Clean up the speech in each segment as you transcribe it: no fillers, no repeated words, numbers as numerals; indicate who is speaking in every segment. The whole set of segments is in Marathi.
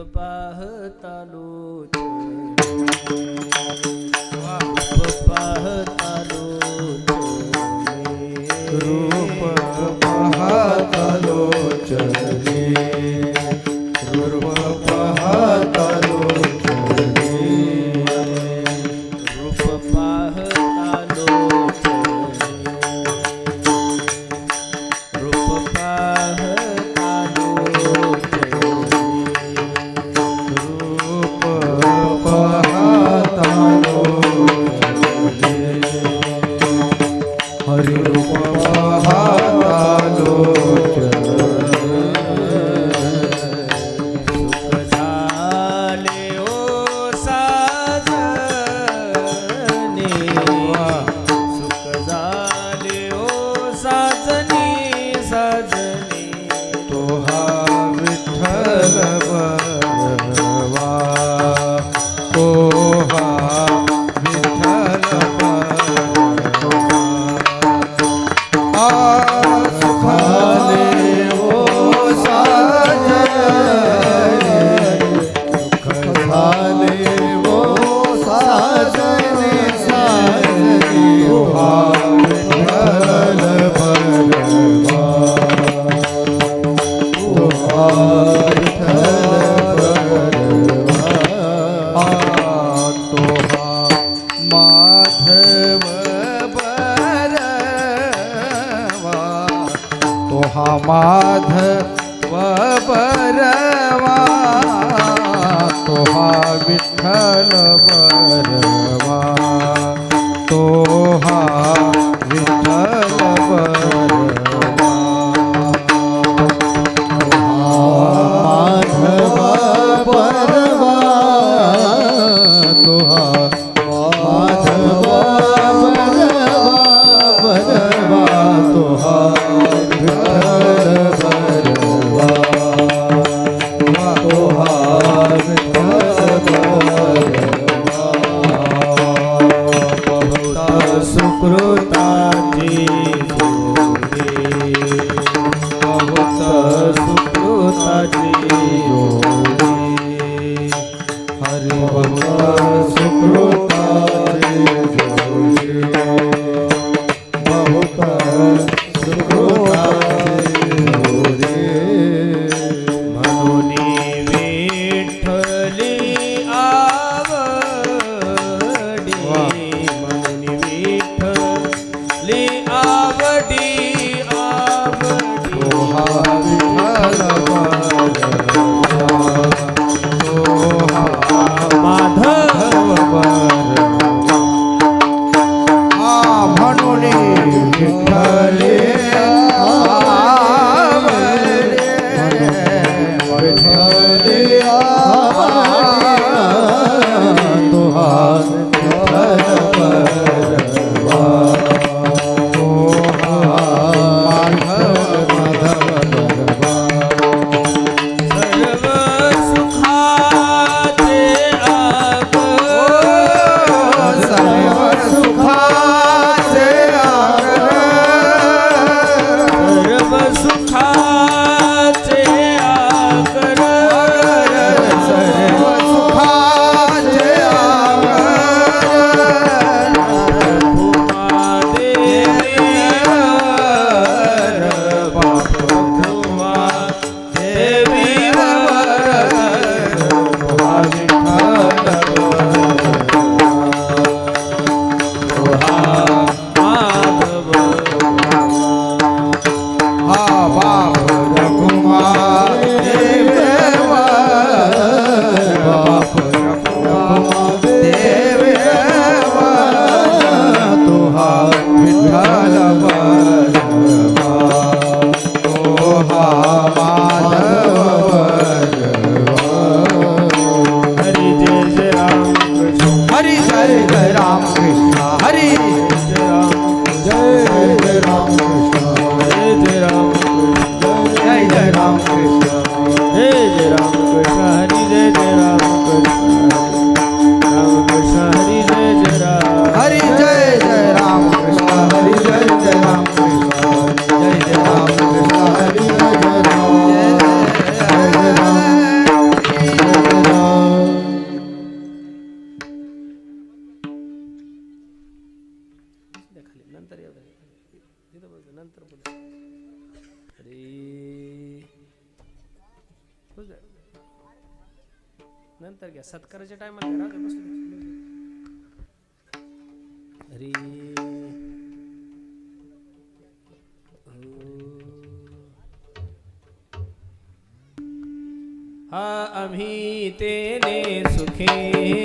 Speaker 1: पाहता
Speaker 2: रूप पाहता लोचने, रूप पाहता लोचने,
Speaker 1: रूप पाहता लोचने, रूप पाहता लोचने,
Speaker 2: रूप पाहता लोचने, हरि रूप पाहता लोचने,
Speaker 1: सुख झाले ओ साजनी, सुख झाले ओ साजनी, साजनी
Speaker 2: तो हा विठ्ठल बरवा, तो हा विठ्ठल बरवा, सुख झाले ओ साजनी, सुख झाले ओ साजनी, साजनी तो हा विठ्ठल बरवा, तो हा विठ्ठल बरवा, तो हा माधव बरवा, तो हा माधव बरवा, तो हा विठ्ठल बरवा, तो हा विठ्ठल बरवा, माधव बरवा, तो हा माधव बरवा, तो हा विठ्ठल बरवा, तो हा विठ्ठल बरवा, बहुत
Speaker 1: सुकृताची जोडी, बहुत सुकृताची जोडी,
Speaker 2: हरि बहुत सुकृताची जोडी, बहुत सुकृताची जोडी,
Speaker 1: म्हणून विठ्ठली आवडी, म्हणून विठ्ठली आवडी, आवडी
Speaker 2: तो हा विठ्ठल बरवा, तो हा
Speaker 1: माधव
Speaker 2: बरवा, हा म्हणून विठ्ठले आवडे, विठ्ठले आवडे, तो हा विठ्ठल बरवा, तो हा माधव बरवा,
Speaker 1: सर्व सुखाचे
Speaker 2: सर्व सुखाचे
Speaker 1: सर्व सुखाचे आगर,
Speaker 2: सर्व सुखाचे
Speaker 1: भूमा देवीवर, भूमा देवीवर, माधव
Speaker 2: हा बाप रघुमार देवा, बाप रघुमार देवा, तो हा विठ्ठल बरवा, तो हा माधव बरवा,
Speaker 1: हरी जय जय राम कृष्ण,
Speaker 2: हरी जय जय राम कृष्ण, हरी
Speaker 1: जय राम,
Speaker 2: जय जय राम कृष्ण,
Speaker 1: जय जय राम कृष्ण,
Speaker 2: जय जय राम कृष्ण,
Speaker 1: जय जय राम कृष्ण, हरी जय जय राम कृष्ण, राम कृष्ण हरी जय जय राम,
Speaker 2: हरि जय जय राम कृष्ण, हरि जय जय राम कृष्ण, जय जय राम कृष्ण, हरि जय जय राम, जय जय राम,
Speaker 1: नंतर घ्या सत्काराच्या टायमाला राहू दे, बसू दे. अरे हा आम्ही तेने सुखी,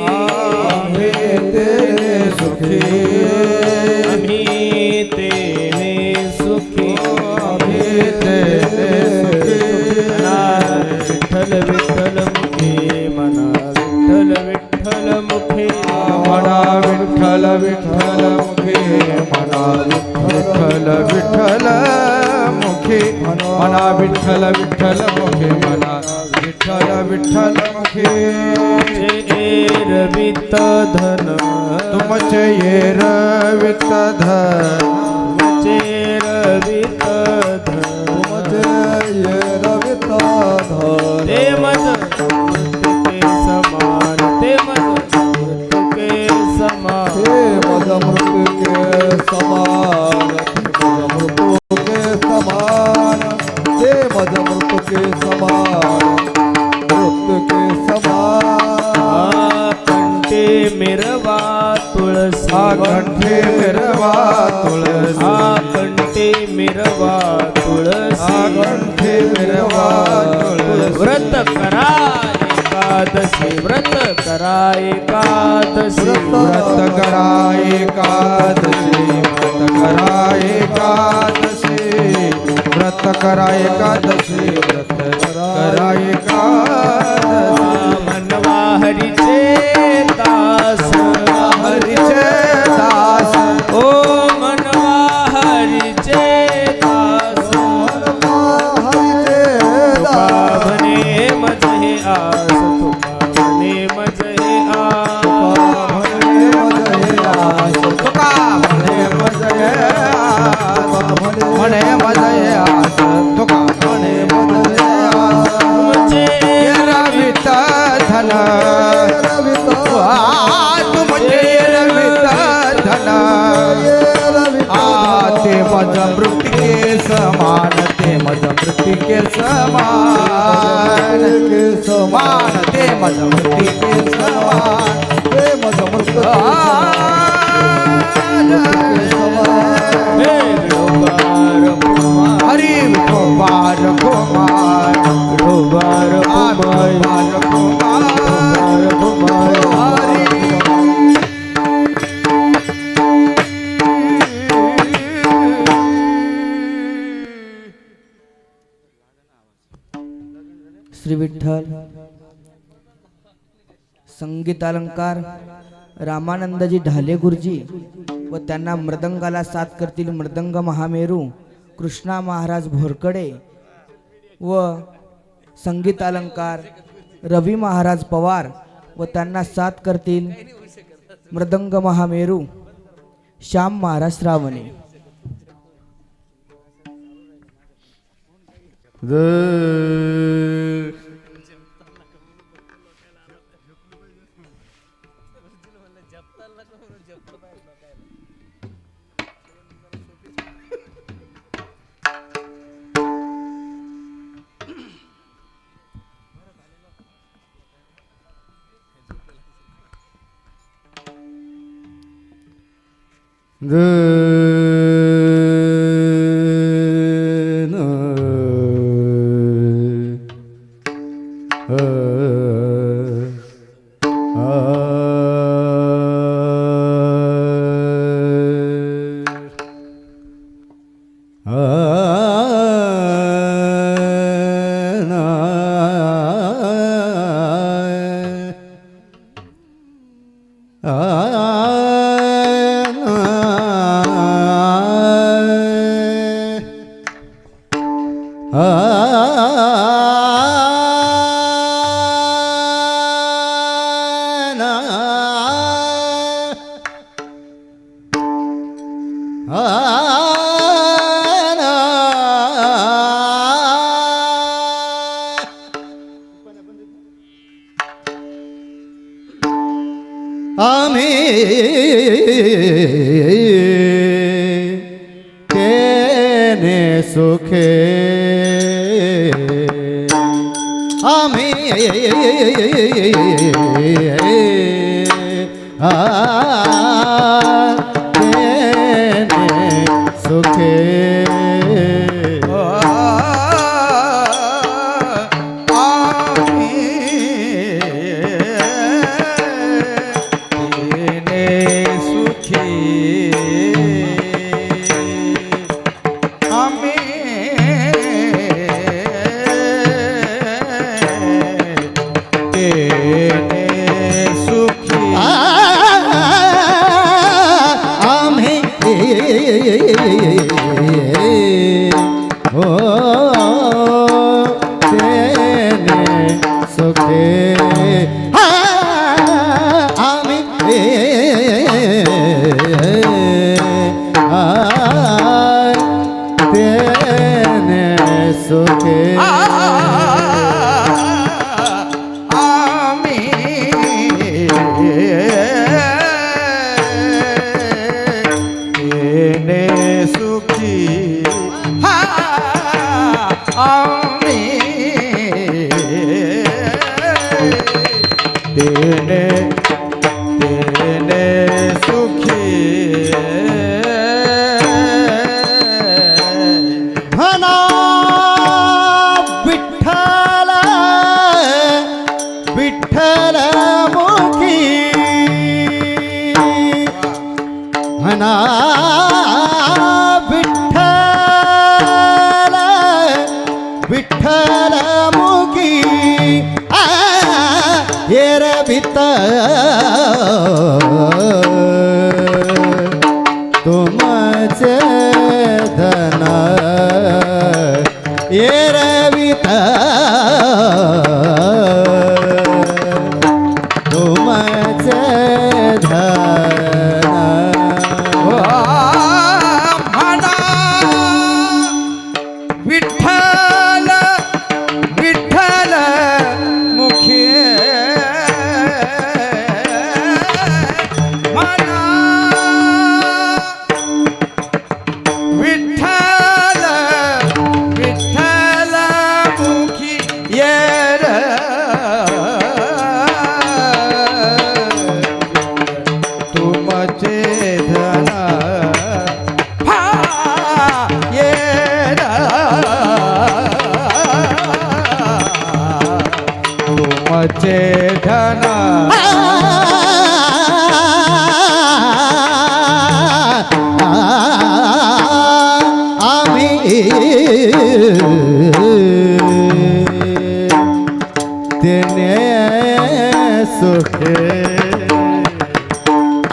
Speaker 2: आम्ही तेने सुखी,
Speaker 1: आम्ही तेने सुखी,
Speaker 2: आम्ही तेने सुखी.
Speaker 1: विठ्ठल विठ्ठल मुखे मना विठ्ठल विठ्ठल मुखे
Speaker 2: मना विठ्ठल विठ्ठल मुखे, मना विठ्ठल विठ्ठल मुखे, मना विठ्ठल विठ्ठल मुखे, मना विठ्ठल विठ्ठल मुखे.
Speaker 1: रवित धन
Speaker 2: तुमचे ये रवित धन,
Speaker 1: तुमचे रवित धन,
Speaker 2: तुमचे ये रवित धन.
Speaker 1: ते मज मृत्युके समान, ते मज मृत्युके समान,
Speaker 2: हे मज मृत्युके समान, मृत्युके समान, हे मज मृत्युके समान, मृत्युके समान.
Speaker 1: कंठे मिरवा तुळसी,
Speaker 2: कंठे मिरवा तुळसी,
Speaker 1: कंठे मिरवा तुळसी,
Speaker 2: कंठे मिरवा तुळसी.
Speaker 1: व्रत करा एकादशी, व्रत करा एकादशी,
Speaker 2: व्रत करा एकादशी, व्रत करा एकादशी, व्रत करा एकादशी, व्रत करा एकादशी.
Speaker 1: मनवा हरीचे दास,
Speaker 2: हरीचे दास,
Speaker 1: ओ मनवा हरीचे दास,
Speaker 2: हरीचे
Speaker 1: तुका
Speaker 2: दास.
Speaker 1: म्हणे मज हे आस, तुका म्हणे मज हे आस,
Speaker 2: तुका म्हणे मज हे आस, म्हणे मज हे आस, तुका म्हणे मज हे आस.
Speaker 1: तुमचे
Speaker 2: रवित धन, तुमचे रवित धन, ते मज मृत्युके समान, ते मज मृत्युके समान, समान, ते मज मृत्युके समान, ते मज मृत्युके समान.
Speaker 1: हे विठोबार कुमार,
Speaker 2: हरी विठोबार कुमार,
Speaker 1: विठोबार कुमार,
Speaker 2: विठोबार कुमार,
Speaker 1: विठोबार कुमार.
Speaker 2: हरी.
Speaker 3: श्री विठ्ठल. संगीत अलंकार रामानंदजी ढाले गुरुजी व त्यांना मृदंगाला साथ करतील मृदंग महामेरू कृष्णा महाराज भोरकडे व संगीत अलंकार रवी महाराज पवार व त्यांना साथ करतील मृदंग महामेरू श्याम महाराज श्रावणे.
Speaker 2: तेने सुखे, आम्ही
Speaker 4: सुखे तुमचे धन एरविता तुमचे धन
Speaker 2: म्हणा विठ्ठल विठ्ठल मुखी म्हणा विठ्ठल विठ्ठल मुखी येर तुमचे धन तुमचे धन
Speaker 4: आम्ही देणे सुखे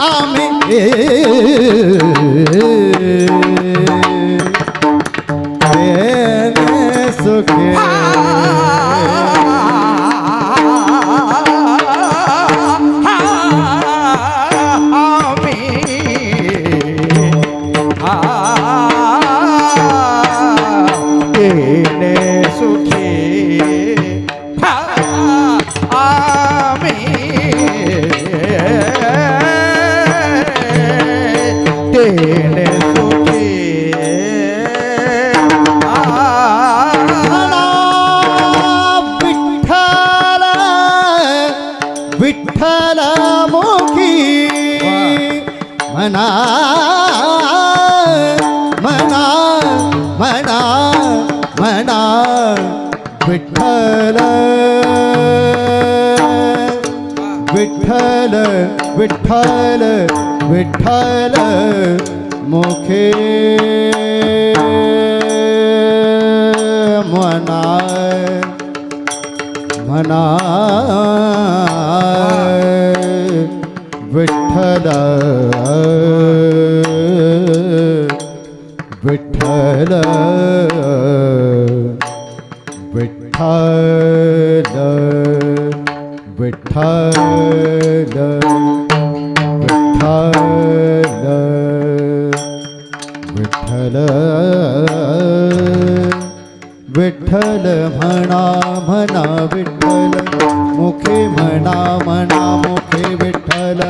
Speaker 4: आम्ही देणे सुखे विठ्ठल मुखी म्हणा म्हणा म्हणा म्हणा विठ्ठल विठ्ठल विठ्ठल विठ्ठल मुखे म्हणा म्हणा विठ्ठल विठ्ठल विठ्ठल विठ्ठल विठ्ठल विठ्ठल विठ्ठल म्हणा म्हणा विठ्ठल मुखे म्हणा म्हणा मुखे विठ्ठल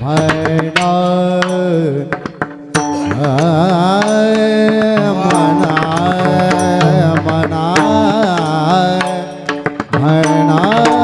Speaker 4: म्हणा म्हणा म्हणा म्हणा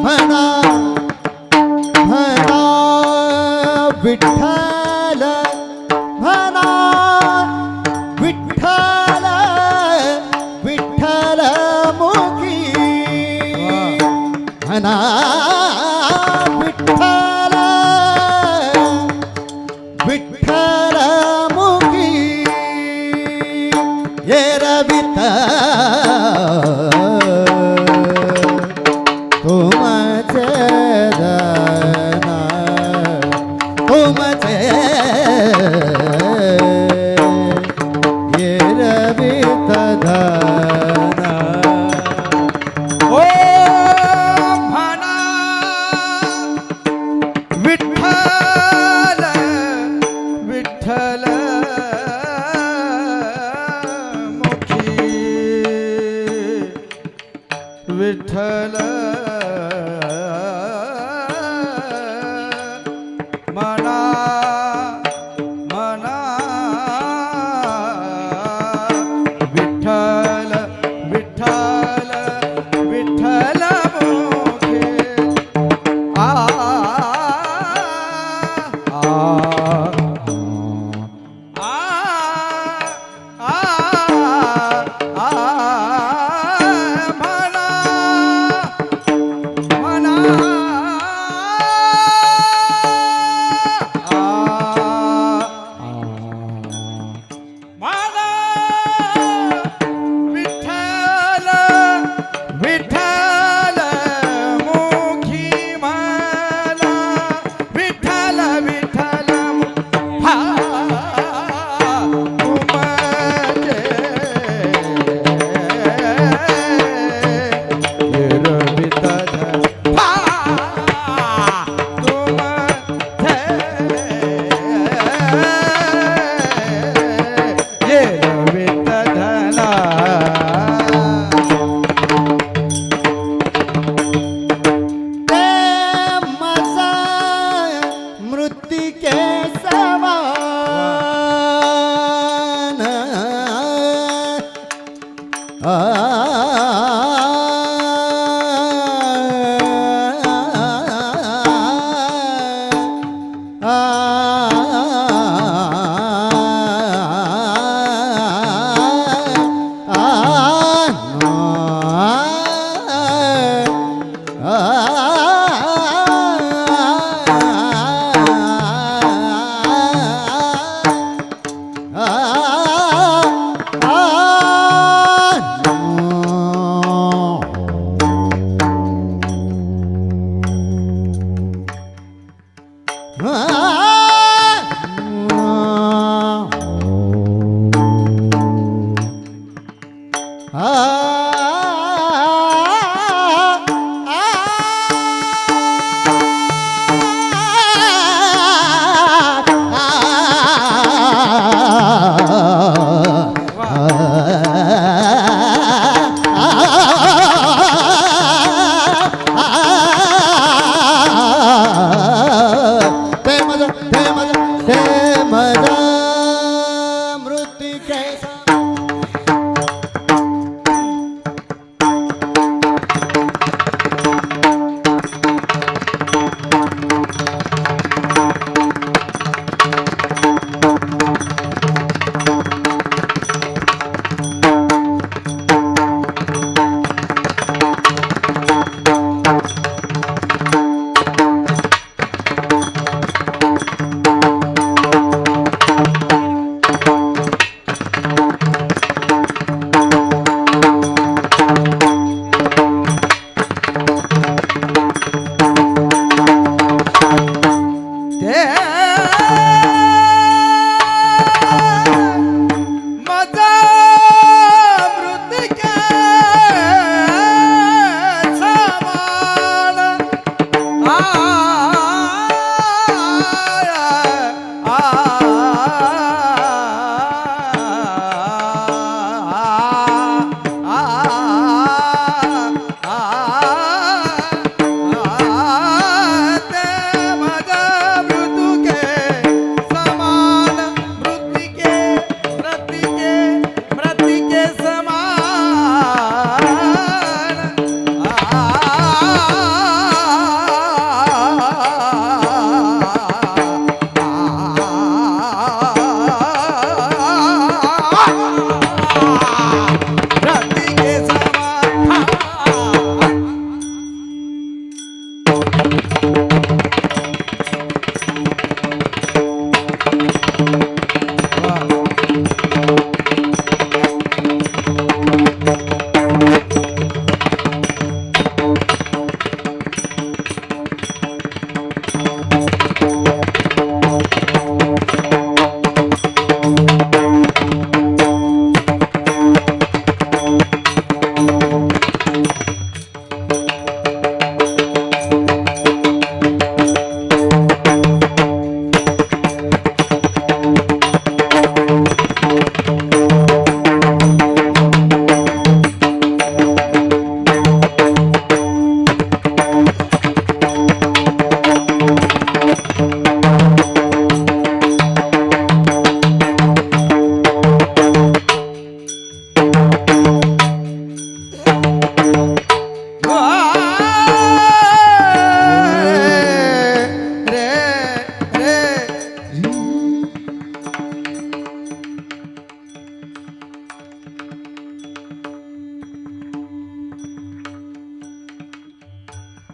Speaker 4: म्हणा म्हणा विठ्ठल म्हणा विठ्ठल विठ्ठल मुखी म्हणा विठ्ठल विठ्ठल मुखी ये रविता तुमचे दाना तुमचे ये रविता दाना
Speaker 2: ओ म्हणा विठ्ठल विठ्ठल मुखी विठ्ठल म्हणा म्हणा विठ्ठल विठ्ठल विठ्ठल मुखे आ आ आ आ म्हणा म्हणा म्हणा विठ्ठल विठ्ठल मुखी म्हणा विठ्ठल विठ्ठल हा तुमचे रविता हा तुमचे ये रविता धना
Speaker 4: ते माझा मृत्तिके समान ते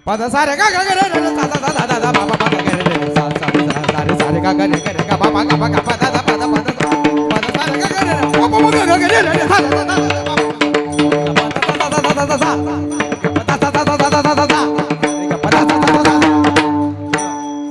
Speaker 2: पद सारे गा गा गा रे रे सा सा सा दा दा बाबा पद गा रे रे सा सा सा रे सारे गा गा रे गा रे गा बाबा गा गा पद दा पद पद पद सारे गा गा रे रे बाबा गा गा रे रे सा सा सा दा दा सा
Speaker 4: ते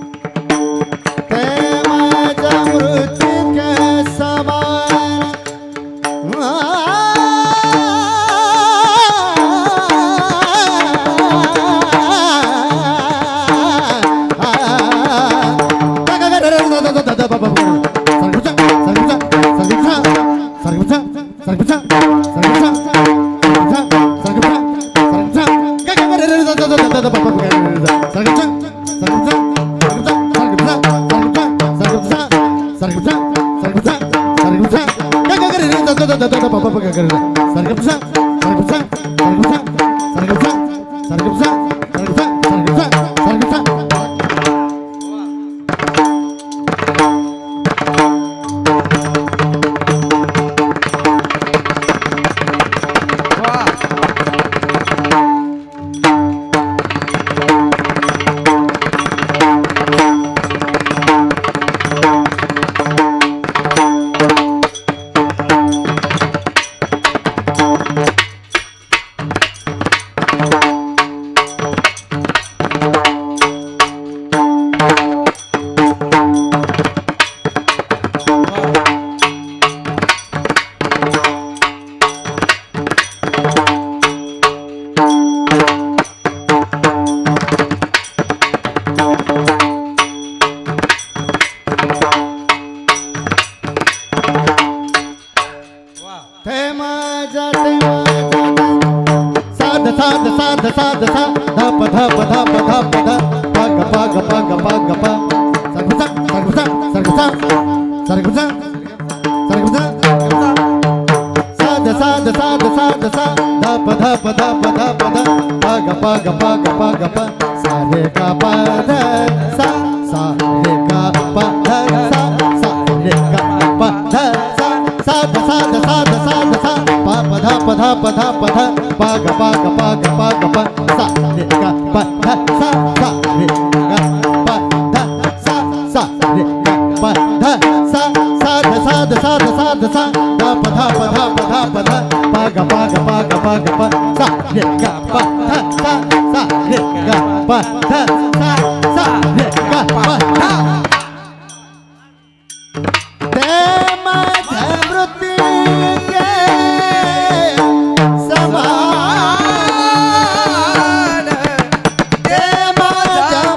Speaker 4: माझ्या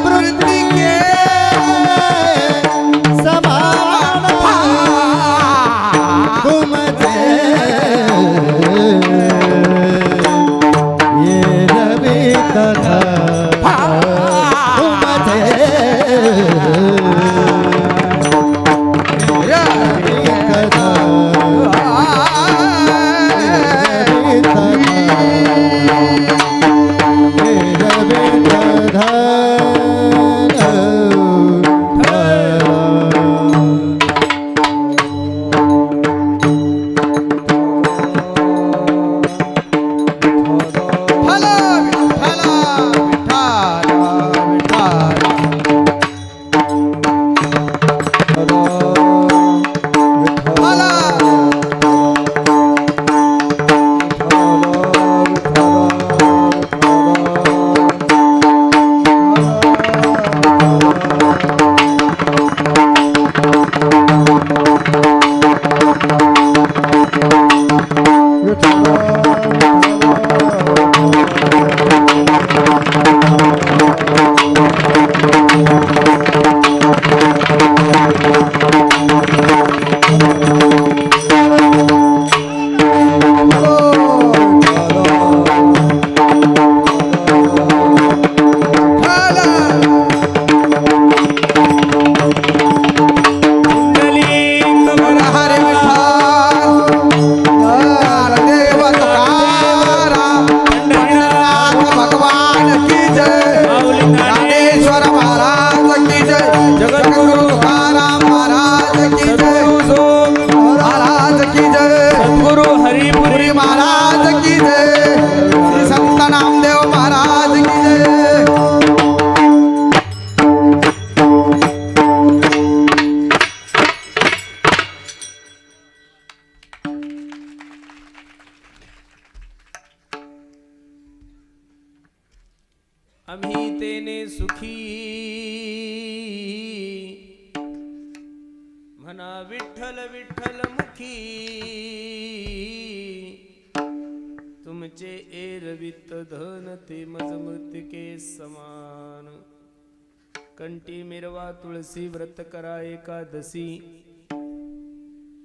Speaker 4: मृत्यूच्या समान
Speaker 1: नाही तेने सुखी म्हणा विठ्ठल विठ्ठल मुखी तुमचे एरवित धन ते मज मृतिके समान कंठी मिरवा तुळसी व्रत करा एकादशी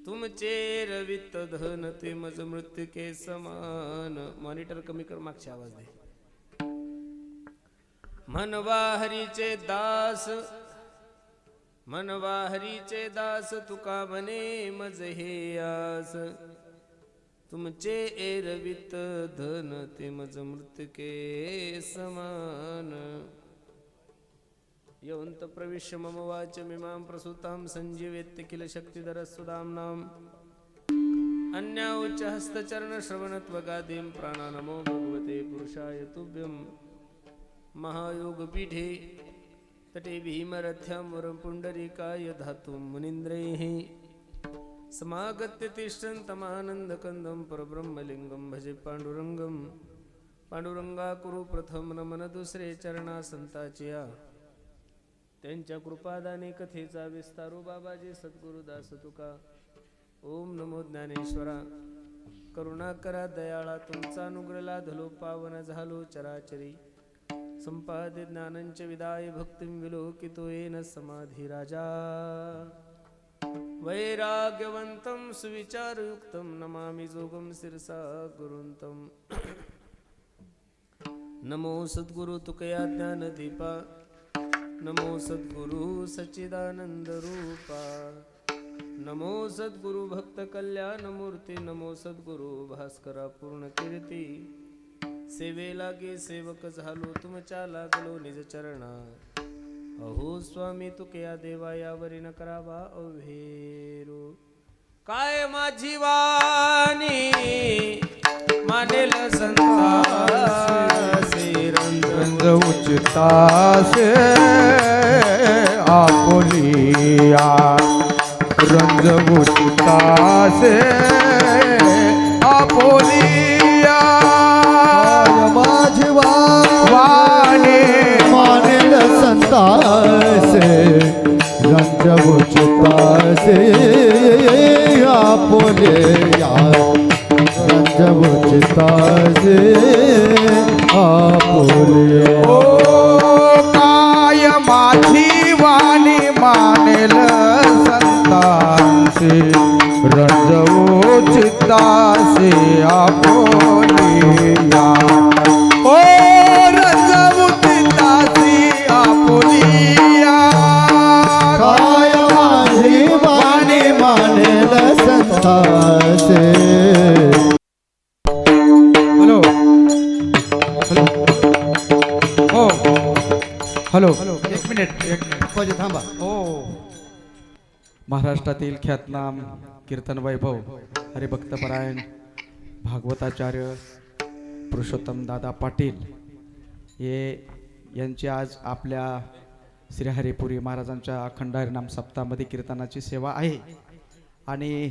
Speaker 1: तुमचे रवित धन ते मज मृत्युके समान. मॉनिटर कमी कर, मागचे आवाज दे. मनवा हरीचे दास मनवा हरीचे दास तुका म्हणे मज हे आस तुमचे एरवित धन ते मज मृत्युके समान. यवंत प्रविश्य मम वाचमिमां प्रसूतां संजीवेत्य किल शक्तिधरस्वदाम्नाम् अन्याउच्च हस्तचरण श्रवणत्वगादीं प्राणानमो भगवते पुरुषाय तुभ्यं. महायोगपीठे तटे भीमरथ्यां वरं पुण्डरीकाय धातुं मुनीन्द्रैः समागत्य तिष्ठन्तमानन्दकन्दं परब्रह्मलिङ्गं भजे पाण्डुरङ्गं. पांडुरंगा कुरु प्रथम नमन दुसरे चरणा संताचिया त्यांच्या कृपादाने कथेचा विस्तारू बाबाजी सद्गुरुदास तुका. ओम नमो ज्ञानेश्वरा करुणा करा दयाळा तुमचा अनुग्रह लाधलो पावन झालो चराचरी संपादे ज्ञानंच विदाय भक्तिं विलोकितो येन समाधी राजा. वैराग्यवंतं सुविचारयुक्तं नमामि जोगं शिरसा गुरुंतं. नमो सद्गुरु तुकया ज्ञानदीपा नमो सद्गुरु सच्चिदानंद रूपा. नमो सद्गुरु भक्त कल्याण मूर्ती नमो सद्गुरु भास्करा पूर्ण कीर्ती. सेवे लागे सेवक झालो तुमच्या लागलो निज चरणा. अहो स्वामी तुकया देवा यावरी न करावा अव्हेरो. काय माझी वाणी मानेल संतासे
Speaker 2: रंग उचितासे आपुलिया रंग उचितासे आपुलिया.
Speaker 4: माझी
Speaker 2: वाणी
Speaker 4: मानेल संतासे रंजवचितासे आपुले रंजवचितासे आपुले.
Speaker 2: ओ काय माझी वाणी मानेल संतांचे रंजवो चित्तासे आपुलिया. ओ रंजवो चित्तासे आपुलिया.
Speaker 4: काय माझी वाणी मानेल संतासे.
Speaker 2: हॅलो हो हॅलो एक मिनिट
Speaker 4: थांबा.
Speaker 2: हो. महाराष्ट्रातील ख्यातनाम कीर्तन वैभव हरिभक्तपरायण भागवताचार्य पुरुषोत्तम दादा पाटील यांची आज आपल्या श्री हरिपुरी महाराजांच्या अखंड हरिनाम सप्ताहामध्ये कीर्तनाची सेवा आहे. आणि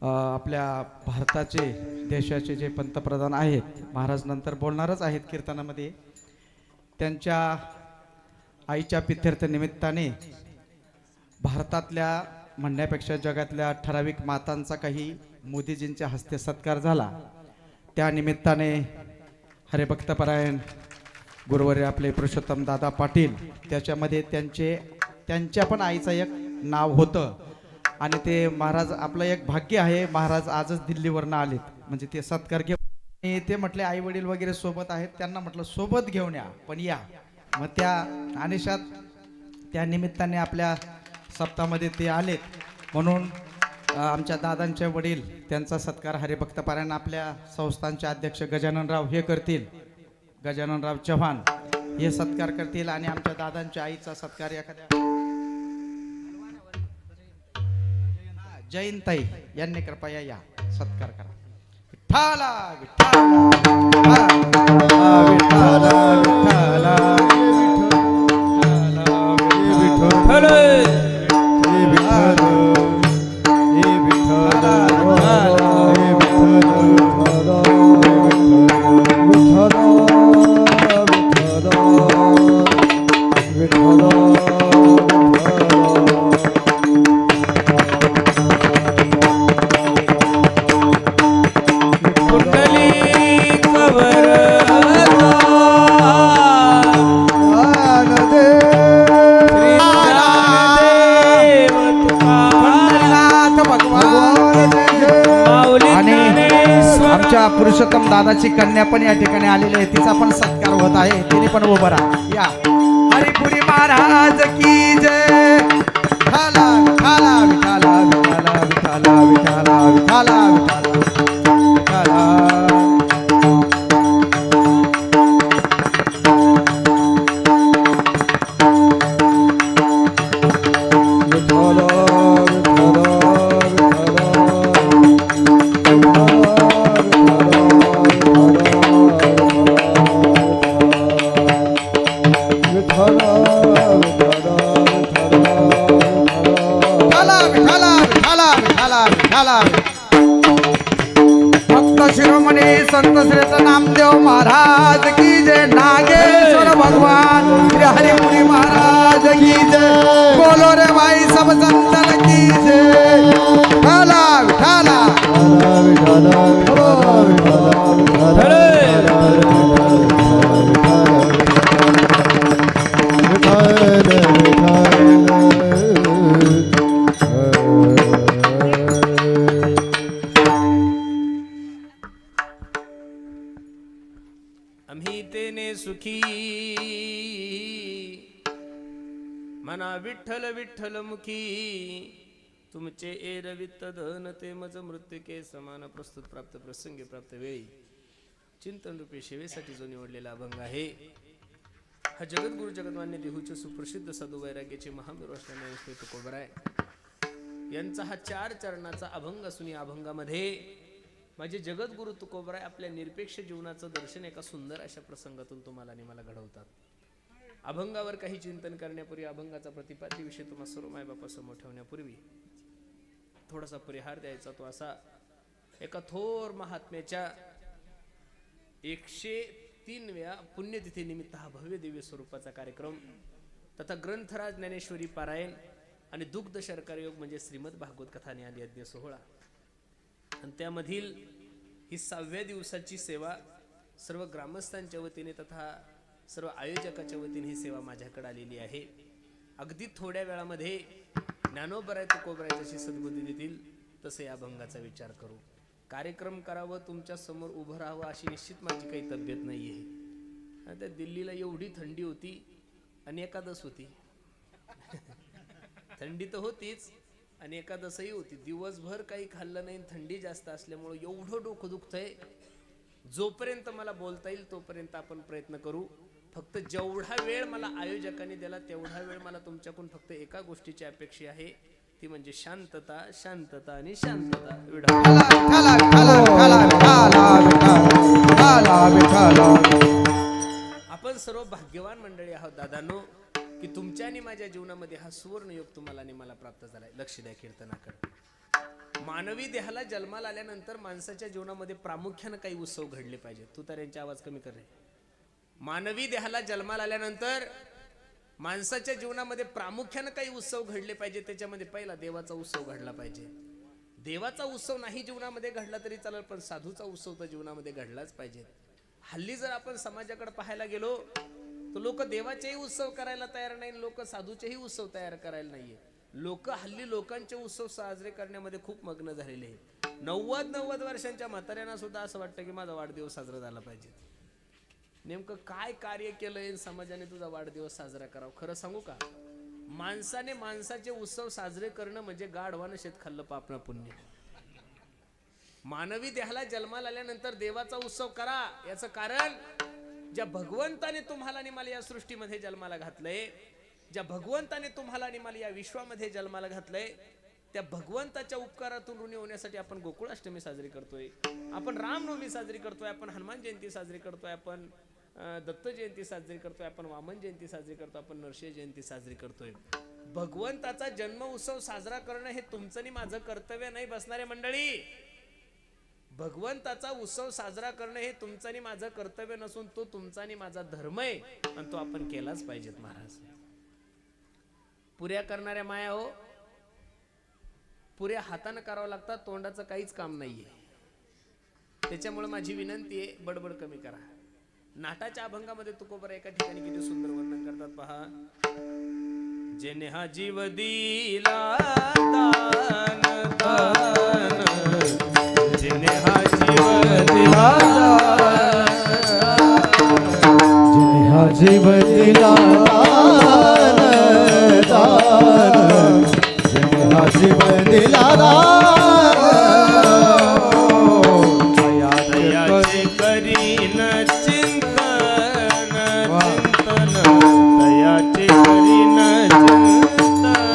Speaker 2: आपल्या भारताचे देशाचे जे पंतप्रधान आहेत महाराज नंतर बोलणारच आहेत कीर्तनामध्ये. त्यांच्या आईच्या प्रीत्यर्थ निमित्ताने भारतातल्या म्हणण्यापेक्षा जगातल्या ठराविक मातांचा काही मोदीजींच्या हस्ते सत्कार झाला. त्या निमित्ताने हरिभक्तपरायण गुरुवर्य आपले पुरुषोत्तम दादा पाटील त्याच्यामध्ये त्यांच्या पण आईचं एक नाव होतं. आणि ते महाराज आपलं एक भाग्य आहे, महाराज आजच दिल्लीवरनं आलेत म्हणजे ते सत्कार घेऊन. ते म्हटले आई वडील वगैरे सोबत आहेत, त्यांना म्हटलं सोबत घेऊन या पण या. मग त्या अनिशात त्या निमित्ताने आपल्या सप्ताहामध्ये ते आलेत म्हणून आमच्या दादांचे वडील त्यांचा सत्कार हरिभक्तपरायण आपल्या संस्थांचे अध्यक्ष गजाननराव हे करतील. गजाननराव चव्हाण हे सत्कार करतील आणि आमच्या दादांच्या आईचा सत्कार एखाद्या जयंताई यांनी कृपया या सत्कार करा. विठ्ठला विठ्ठला विठ्ठला विठ्ठला
Speaker 4: विठ्ठल
Speaker 2: दादाची कन्या पण या ठिकाणी आलेली आहे, तिचा पण सत्कार होत आहे, तिने पण उभं राहा या. हरिपुरी महाराज की जय. विठाला विठाला विठाला विठाला विठाला विठाला विठाला विठाला. भक्त शिरोमणी संत श्रेष्ठ नामदेव महाराज की जय. नागेश्वर भगवान श्री हरिपुरी महाराज की जय. बोलो रे भाई सब संतन की जय. विठाला विठाला
Speaker 1: आम्ही तेने सुखी मना विठ्ठल विठ्ठल मुखी तुमचे एरवित धन ते मज मृत्युके समान प्रस्तुत प्राप्त प्रसंगी प्राप्त वेळी चिंतन रूपी सेवेसाठी जो निवडलेला अभंग आहे हा जगद्गुरु जगद्मान्य देहूचे सुप्रसिद्ध साधू वैराग्याचे महावीर असल्याने तुकोबराय यांचा हा 4 चरणाचा अभंग असून या अभंगामध्ये माझे जगद्गुरु तुकोबराय आपल्या निरपेक्ष जीवनाचं दर्शन एका सुंदर अशा प्रसंगातून तुम्हाला आणि मला घडवतात. अभंगावर काही चिंतन करण्यापूर्वी अभंगाचा प्रतिपाद्य विषय तुम्हा सर्व मायबापासमोर ठेवण्यापूर्वी थोडासा परिहार द्यायचा तो असा. एका थोर महात्म्याच्या 103 व्या पुण्यतिथी निमित्त हा भव्य दिव्य स्वरूपाचा कार्यक्रम तथा ग्रंथराज ज्ञानेश्वरी पारायण आणि दुग्ध शर्करा योग म्हणजे श्रीमद भागवत कथा न्याय यज्ञ सोहळा आणि त्यामधील ही 6व्या दिवसाची सेवा सर्व ग्रामस्थांच्या वतीने तथा सर्व आयोजकाच्या वतीने ही सेवा माझ्याकडे आलेली आहे. अगदी थोड्या वेळामध्ये ज्ञानोबराय तुकोबराय जशी सद्बुद्धी देतील तसे या अभंगाचा विचार करू. कार्यक्रम करावं, तुमच्या समोर उभं राहावं अशी निश्चित माझी काही तब्येत नाही आहे. आता दिल्लीला एवढी थंडी होती आणि एकादश होती. थंडी तर होतीच आणि एकादशही होती. दिवसभर काही खाल्लं नाही, थंडी जास्त असल्यामुळे एवढं डोकं दुखतंय. जोपर्यंत मला बोलता येईल तोपर्यंत आपण प्रयत्न करू. फक्त जेवढा वेळ मला आयोजकांनी दिला तेवढा वेळ मला तुमच्याकडून फक्त एका गोष्टीची अपेक्षा आहे, ती म्हणजे शांतता, शांतता आणि शांतता. आपण सर्व भाग्यवान मंडळी आहोत दादांनो की तुमच्या आणि माझ्या जीवनामध्ये हा सुवर्ण योग तुम्हाला आणि मला प्राप्त झालाय. लक्ष द्या कीर्तनाकडे. मानवी देहाला जन्माला आल्यानंतर माणसाच्या जीवनामध्ये प्रामुख्याने काही उत्सव घडले पाहिजे. तू तर यांचा आवाज कमी कर रे. मानवी देहाला जन्माला आल्यानंतर माणसाच्या जीवनामध्ये प्रामुख्याने काही उत्सव घडले पाहिजे. त्याच्यामध्ये पहिला देवाचा उत्सव घडला पाहिजे. देवाचा उत्सव नाही जीवनामध्ये घडला तरी चालेल, पण साधूचा उत्सव तर जीवनामध्ये घडलाच पाहिजे. हल्ली जर आपण समाजाकडे पाहायला गेलो तर लोक देवाचेही उत्सव करायला तयार नाही, लोक साधूचेही उत्सव तयार करायला नाहीये. लोक हल्ली लोकांचे उत्सव साजरे करण्यामध्ये खूप मग्न झालेले आहेत. 90 वर्षांच्या म्हाताऱ्यांना सुद्धा असं वाटतं की माझा वाढदिवस साजरा झाला पाहिजे. नेमकं काय कार्य केलंय समाजाने तुझा वाढदिवस साजरा करावा? खरं सांगू का, माणसाने माणसाचे उत्सव साजरे करणं म्हणजे गाढवानं शेत खाल्लं पाप ना पुण्य. मानवी देहाला जन्माला आल्यानंतर देवाचा उत्सव करा. याचं कारण ज्या भगवंताने तुम्हाला आणि मला या सृष्टीमध्ये जन्माला घातलंय, ज्या भगवंताने तुम्हाला आणि मला या विश्वामध्ये जन्माला घातलंय, त्या भगवंताच्या उपकारातून ऋणी होण्यासाठी आपण गोकुळाष्टमी साजरी करतोय, आपण रामनवमी साजरी करतोय, आपण हनुमान जयंती साजरी करतोय, आपण दत्त जयंती साजरी करतोय, आपण वामन जयंती साजरी करतोय, आपण नरसिंह जयंती साजरी करतोय. भगवंताचा जन्म उत्सव साजरा करणं हे तुमचं आणि माझं कर्तव्य नाही बसणारे मंडळी. भगवंताचा उत्सव साजरा करणं हे तुमचं आणि माझं कर्तव्य नसून तो तुमचा आणि माझा धर्म आहे आणि तो आपण केलाच पाहिजेत. महाराज पुऱ्या करणाऱ्या माया हो, पुऱ्या हाताने करावं लागतात, तोंडाचं काहीच काम नाहीये. त्याच्यामुळे माझी विनंती आहे, बडबड कमी करा. नाटाच्या अभंगामध्ये तुकोबराय एका ठिकाणी किती सुंदर वर्णन करतात पहा. जेने हा जीव दिला दान दान, जेने हा जीव दिला
Speaker 4: जीव दिला दान दान ज्याने हा जीव दिला दान
Speaker 1: दयाचे करीन चिंतन चिंतन दयाचे करीन चिंतन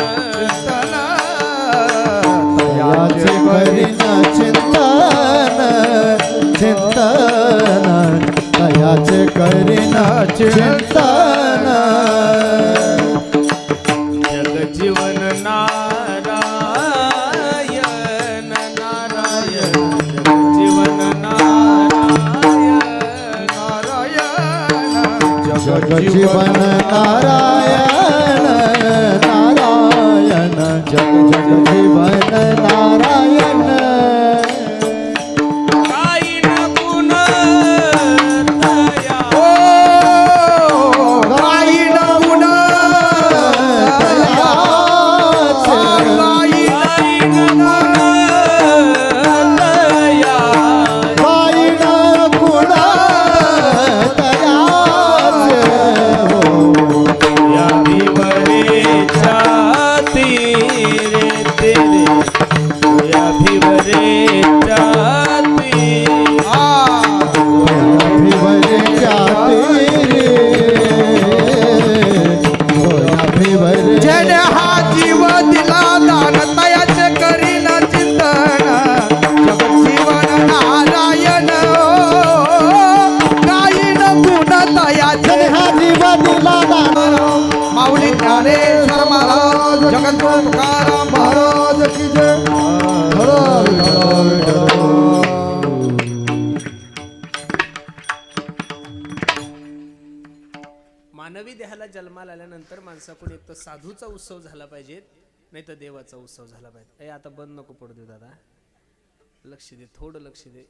Speaker 4: दयाचे करीन चिंतन चिंतन दयाचे करीन चिंतन
Speaker 1: जगजीवन नारायण नारायण जगजीवन नारायण नारायण
Speaker 4: जगजीवन नारायण नारायण जगजीवन नारायण
Speaker 1: काही न गुण दया
Speaker 4: गायीन गुण दयाचे
Speaker 1: काही न गुण दया
Speaker 4: गायीन गुण दयाचे हो
Speaker 1: या भिवरे छाती रे तेरे या भिवरे छाती
Speaker 4: भिवरे जाती होया भिवरे
Speaker 3: जेणे हा जीव दिला दान तयाचे करीन चिंतन जगजीवन नारायण गायीन गुण तयाचे
Speaker 4: हा जीव दिला दान
Speaker 3: माऊली ज्ञानेश्वर महाराज जगद्गुरु तुकाराम
Speaker 4: महाराज की जय हर हर
Speaker 1: मानवी देहाला जन्माला आल्यानंतर माणसाकडून एक तर साधूचा उत्सव झाला पाहिजे नाही तर देवाचा उत्सव झाला पाहिजे. ए आता बंद नको पडू दे दादा, लक्ष दे, थोडं लक्ष दे.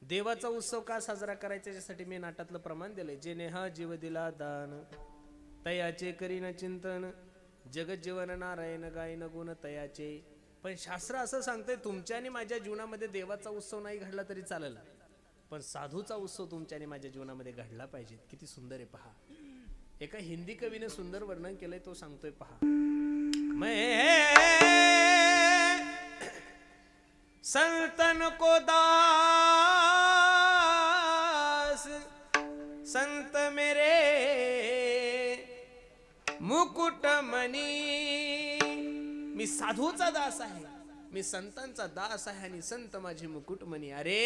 Speaker 1: देवाचा उत्सव का साजरा करायचा याच्यासाठी मी नाटातलं प्रमाण दिलंय. जेने हा जीव दिला दान तयाचे करीन चिंतन जगत जीवन नारायण गायन गुण तयाचे. पण शास्त्र असं सांगतंय तुमच्या आणि माझ्या जीवनामध्ये देवाचा उत्सव नाही घडला तरी चालेल, पण साधूचा उत्सव तुमच्या आणि माझ्या जीवनामध्ये घडला पाहिजे. किती सुंदर आहे पहा. एका हिंदी कवीने सुंदर वर्णन केलंय, तो सांगतोय पहा. मैं संतन को दास संत मेरे मुकुटमणी. मी साधूचा दास आहे, मी संतांचा दास आहे आणि संत माझी मुकुटमणी. अरे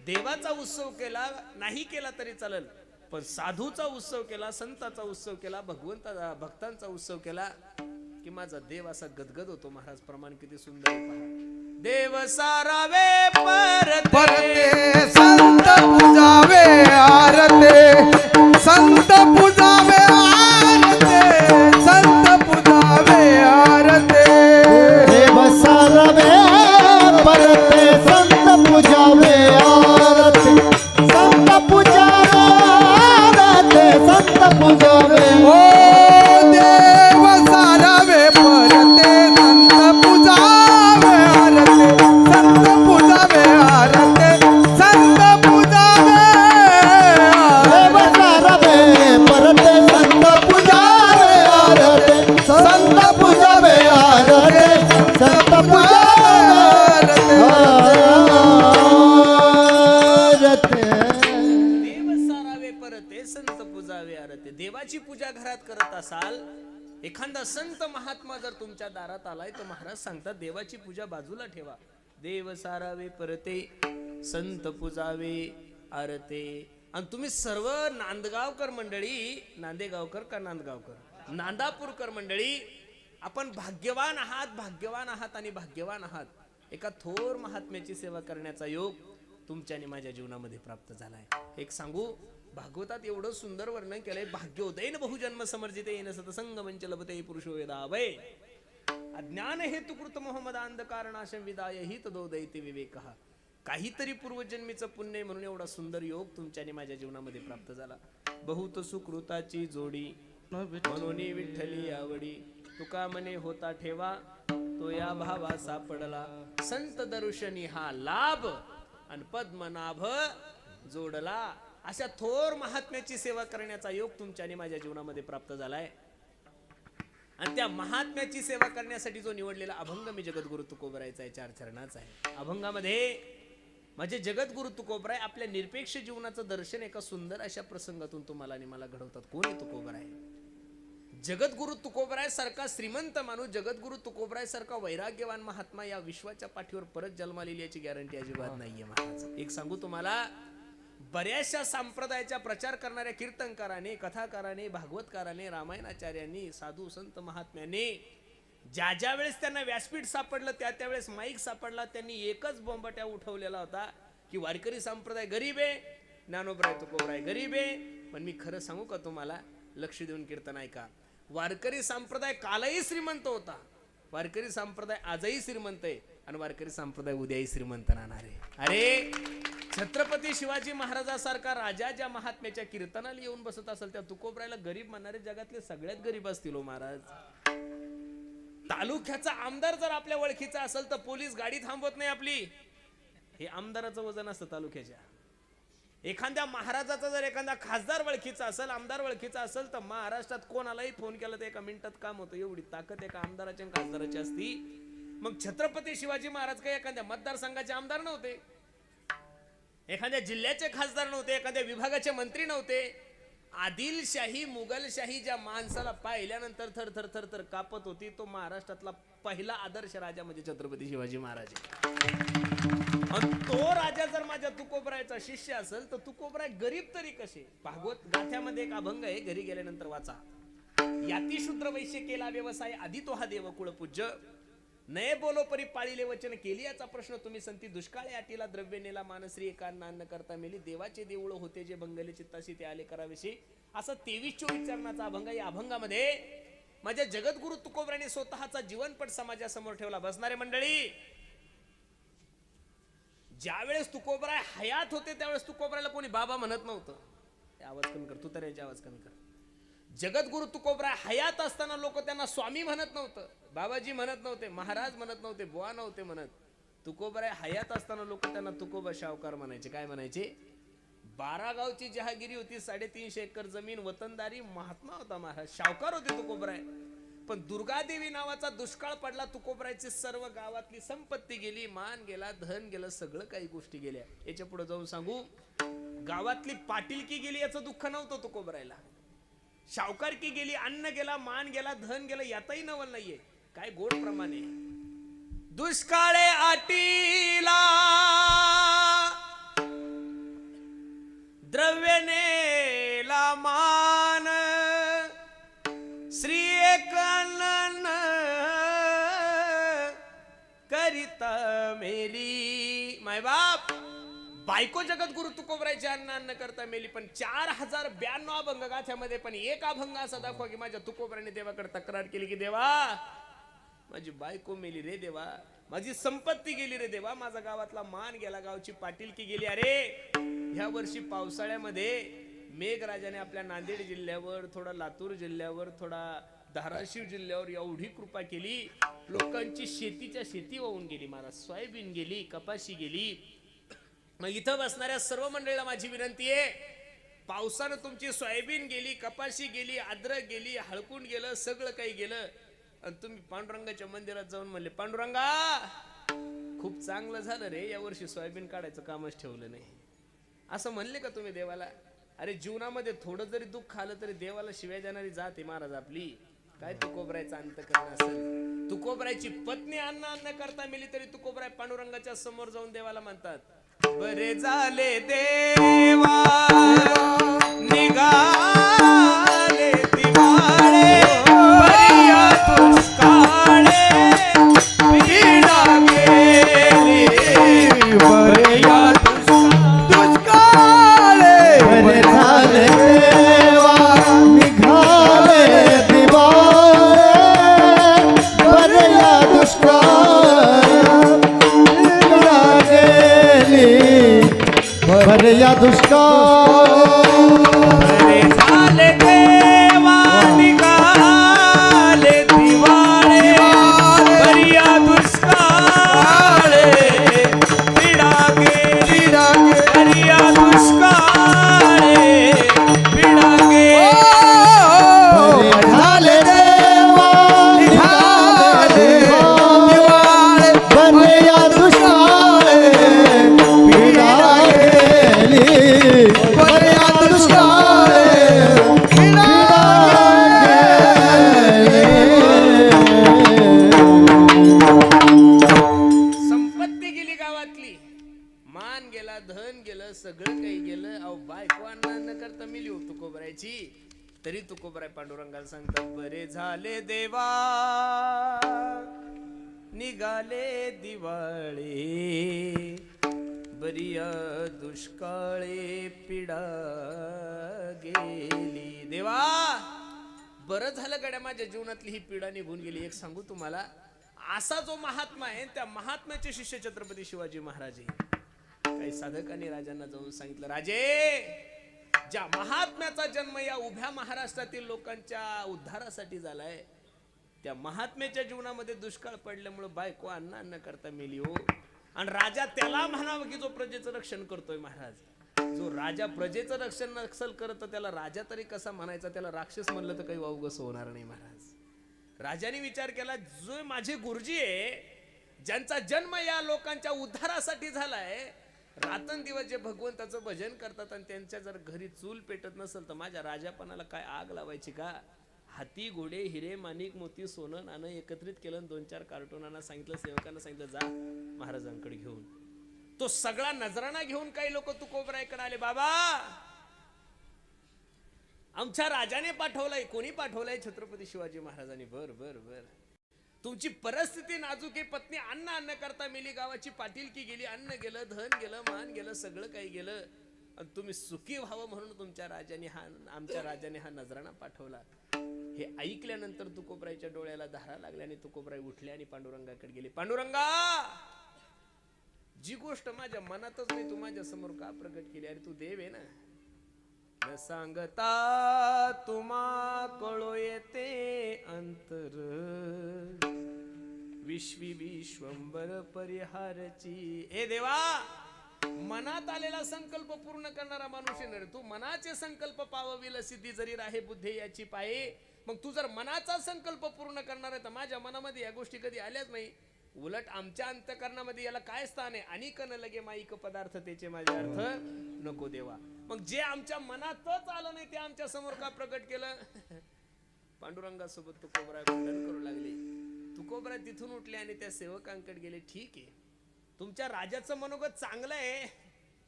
Speaker 1: देवाचा उत्सव केला नाही केला तरी चालेल, पण साधूचा उत्सव केला, संताचा उत्सव केला, भगवंता भक्तांचा उत्सव केला की माझा देव असा गदगद होतो. महाराज प्रमाण किती सुंदर आहे पहा. देव सारावे
Speaker 3: परते संत पूजावे आरते संत पूजावे आरते संत पूजावे आरते
Speaker 4: देव सारवे परते संत पूजावे आरती संत पूजावे आरती संत पूजावे
Speaker 3: ओ देव सारावे परते संत पूजावे आरते संत पूजावे आरते संत पूजावे
Speaker 4: देव सारवे परते संत पूजावे आरती संत पूजावे आरती संत
Speaker 1: देव सारावे परते संत पूजावे आरते. देवाची पूजा घरात करत असाल, एखादा संत महात्मा जर तुमच्या दारात आलाय तर महाराज सांगतात देवाची पूजा बाजूला ठेवा. देव सारावे परते संत पूजावे आरते. आणि तुम्ही सर्व नांदगावकर मंडळी, नांदेगावकर का नांदगावकर, नांदापूरकर मंडळी, आपण भाग्यवान आहात, भाग्यवान आहात आणि भाग्यवान आहात. एका थोर महात्म्याची सेवा करण्याचा योग तुमच्या आणि माझ्या जीवनामध्ये प्राप्त झालाय. एक सांगू, भागवतात एवढं सुंदर वर्णन केलंय. भाग्योदयन बहुजन्म समर्जिते येन सतसंग मंच लभते पुरुषो वेदावय अज्ञान हेतु कृत मोहम्मद अंधकारणाशं विदाय हित दोदैते विवेकः. काहीतरी पूर्वजन्मीचं पुण्य म्हणून एवढा सुंदर योग तुमच्या आणि माझ्या जीवनामध्ये प्राप्त झाला. बहुत सुकृताची जोडी म्हणून विठ्ठली आवडी. तुका मने होता ठेवा तो या भावा सापडला. संत दर्शनी हा लाभ आणि पद्मनाभ जोडला. अशा थोर महात्म्याची सेवा करण्याचा योग तुमच्या आणि माझ्या जीवनामध्ये प्राप्त झालाय. आणि त्या महात्म्याची सेवा करण्यासाठी जो निवडलेला अभंग मी जगद्गुरु तुकोबरायचा आहे, 4 चरणाचा आहे. अभंगामध्ये माझे जगद्गुरु तुकोबराय आपल्या निरपेक्ष जीवनाचं दर्शन एका सुंदर अशा प्रसंगातून तुम्हाला आणि मला घडवतात. कोण आहे तुकोबराय? जगद्गुरु तुकोबराय सारखा श्रीमंत माणूस, जगद्गुरु तुकोबराय सारखा वैराग्यवान महात्मा या विश्वाच्या पाठीवर परत जन्माला येईल याची गॅरंटी अजिबात नाहीये महाराज. एक सांगू तुम्हाला, बऱ्याचशा संप्रदायाचा प्रचार करणाऱ्या कीर्तनकाराने, कथाकाराने, भागवतकाराने, रामायणाचार्यांनी, साधू संत महात्म्याने ज्या ज्या वेळेस त्यांना व्यासपीठ सापडलं त्या त्यावेळेस माईक सापडला, त्यांनी एकच बोंबाट्या उठवलेला होता की वारकरी संप्रदाय गरीब आहे, ज्ञानोबराय तुकोबराय गरीब आहे. पण मी खरं सांगू का तुम्हाला, लक्ष देऊन कीर्तन ऐका, वारकरी संप्रदाय कालही श्रीमंत होता, वारकरी संप्रदाय आजही श्रीमंत आहे आणि वारकरी संप्रदाय उद्याही श्रीमंत राहणार आहे. अरे छत्रपती शिवाजी महाराजासारखा राजा ज्या महात्म्याच्या कीर्तनाला येऊन बसत असेल त्या तुकोबरायला गरीब म्हणणारे जगातले सगळ्यात गरीब असतील हो महाराज. तालुक्याचा आमदार जर आपल्या ओळखीचा असेल तर पोलीस गाडी थांबवत नाही आपली. हे आमदाराचं वजन असतं तालुक्याच्या. एखाद्या महाराजाचा जर एखादा खासदार ओळखीचा असेल, आमदार ओळखीचा असेल तर महाराष्ट्रात कोणालाही फोन केला तर एका मिनिटात काम होतं. एवढी ताकद एका आमदाराच्या आणि खासदाराची असती. मग छत्रपती शिवाजी महाराज काही एखाद्या मतदारसंघाचे आमदार नव्हते, एखाद्या जिल्ह्याचे खासदार नव्हते, एखाद्या विभागाचे मंत्री नव्हते. आदिलशाही मुघलशाही ज्या माणसाला पाहिल्यानंतर थर थर थर थर कापत होती, तो महाराष्ट्रातला पहिला आदर्श राजा म्हणजे छत्रपती शिवाजी महाराज. आणि तो राजा जर माझ्या तुकोबरायचा शिष्य असेल तर तुकोबराय गरीब तरी कसे. भागवत गाथ्यामध्ये एक अभंग आहे, घरी गेल्यानंतर वाचा. याती शूद्र वैश्य केला व्यवसाय, आधी तो हा देव कुळपूज्य, नये बोलो परी पाळीले वचन केली. याचा प्रश्न तुम्ही संती दुष्काळे आटीला द्रव्य नेला, मानश्री एकांना अन्न करता मेली, देवाचे देऊळ होते जे बंगले चित्ताशी ते आले करावेशी. असं 23-24 चरणाचा अभंग. या अभंगामध्ये माझ्या जगद्गुरु तुकोबरायने स्वतःचा जीवनपट समाजासमोर ठेवला. बसणारे मंडळी, ज्या वेळेस तुकोबराय हयात होते त्यावेळेस तुकोबरायला कोणी बाबा म्हणत नव्हतं. आवाज कमी कर, तू तर याची आवाज कमी कर. जगद्गुरु तुकोबराय हयात असताना लोक त्यांना स्वामी म्हणत नव्हतं, बाबाजी म्हणत नव्हते, महाराज म्हणत नव्हते, बुवा नव्हते म्हणत. तुकोबराय हयात असताना लोक त्यांना तुकोबा शावकार म्हणायचे. काय म्हणायचे? 12 गावची जहागिरी होती, 350 एकर जमीन, वतनदारी, महात्मा होता महाराज, शावकार होते तुकोबराय. पण दुर्गादेवी नावाचा दुष्काळ पडला, तुकोबरायची सर्व गावातली संपत्ती गेली, मान गेला, धन गेलं, सगळं काही गोष्टी गेल्या. याच्या पुढे जाऊन सांगू, गावातली पाटीलकी गेली याचं दुःख नव्हतं तुकोबरायला. शावकारकी गेली, अन्न गेला, मान गेला, धन गेलं, यातही नवल नाहीये. काय गोड प्रमाणे दुष्काळे आटीला द्रव्य नेला मान, श्री एकानन करिता मेली. माय बाप, बायको जगद्गुरु तुकोबरायचे अन्न करता मेली. पण 4092 अभंग गाथ्यामध्ये पण एक अभंग असा दाखवा की माझ्या तुकोबरायने देवाकडे तक्रार केली की देवा माझी बायको मेली रे देवा, माझी संपत्ती गेली रे देवा, माझा गावातला मान गेला, गावची पाटीलकी गेली. अरे ह्या वर्षी पावसाळ्यामध्ये मेघराजाने आपल्या नांदेड जिल्ह्यावर, थोडा लातूर जिल्ह्यावर, थोडा धाराशिव जिल्ह्यावर एवढी कृपा केली, लोकांची शेतीच्या शेती वाहून गेली महाराज. सोयाबीन गेली, कपाशी गेली. मग इथं बसणाऱ्या सर्व मंडळीला माझी विनंती आहे, पावसानं तुमची सोयाबीन गेली, कपाशी गेली, अद्रक गेली, हळकून गेलं, सगळं काही गेलं, आणि तुम्ही पांडुरंगाच्या मंदिरात जाऊन म्हणले पांडुरंगा खूप चांगलं झालं रे, या वर्षी सोयाबीन काढायचं कामच ठेवलं नाही, असं म्हणले का तुम्ही देवाला? अरे जीवनामध्ये थोडं जरी दुःख आलं तरी देवाला शिवाय देणारी जात आहे महाराज आपली. काय तुकोबरायचा अंत करणं असेल. तुकोबरायची पत्नी अन्न करता मेली तरी तुकोबराय पांडुरंगाच्या समोर जाऊन देवाला म्हणतात, बरे झाले देवा निघाले दिवाळे, बरिया दुष्काळे पीडा गेली,
Speaker 4: बरिया
Speaker 3: दुष्काळे
Speaker 4: बरे झाले देवा निघाले दिवाळे, बरिया दुष्काळ बरिया दुष्काळ.
Speaker 1: बरे झाले देवा निघाले दिवाळे, बरिया दुष्काळे पीडा गेली, बरिया दुष्काळे दिवशी, तरी तुकोबराय पांडुरंगाला सांगतात, बरे झाले देवा निघाले दिवाळे, बरिया दुष्काळे पिडा गेली. देवा बरं झालं गड्या, माझ्या जीवनातली ही पिढा निघून गेली. एक सांगू तुम्हाला, असा जो महात्मा आहे, त्या महात्म्याचे शिष्य छत्रपती शिवाजी महाराज आहे. काही साधकांनी राजांना जाऊन सांगितलं, राजे ज्या महात्म्याचा जन्म या उभ्या महाराष्ट्रातील लोकांच्या उद्धारासाठी झालाय, त्या महात्म्याच्या जीवनामध्ये दुष्काळ पडल्यामुळे बायको अन्न करता मेली हो. आणि राजा त्याला म्हणावं की जो प्रजेचं रक्षण करतोय. महाराज, जो राजा प्रजेचं रक्षण नसेल करत त्याला राजा तरी कसा म्हणायचा? त्याला राक्षस म्हणलं तर काही वावगस होणार नाही. महाराज, राजाने विचार केला, जो माझे गुरुजी आहे, ज्यांचा जन्म या लोकांच्या उद्धारासाठी झालाय, रात्रंदिवस जे भगवंताचं भजन करतात आणि त्यांच्या जर घरी चूल पेटत नसेल तर माझ्या राजापणाला काय आग लावायची का? हाती घोडे हिरे माणिक मोती सोनं नाणं एकत्रित केलं, 2-4 कार्टुनांना सांगितलं, सेवकांना सांगितलं, जा महाराजांकडे घेऊन. तो सगळा नजराणा घेऊन काही लोक तुकोबरायकडे आले. बाबा आमच्या राजाने पाठवलाय. कोणी पाठवलाय? छत्रपती शिवाजी महाराजांनी. बर बर बर, तुमची परिस्थिती नाजूक आहे, पत्नी अन्न करता मेली, गावाची पाटीलकी गेली, अन्न गेलं, धन गेलं, मान गेलं, सगळं काही गेलं, आणि तुम्ही सुखी व्हावं म्हणून तुमच्या राजाने आमच्या राजाने हा नजराणा पाठवला. हे ऐकल्यानंतर तुकोबरायच्या डोळ्याला धारा लागल्या आणि तुकोबराय उठले आणि पांडुरंगाकडे गेले. पांडुरंगा, जी गोष्ट माझ्या मनातच नाही तू माझ्या समोर का प्रकट केली? अरे तू देव आहे ना. न सांगता तुम्हा कळो येते अंतर, विश्वी विश्वंबर परिहारची. ए देवा, मनात आलेला संकल्प पूर्ण करणारा माणूस आहे. तू मनाचे संकल्प पावविल सिद्धी जरी राहे बुद्धे याची पाये. मग तू जर मनाचा संकल्प पूर्ण करणार आहे तर माझ्या मनामध्ये या गोष्टी कधी आल्याच नाही. उलट आमच्या अंतकरणामध्ये याला काय स्थान आहे? अनिक न लगे माईक पदार्थ त्याचे माझे अर्थ नको देवा. मग जे आमच्या मनातच आलं नाही ते आमच्या समोर का प्रकट केलं? पांडुरंगासोबत तुकोबराय भांडण करू लागले. तुकोबराय तिथून उठले आणि त्या सेवकांकडे गेले. ठीक आहे, तुमच्या राजाचं मनोगत चांगलं आहे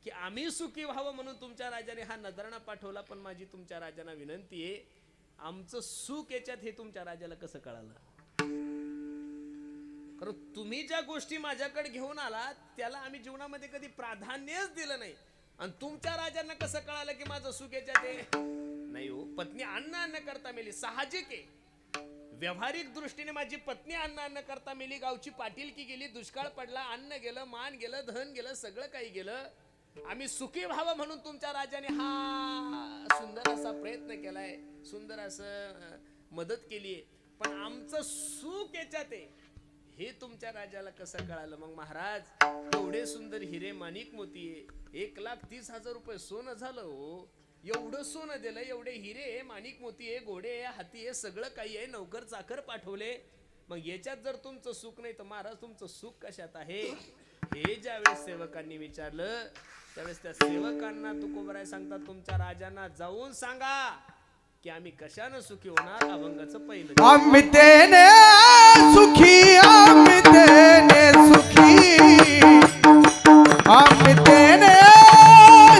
Speaker 1: की आम्ही सुखी व्हावं म्हणून तुमच्या राजाने हा नजराणा पाठवला, पण माझी तुमच्या राजांना विनंती आहे, आमचं सुख याच्यात हे तुमच्या राजाला कसं कळालं? कारण तुम्ही ज्या गोष्टी माझ्याकडे घेऊन आलात त्याला आम्ही जीवनामध्ये कधी प्राधान्यच दिलं नाही, आणि तुमच्या राजांना कसं कळालं की माझं सुख याच्यात आहे? नाही हो, पत्नी अन्न करता मेली, साहजिक आहे. व्यावहारिक दृष्टीने माझी पत्नी अन्न करता मेली, गावची पाटीलकी गेली, दुष्काळ पडला, अन्न गेलं, मान गेलं, धन गेलं, सगळं काही गेलं. आम्ही सुखी व्हावं म्हणून तुमच्या राजाने हा सुंदर असा प्रयत्न केलाय, सुंदर असं मदत केलीये, पण आमचं सुख याच्यात आहे हे तुमच्या राजाला कसं कळालं? मग महाराज, एवढे सुंदर हिरे माणिक मोती, 1,30,000 रुपये सोनं झालं हो. एवढं सोनं दिलं, एवढे हिरे माणिक मोती आहे, घोडे आहे, हाती आहे, सगळं काही आहे, नौकर चाकर पाठवले. मग याच्यात जर तुमचं सुख नाही तर महाराज तुमचं सुख कशात आहे? हे ज्यावेळेस सेवकांनी विचारलं त्यावेळेस त्या सेवकांना तुकोबराय सांगतात, तुमच्या राजांना जाऊन सांगा की आम्ही कशानं सुखी होणार. अभंगाचं पहिलं,
Speaker 3: आम्ही तेने सुखी, आम्ही तेने सुखी, आम्ही तेने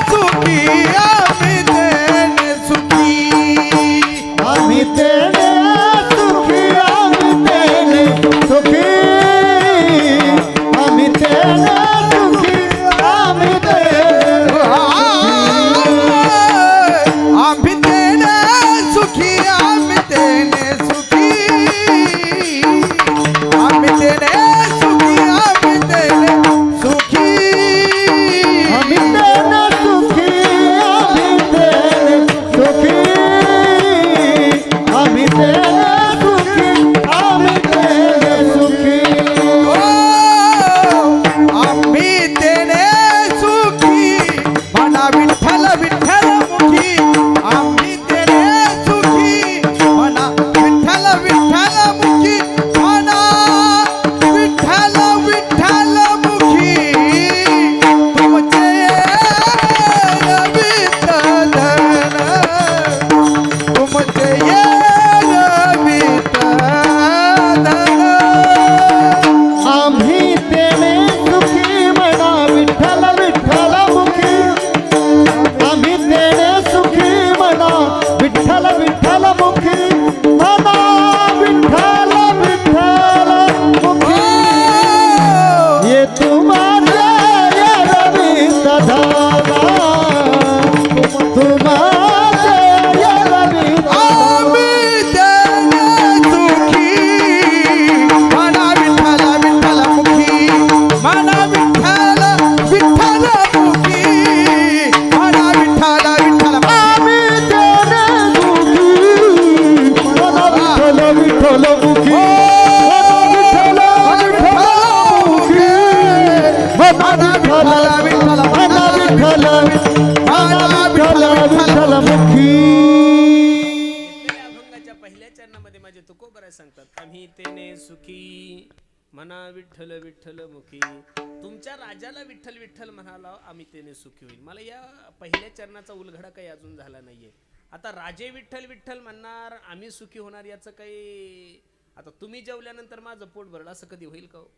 Speaker 3: सुखी, आम्ही तेने सुखी,
Speaker 4: आम्ही तेने सुखी, आम्ही तेने सुखी, आम्ही तेने सुखी, आम्ही तेने
Speaker 3: आम्ही तेने सुखी, आम्ही तेने सुखी, आम्ही तेने
Speaker 1: आम्ही तेने सुखी, म्हणा विठ्ठल विठ्ठल मुखी. तुमच्या राजाला विठ्ठल विठ्ठल म्हणाला आम्ही तेने सुखी होईल. मला या पहिल्या चरणाचा उलगडा काही अजून झाला नाहीये. आता राजे विठ्ठल विठ्ठल म्हणणार, आम्ही सुखी होणार, याचं काही. आता तुम्ही जेवल्यानंतर माझं पोट भरलं असं कधी होईल का हो?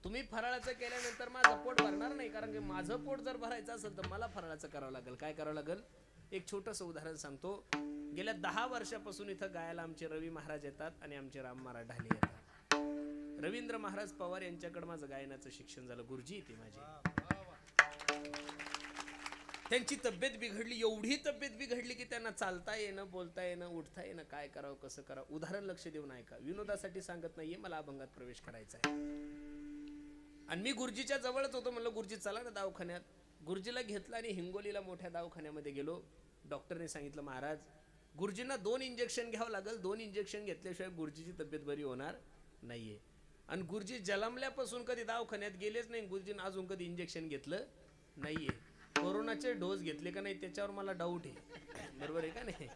Speaker 1: तुम्ही फराळाचं केल्यानंतर माझं पोट भरणार नाही, कारण की माझं पोट जर भरायचं असेल तर मला फराळाचं करावं लागेल. काय करावं लागेल? एक छोटंसं उदाहरण सांगतो. गेल्या 10 वर्षापासून इथं गायला आमचे रवी महाराज येतात आणि आमचे राम महाराज ढाले येतात. रवींद्र महाराज पवार यांच्याकडे माझं गायनाचं शिक्षण झालं. गुरुजी इथे माझे. त्यांची तब्येत बिघडली, एवढी तब्येत बिघडली की त्यांना चालता येणं, बोलता येणं, उठता येणं. काय करावं, कसं करावं, उदाहरण लक्ष देऊन ऐका. विनोदासाठी सांगत नाहीये, मला अभंगात प्रवेश करायचा आहे. आणि मी गुरुजीच्या जवळच होतो. म्हणलं गुरुजी चला ना दवाखान्यात. गुरुजीला घेतलं आणि हिंगोलीला मोठ्या दवाखान्यामध्ये गेलो. डॉक्टरने सांगितलं महाराज गुरुजींना 2 इंजेक्शन घ्यावं लागेल, 2 इंजेक्शन घेतल्याशिवाय गुरुजीची तब्येत बरी होणार नाहीये. आणि गुरुजी जन्मल्यापासून कधी दवाखान्यात गेलेच नाही, गुरुजींना अजून कधी इंजेक्शन घेतलं नाहीये. कोरोनाचे डोस घेतले का नाही त्याच्यावर मला डाऊट आहे. बरोबर आहे का नाही?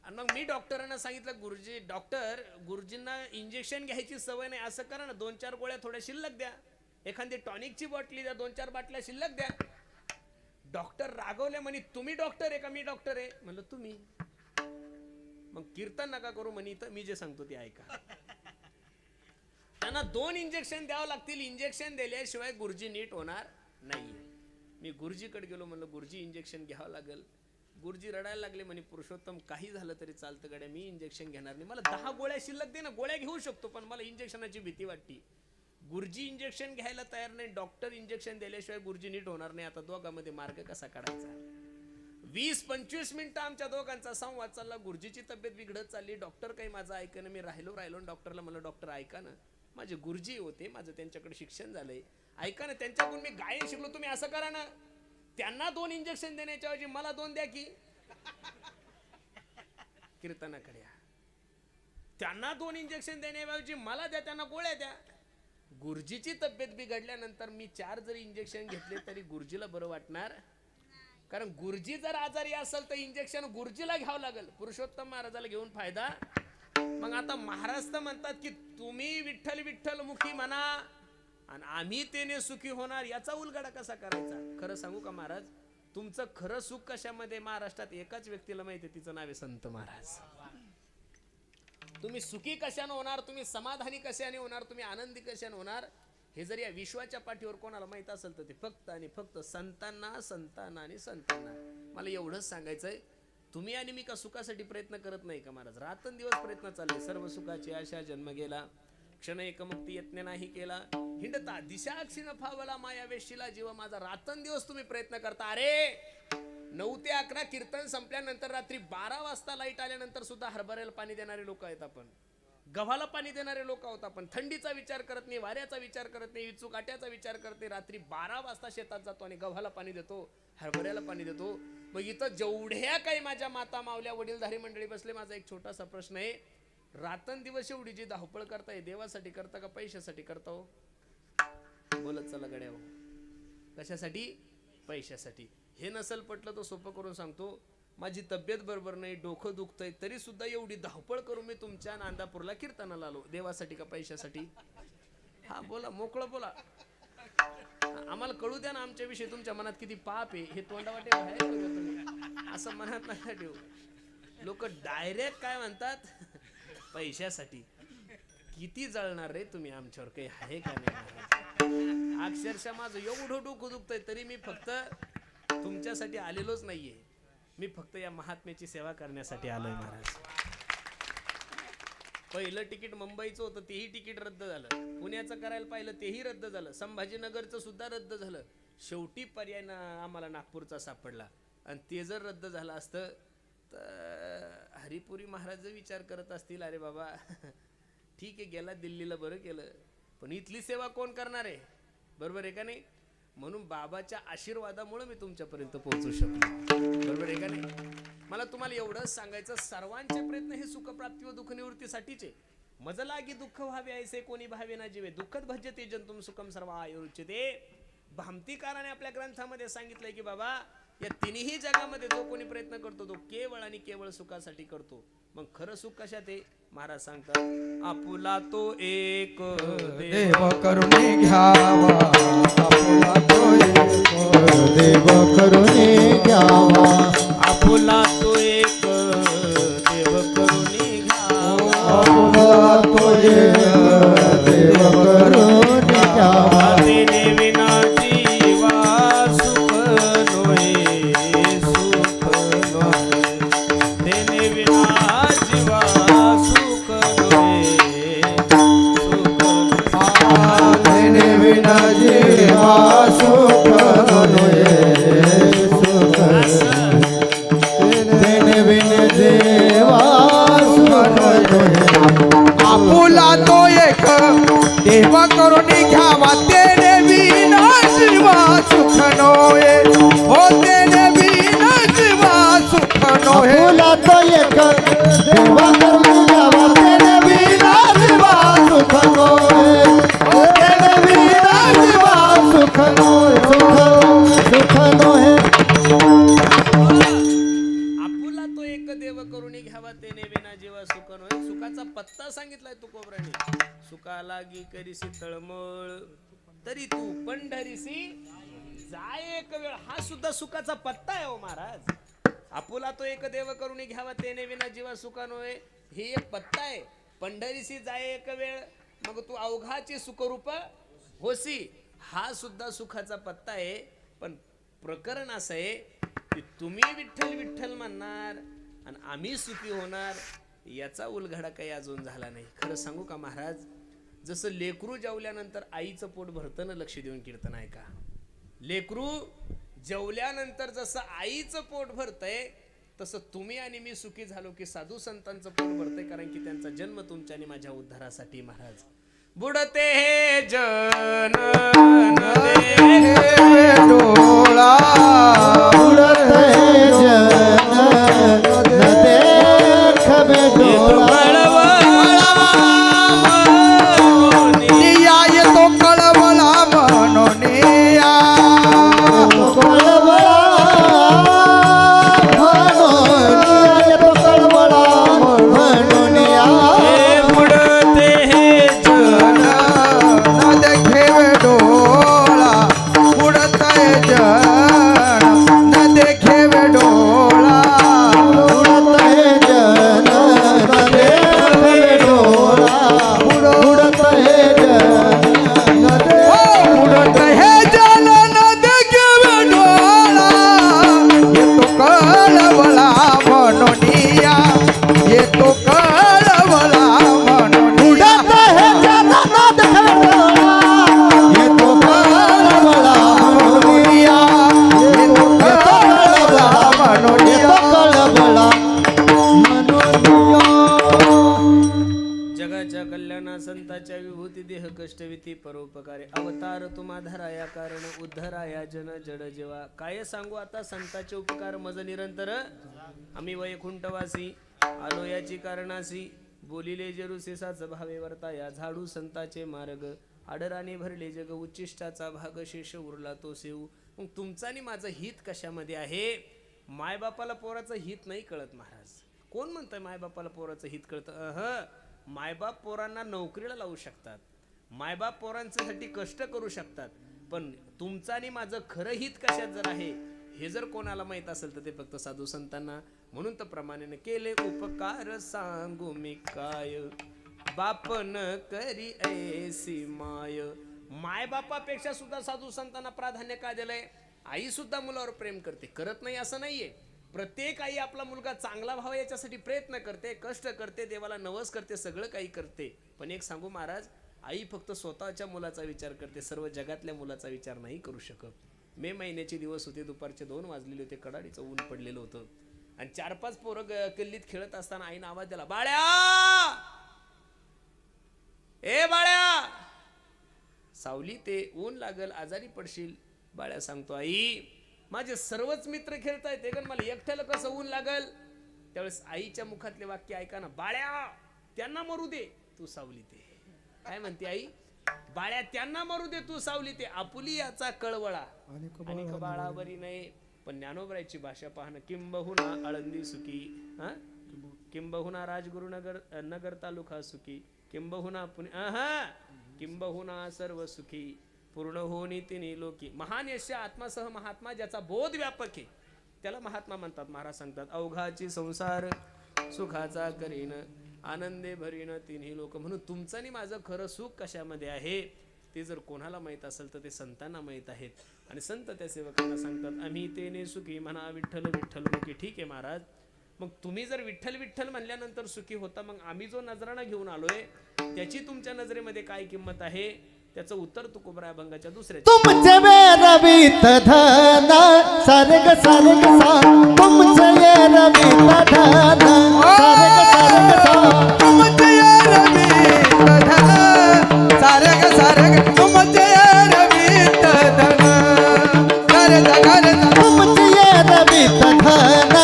Speaker 1: आणि मग मी डॉक्टरांना सांगितलं गुरुजी, डॉक्टर गुरुजींना इंजेक्शन घ्यायची सवय नाही, असं करा ना 2-4 गोळ्या थोड्या शिल्लक द्या, एखादी टॉनिकची बॉटली द्या, 2-4 बाटल्या शिल्लक द्या. डॉक्टर रागवले, म्हणे तुम्ही डॉक्टर आहे का मी डॉक्टर आहे? म्हणलं तुम्ही. मग कीर्तन नका करू म्हणे, तर मी जे सांगतो ते ऐका. त्यांना 2 इंजेक्शन द्यावं लागतील, इंजेक्शन दिल्याशिवाय गुरुजी नीट होणार नाही. मी गुरुजीकडे गेलो, म्हणलं गुरुजी इंजेक्शन घ्यावं लागेल. गुरुजी रडायला लागले, म्हणे पुरुषोत्तम काही झालं तरी चालतं गड्या, मी इंजेक्शन घेणार नाही, मला 10 गोळ्या शिल्लक दे ना, गोळ्या घेऊ शकतो पण मला इंजेक्शनाची भीती वाटते. गुरुजी इंजेक्शन घ्यायला तयार नाही, डॉक्टर इंजेक्शन दिल्याशिवाय गुरुजी नीट होणार नाही. आता दोघांमध्ये मार्ग कसा काढायचा? 20-25 मिनिटं आमच्या दोघांचा संवाद चालला. गुरुजीची तब्येत बिघडत चालली, डॉक्टर काही माझं ऐकणं. मी राहिलो डॉक्टरला म्हणलं डॉक्टर ऐका ना, माझे गुरुजी होते, माझं त्यांच्याकडे शिक्षण झालंय, ऐका ना, त्यांच्याकडून मी गायन शिकलो, तुम्ही असं करा ना, त्यांना 2 इंजेक्शन देण्याच्या ऐवजी मला 2 द्या की. कीर्तनाकडे या. त्यांना 2 इंजेक्शन देण्याऐवजी मला द्या, त्यांना गोळ्या द्या. गुरुजीची तब्येत बिघडल्यानंतर मी 4 जरी इंजेक्शन घेतले तरी गुरुजीला बरं वाटणार, कारण गुरुजी जर आजारी असेल तर इंजेक्शन गुरुजीला घ्यावं लागेल, पुरुषोत्तम महाराजाला घेऊन फायदा. मग आता महाराज तर म्हणतात की तुम्ही विठ्ठल विठ्ठल मुखी म्हणा आणि आम्ही तेने सुखी होणार, याचा उलगडा कसा करायचा? खरं सांगू का महाराज, तुमचं खरं सुख कशामध्ये? महाराष्ट्रात एकाच व्यक्तीला माहिती आहे, तिचं नाव आहे संत महाराज. तुम्ही सुखी कशाने होणार, तुम्ही समाधानी कशाने होणार, तुम्ही आनंदी कशाने होणार, हे जर या विश्वाच्या पाठीवर कोणाला माहित असेल तर ते फक्त आणि फक्त संतांना, संतांना आणि संतांना. मला एवढंच सांगायचंय, तुम्ही आणि मी का सुखासाठी प्रयत्न करत नाही का महाराज? रात्रंदिवस प्रयत्न चालले, सर्व सुखाची आशा जन्म गेला, क्षण एक मुक्ती यत्न नाही केला, हिंडता दिशा अक्षिण फावला माया वेशीला जीव माझा. रात्रंदिवस तुम्ही प्रयत्न करता. अरे 9 ते 11 कीर्तन संपल्यानंतर रात्री 12 वाजता लाईट आल्यानंतर सुद्धा हरभऱ्याला पाणी देणारे लोक आहेत आपण, गव्हाला पाणी देणारे लोक आहोत आपण. थंडीचा विचार करत नाही, वाऱ्याचा विचार करत नाही, विचू काट्याचा विचार करत नाही. रात्री 12 वाजता शेतात जातो आणि गव्हाला पाणी देतो, हरभऱ्याला पाणी देतो. मग इथं जेवढ्या काही माझ्या माता मावल्या वडीलधारी मंडळी बसले, माझा एक छोटासा प्रश्न आहे, रात्रंदिवस एवढी जी धावपळ करताय, देवासाठी करता का पैशासाठी करता हो? बोलत चला गड्या हो. कशासाठी? पैशासाठी. हे नसल पटलं तर सोपं करून सांगतो, माझी तब्येत बरोबर नाही, डोकं दुखतंय, तरी सुद्धा एवढी धावपळ करून मी तुमच्या नांदापूरला कीर्तनाला आलो. देवासाठी का पैशासाठी? हा बोला, मोकळं बोला, आम्हाला कळू द्या ना आमच्याविषयी तुमच्या मनात किती पाप आहे. हे तोंडावाटे बाहेर तुम्ही असं मनात नका ठेवू. लोक डायरेक्ट काय म्हणतात? पैशासाठी. किती जळणार रे तुम्ही आमच्यावर, काही आहे का नाही? अक्षरशः माझं एवढं डोकं दुखतंय तरी मी फक्त तुमच्यासाठी आलेलोच नाहीये, मी फक्त या महात्म्याची सेवा करण्यासाठी आलोय महाराज. पहिलं तिकीट मुंबईचं होतं, तेही तिकीट रद्द झालं. पुण्याचं करायला पाहिलं, तेही रद्द झालं. संभाजीनगरचं सुद्धा रद्द झालं. शेवटी पर्याय आम्हाला नागपूरचा सापडला. आणि ते जर रद्द झालं असतं तर हरिपुरी महाराज विचार करत असतील, अरे बाबा ठीक आहे, गेला दिल्लीला, बरं केलं, पण इथली सेवा कोण करणार आहे? बरोबर आहे का नाही? म्हणून बाबाच्या आशीर्वादामुळे मी तुमच्यापर्यंत पोहोचू शकलो. बरोबर आहे का नाही? मला तुम्हाला एवढंच सांगायचं, सर्वांचे प्रयत्न हे सुखप्राप्ती व दुःख निवृत्तीसाठीचे. मज लागी दुःख व्हावे ऐसे कोणी भावे ना जीवे, दुःखद भज्यते जंतुम सुखम सर्व आयुर्चिते. भामतीकाराने आपल्या ग्रंथामध्ये सांगितलंय की बाबा या तिन्ही जगामध्ये जो कोणी प्रयत्न करतो तो केवळ आणि केवळ सुखासाठी करतो. मग खरं सुख कशात आहे? महाराज सांगतात आपुला तो एक
Speaker 3: देव करुणी घ्यावा आपुला तो एक
Speaker 4: देव करुणी घ्यावा
Speaker 1: आपुला तो एक देव करुणी घ्यावा
Speaker 4: आपुला तो एक देव करुणी घ्यावा
Speaker 1: तेने विना जीवा सुख नोहे सुख नोहे तेने विना जीवा सुख नोहे सुख
Speaker 4: तेने विना जीवा सुख नोहे सुख तेने विना जीवा सुख नोहे
Speaker 3: आपुला तो एक देव करुणी घ्यावा तेने विना जीवा सुख नोहे हो तेने विना जीवा सुख नोहे
Speaker 4: आपुला तो एक देवा करुणी घ्यावा तेने विना जीवा सुख नोहे तेने विना जीवा सुख नोहे सुख नोहे
Speaker 1: आपुला तो एक देव करुणी घ्यावा तेने विना जीवा सुख नोहे. सुखाचा पत्ता सांगितलाय तू कोबराने. सुखा लागी करीसी तळमळ तरी तू पंढरीसी जाय एक वेळ. हा सुद्धा सुखाचा पत्ता आहे हो महाराज. आपुला तो एक देव करुणी घ्यावा तेने विना जीवा सुखा नोहे ही एक पत्ता आहे. पंढरीसी जाय एक वेळ मग तू अवघाची सुखरूप होसी हा सुद्धा सुखाचा पत्ता आहे. पण प्रकरण असं आहे की तुम्ही विठ्ठल विठ्ठल म्हणणार आणि आम्ही सुखी होणार याचा उलगडा काही अजून झाला नाही. खरं सांगू का महाराज, जसं लेकरू जेवल्यानंतर आईचं पोट भरतं ना, लक्ष देऊन कीर्तन ऐका. लेकरू जेवल्यानंतर जसं आईचं पोट भरतंय तसं तुम्ही आणि मी सुखी झालो की साधू संतांचं पोट भरतंय. कारण की त्यांचा जन्म तुमच्या आणि माझ्या उद्धारासाठी. महाराज बुडते हे जन
Speaker 3: डोळा
Speaker 4: उडत है जन न देख बे डोळा
Speaker 3: निया येतो कळवळा म्हणून या
Speaker 4: कळवळा म्हणून या
Speaker 1: बुडते हे जन
Speaker 3: न देखे डोळा उडत जन न देखे डोळा
Speaker 4: उडत है जन न देख बे डोळा उडत है जन न देख
Speaker 3: उडत हे जन न देखे डोळा येतो कळवळा म्हणून या येतो कळवळा म्हणून
Speaker 4: उडत है जन न देख डोळा येतो कळवळा म्हणून या येतो कळवळा म्हणून येतो कळवळा म्हणून या
Speaker 1: जगाच्या कल्याणा संताच्या विभूती देह कष्टविती परोपकारे अवतार तुम्हा धराया कारण उद्धराया जन जड जेवा. काय सांगू आता संताचे उपकार मज निरंतर. आम्ही वैकुंठवासी आलो याची कारणासी बोलिले जरुसेसाच भावे वर्ताया झाडू संताचे मार्ग आडराने भरले जग उच्चिष्टाचा भाग शेष उरला तो सेऊ. मग तुमचा आणि माझं हित कशामध्ये आहे? मायबापाला पोराचं हित नाही कळत महाराज. कोण म्हणतंय मायबापाला पोराचं हित कळतं? मायबाप पोरांना नोकरीला लावू शकतात, मायबाप पोरांसाठी कष्ट करू शकतात, पण तुमचं आणि माझं खरं हित कशात जर आहे हे जर कोणाला माहित असेल तर ते फक्त साधू संतांना. म्हणून तर प्रमाणेने केले उपकार सांगू मी काय बापन करी ऐसी माय. मायबापापेक्षा सुद्धा साधू संतांना प्राधान्य का दिलंय? आई सुद्धा मुलावर प्रेम करते, करत नाही असं नाहीये. प्रत्येक आई आपला मुलगा चांगला व्हावा याच्यासाठी प्रयत्न करते, कष्ट करते, देवाला नवस करते, सगळं काही करते. पण एक सांगू महाराज, आई फक्त स्वतःच्या मुलाचा विचार करते, सर्व जगातल्या मुलाचा विचार नाही करू शकत. मे महिन्याचे दिवस होते, दुपारचे 2 वाजलेले होते, कडाडीचं ऊन पडलेलं होतं आणि 4-5 पोरं गल्लीत खेळत असताना आईनं आवाज दिला, बाळ्या ए बाळ्या. सावली ते ऊन लागल, आजारी पडशील. बाळ्या सांगतो, आई माझे सर्वच मित्र खेळतायत, पण मला एकट्याला कसं ऊन लागल? त्यावेळेस आईच्या मुखातले वाक्य ऐका ना, बाळ्या त्यांना मरू दे तू सावली ते. काय म्हणते आई? बाळ्या त्यांना मरू दे तू सावली ते, आपुली याचा कळवळा आणि बाळा बरी नाही. पण ज्ञानोबरायची भाषा पाहणं, किंबहुना आळंदी सुखी, हा किंबहुना राजगुरुनगर नगर तालुका सुखी, किंबहुना पुणे, किंबहुना सर्व सुखी, पूर्ण होनी तिन्ही लोकी. महान यश आत्मासह महात्मा, ज्याचा बोध व्यापक आहे त्याला महात्मा म्हणतात. महाराज सांगतात, अवघाची संसार सुखाचा करीन, आनंदे भरीन तिन्ही लोक. म्हणून तुमचं आणि माझं खरं सुख कशामध्ये आहे ते जर कोणाला माहीत असेल तर ते संतांना माहीत आहेत. आणि संत त्या सेवकांना सांगतात, आम्ही तेने सुखी म्हणा विठ्ठल विठ्ठल मुखी. ठीक आहे महाराज, मग तुम्ही जर विठ्ठल विठ्ठल म्हणल्यानंतर सुखी होता, मग आम्ही जो नजराणा घेऊन आलोय त्याची तुमच्या नजरेमध्ये काय किंमत आहे? त्याचं उत्तर तुकोबराय अभंगाच्या दुसऱ्या
Speaker 4: तुमचे रवित धन सर्ग सर्ग सा, तुमचे रवित धन सर्ग सर्ग सा,
Speaker 3: तुमचे रवित धन सारग सारग, तुमचे रवित धन
Speaker 4: तुमचे रवित धन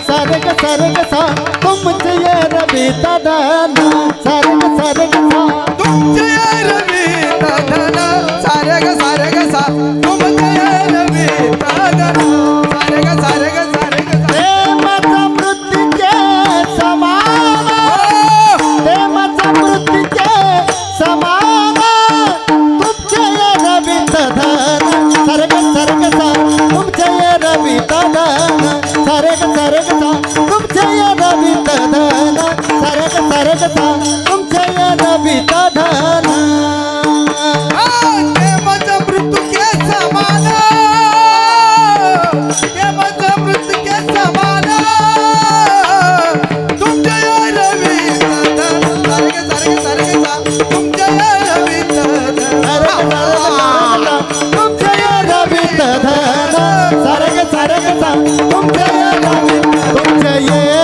Speaker 4: सर्ग सर्ग सा, तुमचे रवित धन सर्ग सर्ग सा,
Speaker 3: तुमचे रवित धन सारग सारग सा, तुमचे रवित धन सारग सारग सारग सा.
Speaker 4: प्रेमाचा मृत्यूचे समान, प्रेमाचा मृत्यूचे समान, तुमचे रवित धन सर्ग सर्ग सा, तुमचे रवित धन सर्ग सर्ग सा, तुमचे रवित धन सर्ग सर्ग सा, तुमचे रवित धन.
Speaker 3: प्रेमाचा मृत्यू के समान, प्रेमाचा मृत्यू के समान, तुमचे रवित धन सारग सारग सारग सा, तुमचे रवित धन
Speaker 4: तुमचे रवित धन सर्ग सर्ग सा, तुमचे तुमचे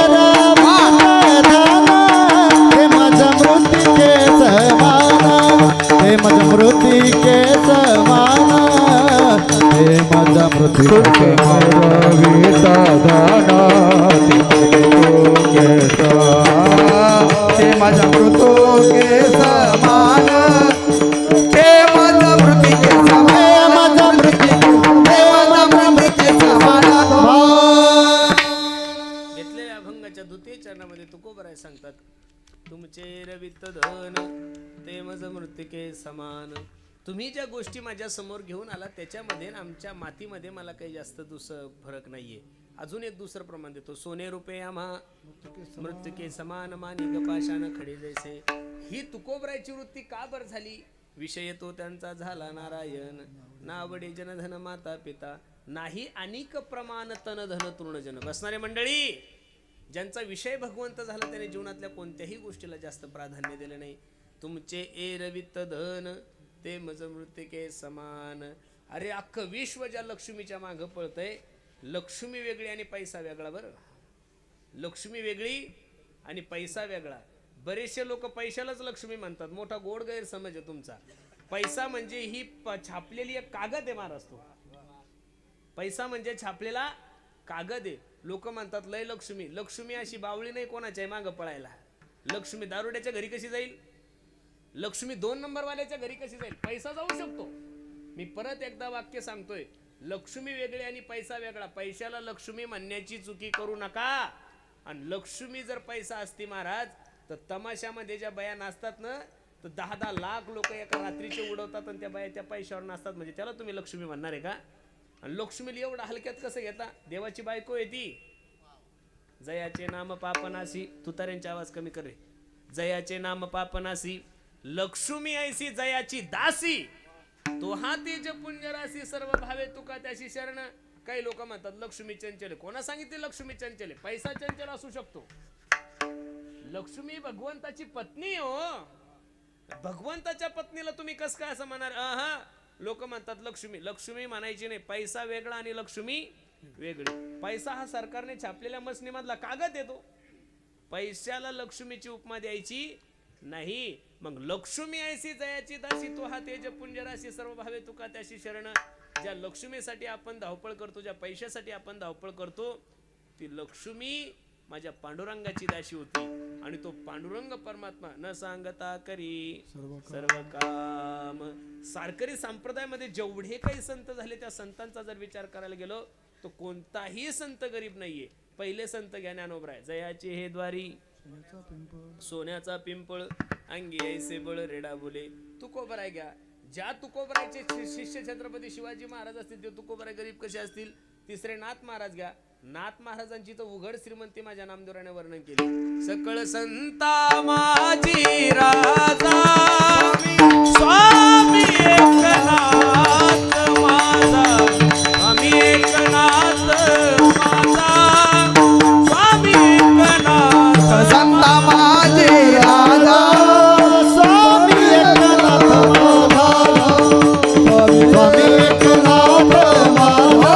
Speaker 4: रवित धन, हे माझ्या मृत्यूचे समान, हे माझ्या मृत्यूचे समान, हे माझ्या मृत्यूचे रवित धन,
Speaker 3: ते माझ्या मृत्यू के समान, ते माझा मृत्यू के समान,
Speaker 4: हे माझ्या
Speaker 3: मृत्यू समान.
Speaker 1: घेतलेल्या अभंगाच्या द्वितीय चरणामध्ये तुकोबराय सांगतात, तुमचे रवित धन ते मज मृत्तिके समान. तुम्ही ज्या गोष्टी माझ्या समोर घेऊन आला त्याच्यामध्ये आणि आमच्या मातीमध्ये मला काही जास्त फरक नाहीये. अजून एक दुसरं प्रमाण देतो, सोने रुपये आम्हा मृत्युके समान, मानिक पाषाण खडे जैसे. ही तुकोबरायची वृत्ती का बर झाली? विषय तो त्यांचा झाला नारायण, नावडे जनधन माता पिता, नाही अनिक प्रमाण तन धन तृणजन. बसणारे मंडळी, ज्यांचा विषय भगवंत झाला त्याने जीवनातल्या कोणत्याही गोष्टीला जास्त प्राधान्य दिलं नाही. तुमचे रवित धन ते मज मृत्तिके समान. अरे अख्खं विश्व ज्या लक्ष्मीच्या मागं पळतंय, लक्ष्मी वेगळी आणि पैसा वेगळा. बरं, लक्ष्मी वेगळी आणि पैसा वेगळा. बरेचसे लोक पैशालाच लक्ष्मी म्हणतात, मोठा गोड गैरसमज आहे तुमचा. पैसा म्हणजे ही छापलेली एक कागद आहे महाराज. तो पैसा म्हणजे छापलेला कागद आहे. लोक म्हणतात लय लक्ष्मी. लक्ष्मी अशी बावळी नाही कोणाच्या मागं पळायला. लक्ष्मी दारुड्याच्या घरी कशी जाईल? लक्ष्मी 2 नंबरवाल्याच्या घरी कशी जाईल? पैसा जाऊ शकतो. मी परत एकदा वाक्य सांगतोय, लक्ष्मी वेगळी आणि पैसा वेगळा. पैशाला लक्ष्मी म्हणण्याची चुकी करू नका. आणि लक्ष्मी जर पैसा असती महाराज, तर तमाशामध्ये ज्या बाया नाचतात ना, तर 10-10 लाख लोक एका रात्रीचे उडवतात आणि त्या बाया त्या पैशावर नाचतात. म्हणजे त्याला तुम्ही लक्ष्मी म्हणणार आहे का? आणि लक्ष्मीला एवढं हलक्यात कसं घेता? देवाची बायको आहे ती. जयाचे नाम पापनासी, तुतार्यांचे आवाज कमी कर रे. जयाचे नाम पापनासी, लक्ष्मी ऐसी जयाची दासी, तो हा तेज पुंजरासी, सर्व भावे तुका त्याशी शरण. काही लोक म्हणतात लक्ष्मी चंचल. कोणा सांगितले लक्ष्मी चंचल? पैसा चंचल असू शकतो. लक्ष्मी भगवंताची पत्नी हो. भगवंताच्या पत्नीला तुम्ही कस काय असं म्हणाल? लोक म्हणतात लक्ष्मी. लक्ष्मी म्हणायची नाही. पैसा वेगळा आणि लक्ष्मी वेगळी. पैसा हा सरकारने छापलेल्या मसनीमधला कागद येतो. पैशाला लक्ष्मीची उपमा द्यायची नाही. मग लक्ष्मी ऐसी जयाची दासी, तो हा तेज पुंजराशी, सर्व भावे तुका त्याशी शरण. ज्या लक्ष्मीसाठी आपण धावपळ करतो, ज्या पैशासाठी आपण धावपळ करतो, ती लक्ष्मी माझ्या पांडुरंगाची दासी होती. आणि तो पांडुरंग परमात्मा न सांगता करी सर्व काम. सारकरी संप्रदायामध्ये जेवढे काही संत झाले, त्या संतांचा जर विचार करायला गेलो तो कोणताही संत गरीब नाहीये. पहिले संत घ्या ज्ञानोबराय. जयाचे हे द्वारी सोन्याचा पिंपळ अंगी ऐसे बळ रेडा बोले. तुकोबराय घ्या. ज्या तुकोबरायचे शिष्य छत्रपती शिवाजी महाराज असतील ते तुकोबराय गरीब कसे असतील. तिसरे नाथ महाराज घ्या. नाथ महाराजांची तर उघड श्रीमंती माझ्या नामदेवराने वर्णन केले. सकळ संता माझी राजा स्वामी एकनाथ माझा स्वामी एकनाथ माझा स्वामी एकनाथ
Speaker 3: संता माझे राजा
Speaker 4: स्वामी एकनाथ माझा स्वामी एकनाथ माझा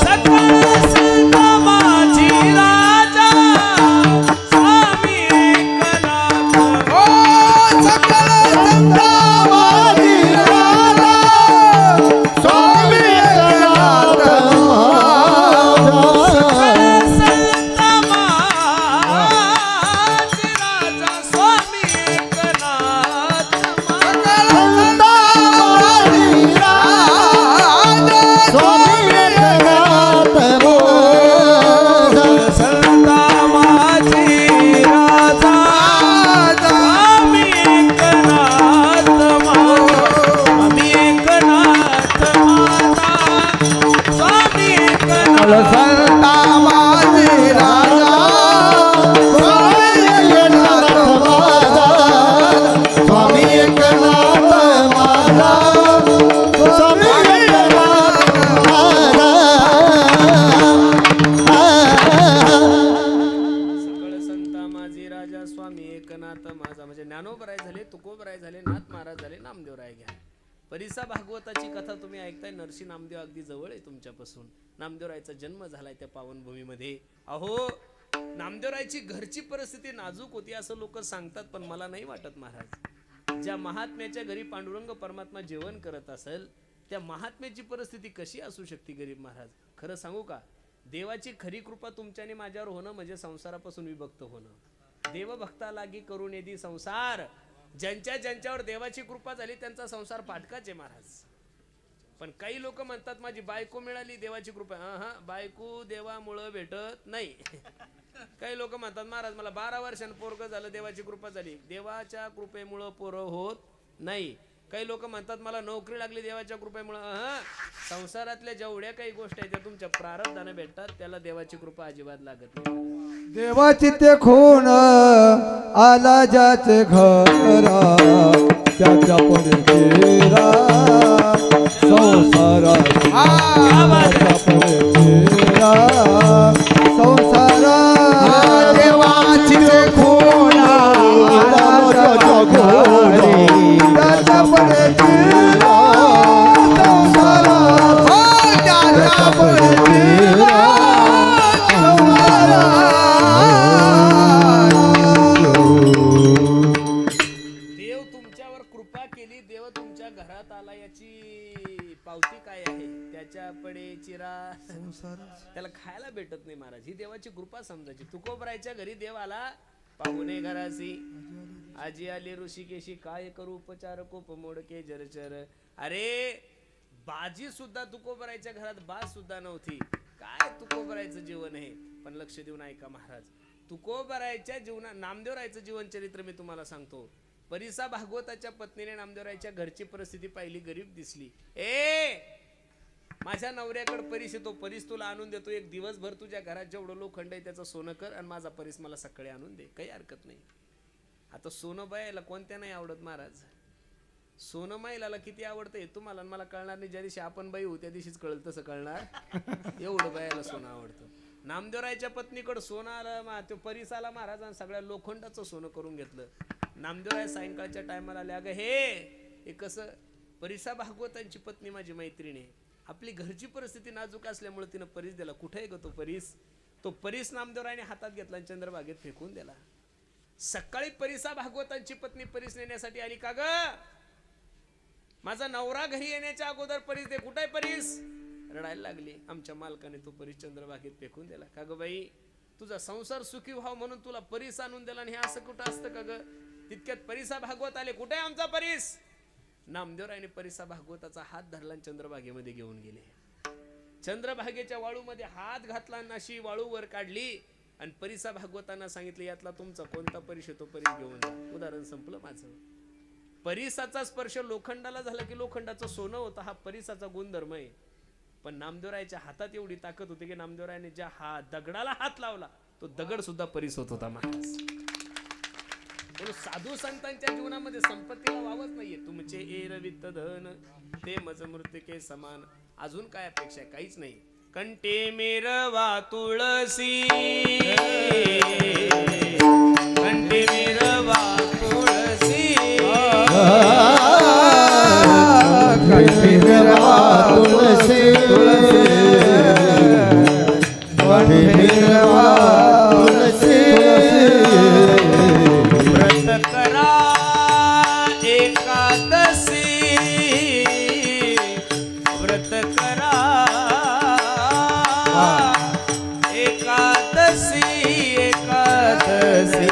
Speaker 1: सकळ संता माझी राजा स्वामी एकनाथ
Speaker 3: ओ सकळ संता माझी राजा
Speaker 4: स्वामी एकनाथ
Speaker 1: संता माझी राजा स्वामी एकनाथ संता माझी राजा स्वामी एकनाथ स्वामी एकनाथ स्वामी एकनाथ
Speaker 3: संता माझे राजा
Speaker 4: स्वामी एकनाथ माझा स्वामी
Speaker 1: सकळ संता माझी राजा स्वामी एकनाथ माझा म्हणजे ज्ञानोबराय झाले, तुकोबराय झाले, नाथ महाराज झाले, नामदेवराय घ्या. परिसा भागवताची कथा तुम्ही ऐकताय. नरसी नामदेव अगदी जवळ आहे तुमच्यापासून. नामदेवरायचा जन्म झालाय त्या पावनभूमीमध्ये. अहो नामदेवरायची घरची परिस्थिती नाजूक होती असं लोक सांगतात, पण मला नाही वाटत महाराज. ज्या महात्म्याच्या घरी पांडुरंग परमात्मा जेवण करत असेल त्या महात्म्याची परिस्थिती कशी असू शकते गरीब महाराज. खरं सांगू का, देवाची खरी कृपा तुमच्याने माझ्यावर होणं म्हणजे संसारापासून विभक्त होणं. देवभक्ता लागी करून येदी संसार. ज्यांच्यावर देवाची कृपा झाली त्यांचा संसार फाटकाच आहे महाराज. पण काही लोक म्हणतात माझी बायको मिळाली देवाची कृपा. बायको देवामुळं भेटत नाही. काही लोक म्हणतात महाराज मला 12 वर्षांनी पोरग झालं देवाची कृपा झाली. देवाच्या कृपेमुळं पोरं होत नाही. काही लोक म्हणतात मला नोकरी लागली देवाच्या कृपेमुळं. संसारातल्या जेवढ्या काही गोष्टी आहेत त्या तुमच्या प्रारब्धाने भेटतात, त्याला देवाची कृपा अजिबात लागत नाही.
Speaker 3: देवाची ते खून आला ज्याचे घरा त्याच्या पुढे तेरा संसारा पुढे तेरा संसारा देवाची ते खून आला ज्याच्या घरी त्याच्या पुढे तेरा संसारा त्याच्या पुढे तेरा
Speaker 1: देव तुमच्यावर कृपा केली, देव तुमच्या घरात आला याची पावती काय आहे. त्याच्याकडे चिरा त्याला खायला भेटत नाही महाराज. ही देवाची कृपा समजायची. तुकोबरायच्या घरी देव आला. पाहुणे घरासी आजी आली ऋषिकेशी काय करू उपचार कोप मोडके जरचर. अरे बाजी सुद्धा तुकोबरायच्या घरात बाज सुद्धा नव्हती. काय तुकोबरायचं जीवन आहे. पण लक्ष देऊन ऐका महाराज. तुकोबरायच्या जीवना नामदेवरायचं जीवन चरित्र मी तुम्हाला सांगतो. परिसा भागवताच्या पत्नीने नामदेवरायच्या घरची परिस्थिती पाहिली, गरीब दिसली. माझ्या नवऱ्याकडे परीस येतो, परीस तुला आणून देतो. एक दिवसभर तुझ्या घरात जेवढं लोखंड आहे त्याचं सोनं कर आणि माझा परीस मला सकाळी आणून दे. काही हरकत नाही. आता सोनं बायाला कोणत्या नाही आवडत महाराज. सोनं माईला किती आवडतं हे तुम्हाला मला कळणार नाही. ज्या दिवशी आपण बाई होऊ त्या दिवशीच कळलं. तसं कळणार एवढं बायाला सोनं आवडतं. नामदेवरायच्या पत्नीकडे सोनं आलं. तो परीस आला महाराजांनी सगळ्या लोखंडाचं सोनं करून घेतलं. नामदेवराय सायंकाळच्या टायमाला आले. अगं हे कसं. परिसा भागवतांची पत्नी माझी मैत्रिणी. आपली घरची परिस्थिती नाजूक असल्यामुळे तिनं परीस दिला. कुठे ग तो परीस. तो परीस नामदेवरायने हातात घेतला आणि चंद्रभागेत फेकून दिला. सकाळी परिसा भागवतांची पत्नी परीस नेण्यासाठी आली. का ग माझा नवरा घरी येण्याच्या अगोदर परीस दे. कुठे परीस. रडायला लागली. आमच्या मालकाने तो परीस चंद्रभागेत फेकून दिला. का ग बाई तुझा संसार सुखी व्हाव म्हणून तुला परीस आणून दिला आणि हे असं कुठं असतं का ग. तितक्यात परिसा भागवत आले. कुठे आमचा परीस. नामदेवरायने परिसा भागवताचा हात धरला आणि चंद्रभागेमध्ये घेऊन गेले. चंद्रभागेच्या वाळूमध्ये हात घातला आणि अशी वाळू वर काढली आणि परिसा भागवतांना सांगितले यातला तुमचा कोणता परिस तो परिस घेऊन जा. उदाहरण संपलं माझं. परिसाचा स्पर्श लोखंडाला झाला की लोखंडाचं सोनं होतं. हा परिसाचा गुणधर्म आहे. पण नामदेवरायच्या हातात एवढी ताकद होती की नामदेवरायने ज्या दगडाला हात लावला तो दगड सुद्धा परिस होत होता महाराज. म्हणून साधू संतांच्या जीवनामध्ये संपत्तीला वावच नाहीये. तुमचे एरवित धन ते मज मृतिके समान. अजून काय अपेक्षा आहे? काहीच नाही. कंटे मेरवा तुळसी, कंटे मेरवा तुळसी,
Speaker 4: तुळसी तुळसी
Speaker 1: व्रत करा एकादशी, व्रत करा एकादशी, एकादशी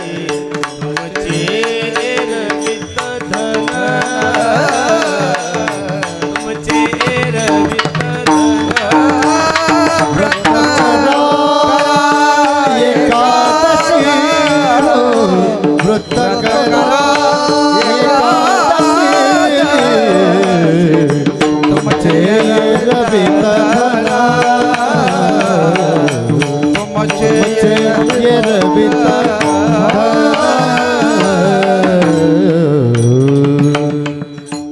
Speaker 1: तुमचे एरवित धन, तुमचे एरवित धन.
Speaker 4: व्रत करा एकादशी, व्रत करा एकादशी तुमचे रवित धना, तुमचे रवित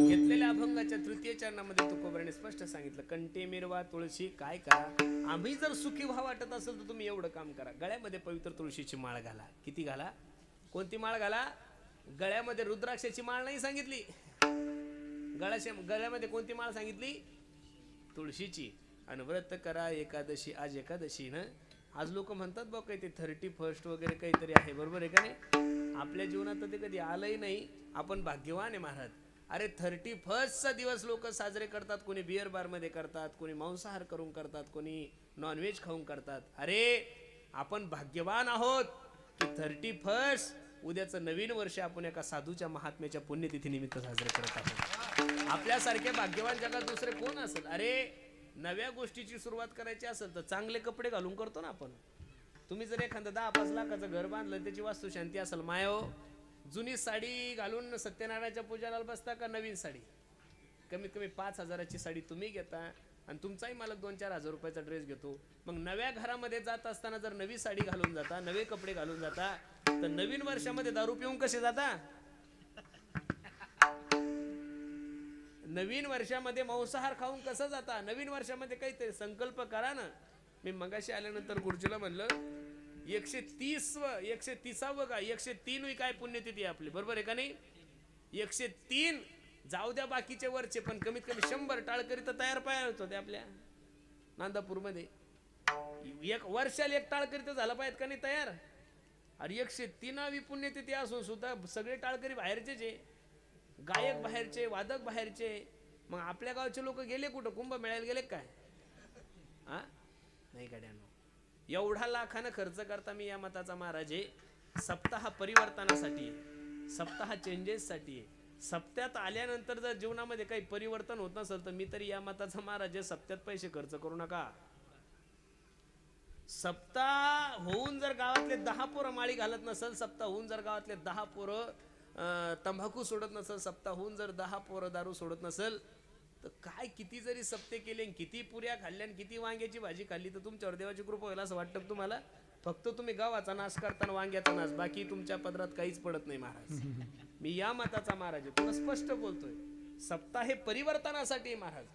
Speaker 1: घेतलेल्या अभंगाच्या तृतीय चरणामध्ये तुकोबाराने स्पष्ट सांगितलं, कंटे मिरवा तुळशी काय करा. आम्ही जर सुखी व्हावं वाटत असेल तर तुम्ही एवढं काम करा. गळ्यामध्ये पवित्र तुळशीची माळ घाला. किती घाला? कोणती माळ घाला? गळ्यामध्ये रुद्राक्षाची माळ नाही सांगितली. गळ्यामध्ये कोणती माळ सांगितली? तुळशीची. आणि व्रत करा एकादशी. आज एकादशी ना. आज लोक म्हणतात बघ काही ते 31 वगैरे काहीतरी आहे. बरोबर आहे का नाही? आपल्या जीवनात तर ते कधी आलंही नाही. आपण भाग्यवान आहे महाराज. अरे 31चा दिवस लोक साजरे करतात. कोणी बिअर बार मध्ये करतात, कोणी मांसाहार करून करतात, कोणी नॉनव्हेज खाऊन करतात. अरे आपण भाग्यवान आहोत की 31 उद्याचं नवीन वर्ष आपण एका साधूच्या महात्म्याच्या पुण्यतिथी निमित्त साजरे करत आहोत. आपल्यासारखे भाग्यवान जगात दुसरे कोण असेल? अरे नव्या गोष्टीची सुरुवात करायची असेल तर चांगले कपडे घालून करतो ना आपण. तुम्ही जर एखादं 10-5 लाखाचं घर बांधलं त्याची वास्तुशांती असेल मायो, जुनी साडी घालून सत्यनारायणाच्या पूजाला बसता का नवीन साडी? कमीत कमी 5,000ची साडी तुम्ही घेता आणि तुमचाही मालक 2-4 हजार रुपयाचा ड्रेस घेतो. मग नव्या घरामध्ये जात असताना जर नवी साडी घालून जाता, नवे कपडे घालून जाता, तर नवीन वर्षामध्ये दारू पिऊन कसे जाता? नवीन वर्षामध्ये मांसाहार खाऊन कसं जाता? नवीन वर्षामध्ये काहीतरी संकल्प करा ना. मी मगाशी आल्यानंतर गुरुजीला म्हणलं 130वी का 103वी काय पुण्यतिथी आपली. बरोबर आहे का नाही? 103 जाऊ द्या बाकीचे वरचे, पण कमीत कमी 100 टाळकरी तर तयार पाहिजे होते आपल्या नांदापूरमध्ये. एक वर्षाला एक टाळकरी तर झाला पाहिजे का नाही तयार? अरे 103वी पुण्यतिथी असून सुद्धा सगळे टाळकरी बाहेरचेच आहे. गायक बाहेरचे, वादक बाहेरचे. मग आपल्या गावचे लोक गेले कुठं? कुंभमेळ्याला गेले काय? हा नाही गाड्यानो. एवढा लाखानं खर्च करता मी या मताचा महाराज आहे. सप्ताह परिवर्तनासाठी आहे, सप्ताह चेंजेससाठी आहे. सप्त्यात आल्यानंतर जर जीवनामध्ये काही परिवर्तन होत नसेल तर मी तरी या मताचा महाराज आहे, सप्त्यात पैसे खर्च करू नका. सप्ताह होऊन जर गावातले 10 पोरं माळी घालत नसेल, सप्ताह होऊन जर गावातले 10 पोरं तंबाखू सोडत नसेल, सप्ताह होऊन जर 10 पोरं दारू सोडत नसेल, तर काय किती जरी सप्ते केले, किती पुऱ्या खाल्ल्या, किती वांग्याची भाजी खाल्ली तर तुमच्यावर देवाची कृपा होईल असं वाटतं तुम्हाला? फक्त तुम्ही गावाचा नाश करताना वांग्याचा नाश, बाकी तुमच्या पदरात काहीच पडत नाही महाराज. मी या मताचा महाराज आहे, तुला स्पष्ट बोलतोय. सप्ताह हे परिवर्तनासाठी महाराज.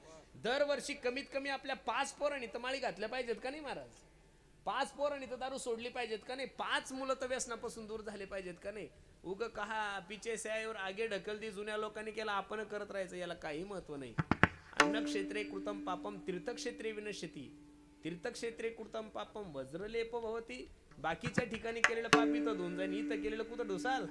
Speaker 1: दरवर्षी कमीत कमी आपल्या 5 पोरांनी तर माळी घातल्या पाहिजेत का नाही महाराज? 5 पोरांनी तर दारू सोडली पाहिजेत का नाही? 5 मुलं तर व्यसनापासून दूर झाले पाहिजेत का नाही? उग कहा पिचे सयावर आगे ढकल दी जुन्या लोकांनी केला, आपण करत राहायचं, याला काही महत्व नाही. अन्नक्षेत्रे कृतम पापम तीर्थक्षेत्रे विनश्यती, तीर्थक्षेत्रे कृतम पापम वज्रलेप भवती. बाकीच्या ठिकाणी केलेलं पापी तर धुऊन जाईल, इथं केलेलं कुठं ढुसाल?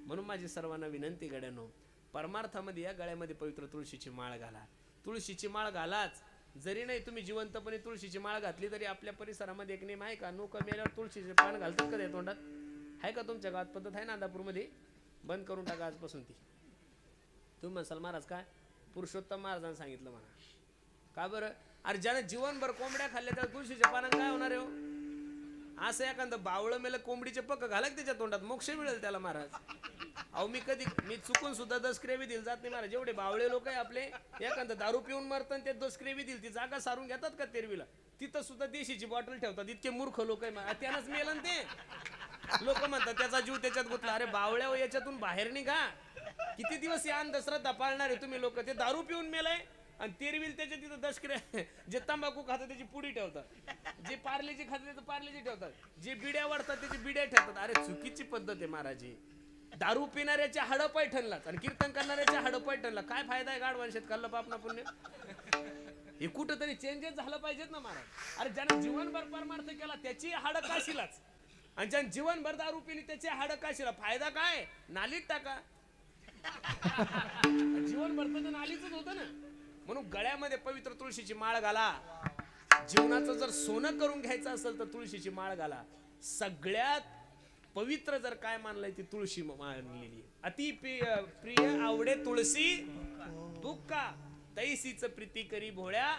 Speaker 1: म्हणून माझी सर्वांना विनंती गड्यानो, परमार्थामध्ये या गळ्यामध्ये पवित्र तुळशीची माळ घाला. तुळशीची माळ घालाच. जरी नाही तुम्ही जिवंतपणे तुळशीची माळ घातली तरी आपल्या परिसरामध्ये एक नेम आहे का, नोक मेल्यावर तुळशीचे पान घालतात का त्या तोंडात? आहे का तुमच्या गावात पद्धत? आहे नांदापूरमध्ये? बंद करून टाका आजपासून ती. तुम्ही म्हणसाल महाराज काय पुरुषोत्तम महाराजांनी सांगितलं म्हणा. का बरं? अरे ज्याने जीवनभर कोंबड्या खाल्ल्या त्याला तुळशीच्या पानात काय होणार आहे हो? असं एखादं बावळं मेलं कोंबडीचे पक्क घाला त्याच्या तोंडात मोक्ष मिळेल त्याला महाराज. अहो मी चुकून सुद्धा दसक्रिया दिली जात नाही महाराज. जेवढे बावळे लोक आहे आपले, एखादं दारू पिऊन मरतात ते दसक्रिया दिली ती जागा सारून घेतात का तेरवीला? तिथं सुद्धा देशीची बॉटल ठेवतात. इतके मूर्ख लोक आहे. त्यानंच मेलं ना ते. लोक म्हणतात त्याचा जीव त्याच्यात गुतला. अरे बावळ्या याच्यातून बाहेर निघा. किती दिवस या अंधश्रद्धा पाळणार आहे तुम्ही लोक? ते दारू पिऊन मेलाय आणि तेरवील त्याच्या तिथं दशक्रिया. जे तंबाखू खातात त्याची पुडी ठेवतात, जे पार्लेजी खातात त्याचं पार्लेजी ठेवतात, जे बिड्या वाढतात त्याची बिड्या ठेवतात. अरे चुकीची पद्धत आहे महाराजी. दारू पिणाऱ्याच्या हाडं पैठणलाच आणि कीर्तन करणाऱ्याच्या हाडं पैठणला काय फायदा आहे? गाडवान शेतकऱ्याला बाप ना पुण्य. हे कुठं तरी चेंजेस झालं पाहिजेत ना महाराज. अरे ज्यानं जीवनभर परमार्थ केला त्याची हाडं काशीलाच, आणि ज्यानं जीवनभर दारू पिली त्याची हाडं काशीला. फायदा काय? नालीत टाका. जीवनभर तर नालीच होतं ना. म्हणून गळ्यामध्ये पवित्र तुळशीची माळ घाला. जीवनाचं जर सोनं करून घ्यायचं असेल तर तुळशीची माळ घाला. सगळ्यात पवित्र जर काय मानलंय ती तुळशी मानलेली. अति प्रिय आवडे तुळशी दुःखा तैसीच प्रीती करी भोळ्या.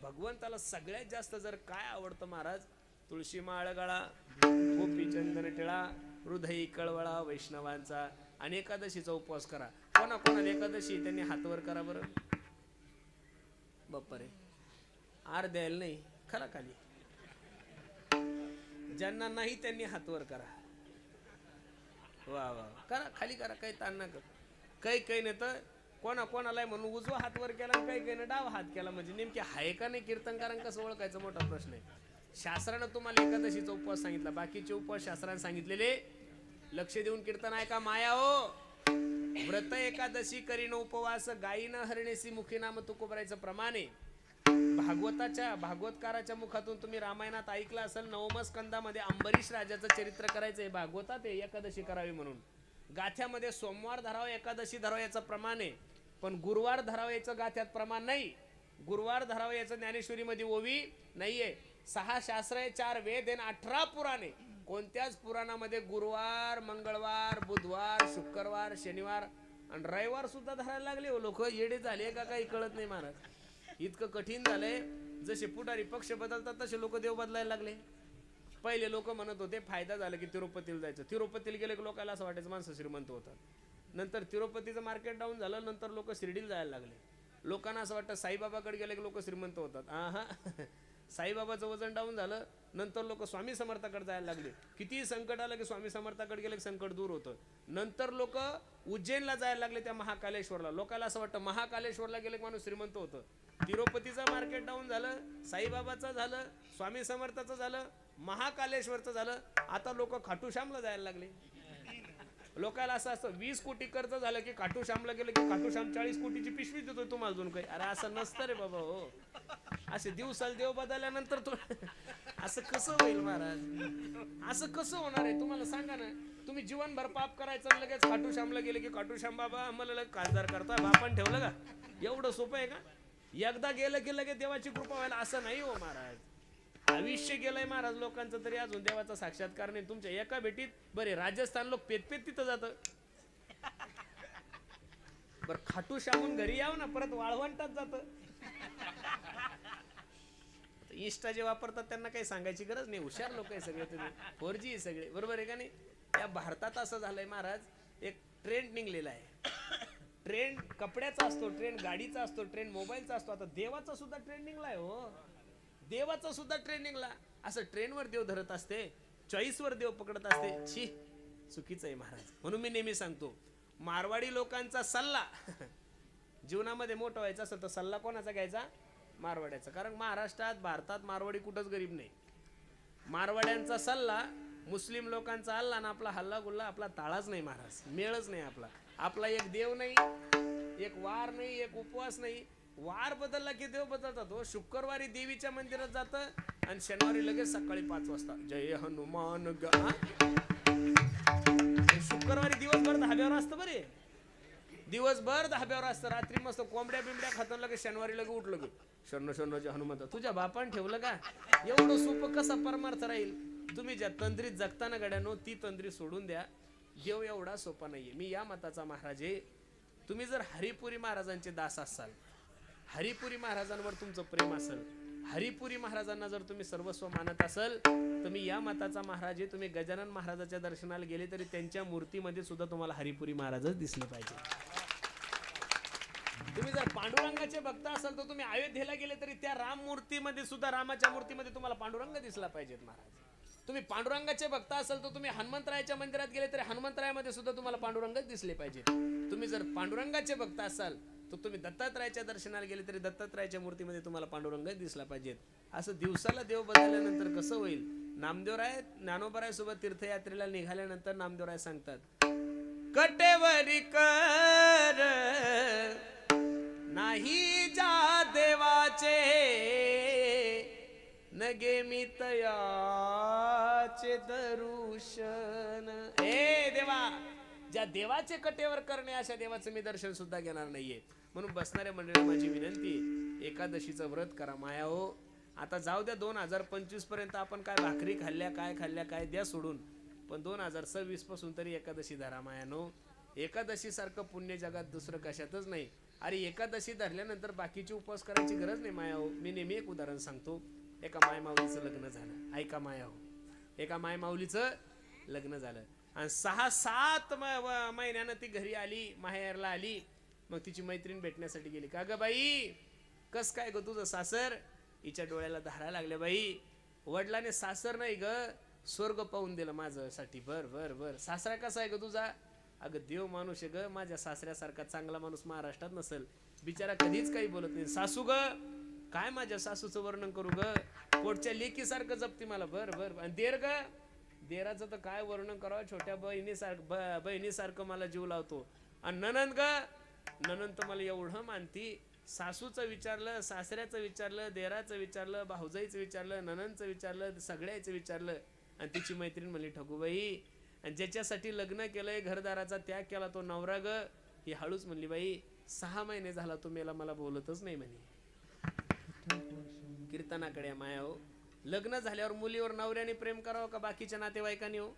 Speaker 1: भगवंताला सगळ्यात जास्त जर काय आवडतं महाराज? तुळशी माळ गळा, गोपी चंदन टिळा, हृदयी कळवळा वैष्णवांचा. आणि एकादशीचा उपवास करा. कोणाला एकादशी त्यांनी हातवर करा बरं. बाप्पा रे, आर द्यायला नाही खरा खाली. ज्यांना नाही त्यांनी हातवर करा. वा वा करा, खाली करा, काही ताण नका. काही नाही तर कोणाला म्हणून उजवा हात वर केला, काही डावा हात केला. म्हणजे नेमके आहे का नाही कीर्तनकारांना कसं ओळखायचा मोठा प्रश्न आहे. शास्त्रानं तुम्हाला एकादशीचा उपवास सांगितला, बाकीचे उपवास शास्त्राने सांगितलेले. लक्ष देऊन कीर्तन आहे का माया हो? व्रत एकादशी करीन उपवास, गायीनं हरणेसी मुखी नाम तुकोबरायचं प्रमाण आहे. भागवतकाराच्या मुखातून तुम्ही रामायणात ऐकलं असेल, नवम स्कंदामध्ये अंबरीश राजाचं चरित्र करायचंय. भागवतात आहे एकादशी करावी म्हणून. गाथ्यामध्ये सोमवार धरावा एकादशी धरावा याचं प्रमाण आहे, पण गुरुवार धरावा याचं गाथ्यात प्रमाण नाही. गुरुवार धरावा याचं ज्ञानेश्वरीमध्ये ओवी नाहीये. 6 शास्त्र आहे, 4 वेद आहे, 18 पुराणे. कोणत्याच पुराणामध्ये गुरुवार, मंगळवार, बुधवार, शुक्रवार, शनिवार आणि रविवार सुद्धा धरायला लागले. हो लोक येडे झाले का काही कळत नाही महाराज. इतकं कठीण झालंय. जसे पुढारी पक्ष बदलतात तसे लोक देव बदलायला लागले. पहिले लोक म्हणत होते फायदा झाला की तिरुपतीला जायचं. तिरुपतीला गेले की लोकांना असं वाटायचं माणसं श्रीमंत होतात. नंतर तिरुपतीचं मार्केट डाऊन झालं, नंतर लोक शिर्डीला जायला लागले. लोकांना असं वाटतं साईबाबाकडे गेले की लोक श्रीमंत होतात. हा साईबाबाचं वजन डाऊन झालं, नंतर लोक स्वामी समर्थाकडे जायला लागले. कितीही संकट आलं की स्वामी समर्थाकडे गेले की संकट दूर होतं. नंतर लोक उज्जैनला जायला लागले, त्या महाकालेश्वरला. लोकांना असं वाटतं महाकालेश्वरला गेले की माणूस श्रीमंत होतं. तिरुपतीचं मार्केट डाऊन झालं, साईबाबाचं झालं, स्वामी समर्थाचं झालं, महाकालेश्वरचं झालं. आता लोक खाटूश्यामला जायला लागले. लोकांना असं असतं 20 कोटी कर्ज झालं की खाटूश्यामला गेलं की खाटूश्याम 40 कोटीची पिशवी देतो तुम्हाला अजून काही. अरे असं नसतं रे बाबा हो. असे दिवसाला देव बदलल्यानंतर तो असं कसं होईल महाराज? असं कसं होणार आहे तुम्हाला सांगा ना. तुम्ही जीवनभर पाप करायचं लगेच खाटूश्यामला गेले की खाटूश्याम बाबा आम्हाला लगेच खासदार करता. बापान ठेवलं का? एवढं सोपं आहे का? एकदा गेलं की लगेच देवाची कृपा व्हायला असं नाही हो महाराज. आयुष्य गेलंय महाराज लोकांचं तरी अजून देवाचा साक्षात्कार नाही. तुमच्या एका भेटीत बरे राजस्थान लोक पेत तिथं जातं. बर खाटूश्यामून घरी याव ना परत वाळवंटात जातं. इष्टा जे वापरतात त्यांना काही सांगायची गरज नाही. हुशार लोक आहे सगळे, तुम्ही 4G आहे सगळे, बरोबर आहे का नाही? या भारतात असं झालंय महाराज, एक ट्रेंड निघलेला आहे. ट्रेंड कपड्याचा असतो, ट्रेंड गाडीचा असतो, ट्रेंड मोबाईलचा असतो. आता देवाचा सुद्धा ट्रेंड निघलाय हो. देवाचा सुद्धा ट्रेंड निघला. असं ट्रेनवर देव धरत असते, चॉईसवर देव पकडत असते. छी, चुकीचं आहे महाराज. म्हणून मी नेहमी सांगतो, मारवाडी लोकांचा सल्ला जीवनामध्ये मोठं व्हायचं असेल तर सल्ला कोणाचा घ्यायचा? मारवाड्याचा. कारण महाराष्ट्रात भारतात मारवाडी कुठंच गरीब नाही. मारवाड्यांचा सल्ला, मुस्लिम लोकांचा हल्ला ना आपला हल्ला गुल्ला आपला ताळाच नाही महाराज. मेळच नाही आपला. आपला एक देव नाही, एक वार नाही, एक उपवास नाही. वार बदलला की देव बदलतात हो. शुक्रवारी देवीच्या मंदिरात जातं आणि शनिवारी लगेच सकाळी 5 वाजता जय हनुमान ग. शुक्रवारी दिवसभर धाब्यावर असतं बरे, दिवसभर धाब्यावर असतं. रात्री मस्त कोंबड्या बिंबड्या खातं, लगेच शनिवारी लगे उठलं गे शन्न शन्न जय हनुमंत. तुझ्या बापान ठेवलं का? एवढं सोपं कसा परमार्थ राहील? तुम्ही ज्या तंद्रीत जगताना गड्यानो ती तंद्री सोडून द्या. देव एवढा सोपा नाहीये. मी या मताचा महाराज आहे. तुम्ही जर हरिपुरी महाराजांचे दास असाल, हरिपुरी महाराजांवर तुमचं प्रेम असेल, हरिपुरी महाराजांना जर तुम्ही सर्वस्व मानत असाल, तुम्ही या मताचा महाराज आहे, तुम्ही गजानन महाराजाच्या दर्शनाला गेले तरी त्यांच्या मूर्तीमध्ये सुद्धा तुम्हाला हरिपुरी महाराजच दिसले पाहिजे. तुम्ही जर पांडुरंगाचे भक्त असाल तर तुम्ही अयोध्येला गेले तरी त्या राम मूर्तीमध्ये सुद्धा, रामाच्या मूर्तीमध्ये तुम्हाला पांडुरंग दिसला पाहिजेत महाराज. तुम्ही पांडुरंगाचे भक्त असाल तर तुम्ही हनुमंतरायाच्या मंदिरात गेले तरी हनुमंतरायामध्ये सुद्धा तुम्हाला पांडुरंगच दिसले पाहिजेत. तुम्ही जर पांडुरंगाचे भक्त असाल तर तुम्ही दत्तात्रयाच्या दर्शनाला गेले तरी दत्तात्रयाच्या मूर्तीमध्ये तुम्हाला पांडुरंगच दिसला पाहिजेत. असं दिवसाला देव बदलल्यानंतर कसं होईल? नामदेवराय ज्ञानोबराय सोबत तीर्थयात्रेला निघाल्यानंतर नामदेवराय सांगतात, कटेवरी कर नाही जा देवाचे, नगे मी तयाचे दर्शन. ए देवा, ज्या देवाचे कटेवर करणे अशा देवाचं मी दर्शन सुद्धा घेणार नाहीये. म्हणून बसणाऱ्या मंडळीला माझी विनंती, एकादशीचं व्रत करा माया हो. आता जाऊ द्या 2025 पर्यंत आपण काय भाकरी खाल्ल्या काय द्या सोडून, पण 2026 पासून तरी एकादशी धरा मायानो. एकादशी सारखं पुण्य जगात दुसरं कशातच नाही. अरे एकादशी धरल्यानंतर बाकीचे उपवास करायची गरज नाही माया हो. मी नेहमी एक उदाहरण सांगतो. एका मायमाऊलीचं लग्न झालं, ऐका माया हो, एका मायमाऊलीचं लग्न झालं आणि 6-7 महिन्यानं ती घरी आली, माहेरला आली. मग तिची मैत्रीण भेटण्यासाठी गेली. का ग बाई, कस काय ग तुझं सासर? हिच्या डोळ्याला धारा लागल्या बाई. वडिलाने सासर नाही ग, स्वर्ग पाहून दिलं माझ्यासाठी. बर बर बर. सासरा कसा आहे ग तुझा? अगं देव माणूस आहे ग, माझ्या सासऱ्यासारखा चांगला माणूस महाराष्ट्रात नसेल. बिचारा कधीच काही बोलत नाही. सासू ग, काय माझ्या सासूचं वर्णन करू ग, पोटच्या लेकीसारखं जपती मला. बर बर. आणि देर ग, देराचं तर काय वर्णन करावं, छोट्या बहिणीसारखं मला जीव लावतो. आणि ननंद ग, ननंद तर मला एवढं मानती. सासूचं विचारलं, सासऱ्याचं विचारलं, देराचं विचारलं, भाऊजाईचं विचारलं, ननंदचं विचारलं, सगळ्याचं विचारलं. आणि तिची मैत्रीण म्हणली, ठगूबाई, आणि ज्याच्यासाठी लग्न केलंय, घरदाराचा त्याग केला तो नवरा ग. ही हळूच म्हणली, बाई 6 महिने झाला तो मेला, मला बोलतच नाही म्हणे. कीर्तनाकडे माया हो. लग्न झाल्यावर मुलीवर नवऱ्याने प्रेम करावं का बाकीच्या नातेवाईकांनी हो?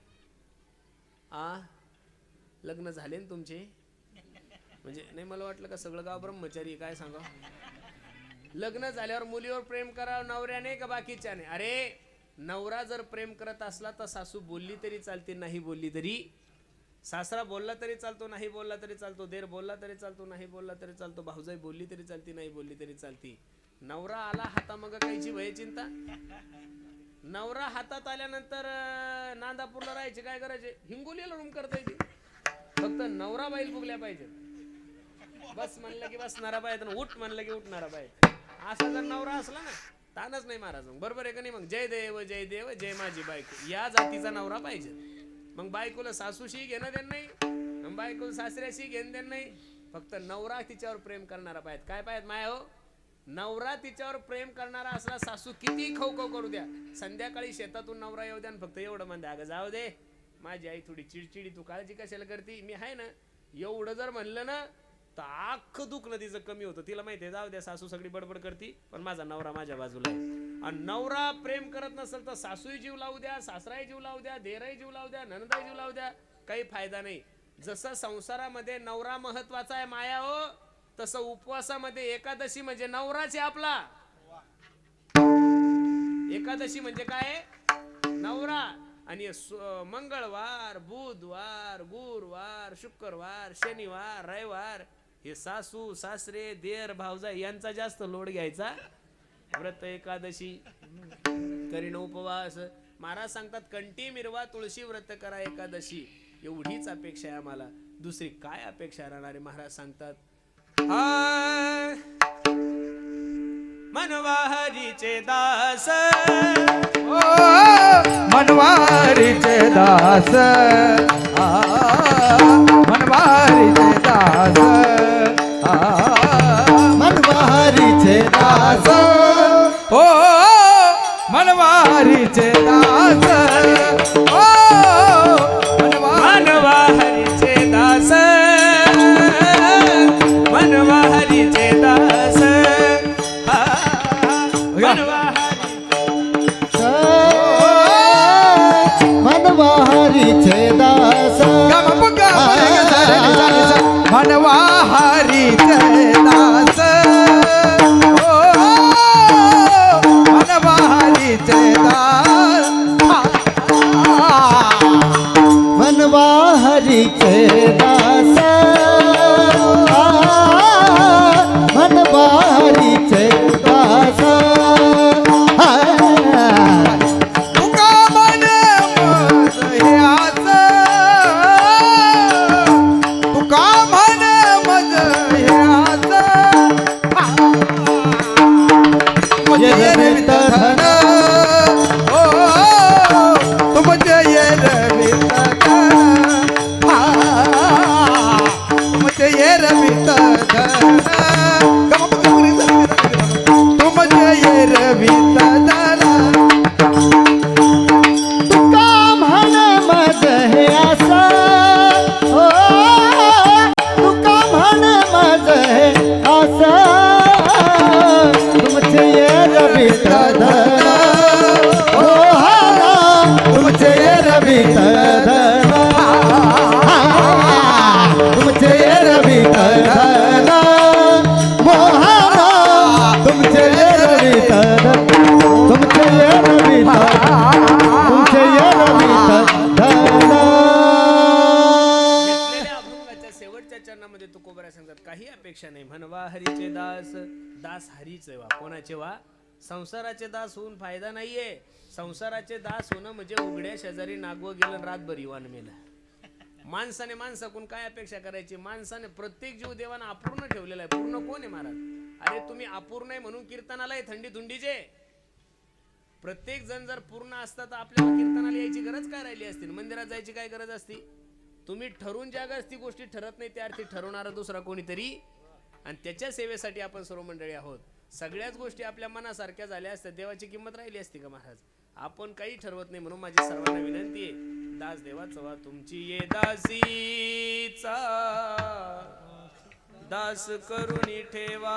Speaker 1: लग्न झाले ना तुमचे? म्हणजे नाही, मला वाटलं का सगळं गाव ब्रह्मचारी काय सांगा. लग्न झाल्यावर मुलीवर प्रेम करावं नवऱ्याने का बाकीच्याने? अरे नवरा जर प्रेम करत असला तर सासू बोलली तरी चालते, नाही बोलली तरी. सासरा बोलला तरी चालतो, नाही बोलला तरी चालतो. देर बोलला तरी चालतो, नाही बोलला तरी चालतो. भाऊजाई बोलली तरी चालती, नाही बोलली तरी चालती. नवरा आला हाता मग कायची भय चिंता? नवरा हातात आल्यानंतर नांदापूरला राहायची काय करायचे? हिंगोलीला रूम करता येते. फक्त नवरा बाईल फुगल्या पाहिजे. बस म्हणलं की बसणारा पाहिजे, उठ म्हणलं की उठणारा पाहिजे. असा जर नवरा असला ना, तानच नाही महाराज. बरोबर आहे का नाही? मग जय देव जय देव जय माझी बायको, या जातीचा नवरा पाहिजे. मग बायकोला सासूशी घेणं देणं नाही, मग बायकोला सासऱ्याशी घेणं देणं नाही. फक्त नवरा तिच्यावर प्रेम करणारा पाहिजे. काय पाहिजे माया हो? नवरा तिच्यावर प्रेम करणारा असला, सासू किती खवखव करू द्या, संध्याकाळी शेतातून नवरा येऊ द्या, फक्त एवढं म्हणते, अगं जाऊ दे माझी आई थोडी चिडचिडी, तू काळजी कशाला करती, मी आहे ना. एवढं जर म्हणलं ना तर अख्खं दुखणं तिचं कमी होतं. तिला माहिती आहे, जाऊ द्या सासू सगळी बडबड करती, पण माझा नवरा माझ्या बाजूला आहे. आणि नवरा प्रेम करत नसेल तर सासूही जीव लावू द्या, सासराही जीव लावू द्या, देरही जीव लावू द्या, नणंदाही जीव लावू द्या, काही फायदा नाही. जसं संसारामध्ये नवरा महत्वाचा आहे माया हो, तसं उपवासामध्ये एकादशी म्हणजे नवराच आहे आपला. एकादशी म्हणजे काय? नवरा. आणि मंगळवार, बुधवार, गुरुवार, शुक्रवार, शनिवार, रविवार हे सासू सासरे देर भावजाई यांचा जास्त लोड घ्यायचा. व्रत एकादशी करीन उपवास. महाराज सांगतात, कंठी मिरवा तुळशी व्रत करा एकादशी. एवढीच अपेक्षा आहे आम्हाला, दुसरी काय अपेक्षा राहणारे? महाराज सांगतात, मनवाहरीचे दास,
Speaker 3: मनवारीचे दास, मनवारीचे दास,
Speaker 4: मनवारीचे दास,
Speaker 3: ओ मनवारीचे दास, ओ
Speaker 1: मनवाहरीचे दास, मनवाहरीचे दास,
Speaker 4: मनवारीचे दास,
Speaker 3: मनवाहरीचे
Speaker 4: मनवा हरीचे दास मनवा हरीचे दास
Speaker 3: तुका मन मज हे आस तुका मन मज हे आस
Speaker 4: ये रवित धन
Speaker 3: ओ तुमचे ये रवित तुमचे ये रवित तुमचे ये रवित
Speaker 4: तुका म्हण मज हे आसा ओ तुका म्हण मज हे आसा तुमचे ये रवित धन ओ हा तुमचे ये रवित धन तुमचे ये रवित धन मोहना तुमचे ये रवित धन तुमचे ये रवित तुमचे ये रवित धन
Speaker 1: घेतलेल्या अभंगाच्या शेवटच्या चरणामध्ये तुकोबरा सांगतात काही अपेक्षा नाही. म्हणवा हरीचे दास दास हरीचे वा कोणाचे वा संसाराचे दास होऊन फायदा नाहीये. संसाराचे दास होणं म्हणजे उघड्या शेजारी नागवं गेलं आणि रातभर इवान मेलं. माणसाने माणसाकडून काय अपेक्षा करायची? माणसाने प्रत्येक जीव देवानं अपूर्ण ठेवलेला आहे. पूर्ण कोण आहे महाराज? अरे तुम्ही अपूर्ण आहे म्हणून कीर्तनाला थंडी धुंडीचे. प्रत्येक जण जर पूर्ण असता तर आपल्याला कीर्तनाला यायची गरज काय राहिली असती? मंदिरात जायची काय गरज असती? तुम्ही ठरून ज्या ती गोष्टी ठरत नाही त्या अर्थी ठरवणारा दुसरा कोणीतरी, आणि त्याच्या सेवेसाठी आपण सर्व मंडळी आहोत. सगळ्याच गोष्टी आपल्या मनासारख्या झाल्या असत्या देवाची किंमत राहिली असती का महाराज? आपण काही ठरवत नाही म्हणून माझी सर्वांना विनंती आहे, दास देवाचा वा तुमची ये दासीचा दास करून ठेवा,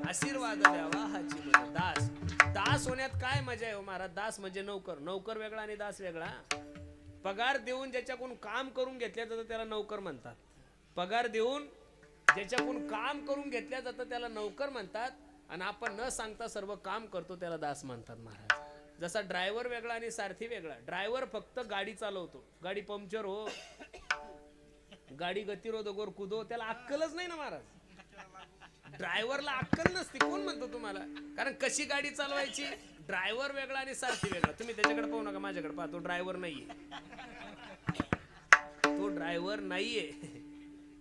Speaker 1: आशीर्वाद द्यावा हाची मजा. दास दास होण्यात काय मजा आहे हो महाराज? दास म्हणजे नौकर. नौकर वेगळा आणि दास वेगळा. पगार देऊन ज्याच्याकडून काम करून घेतल्या जातं त्याला नौकर म्हणतात. पगार देऊन ज्याच्याकडून काम करून घेतल्या जातं त्याला नौकर म्हणतात, आणि आपण न सांगता सर्व काम करतो त्याला दास म्हणतात महाराज. जसा ड्रायव्हर वेगळा आणि सारथी वेगळा. ड्रायव्हर फक्त गाडी चालवतो, गाडी पंक्चर हो, गाडी गतिरोधकवर कुदो, त्याला अक्कलच नाही ना महाराज. ड्रायव्हरला अक्कल नसते. कोण म्हणतो तुम्हाला? कारण कशी गाडी चालवायची. ड्रायव्हर वेगळा आणि सारथी वेगळा. तुम्ही त्याच्याकडे पाहू नका, माझ्याकडे पाहा. तो ड्रायव्हर नाहीये, तो ड्रायव्हर नाहीये,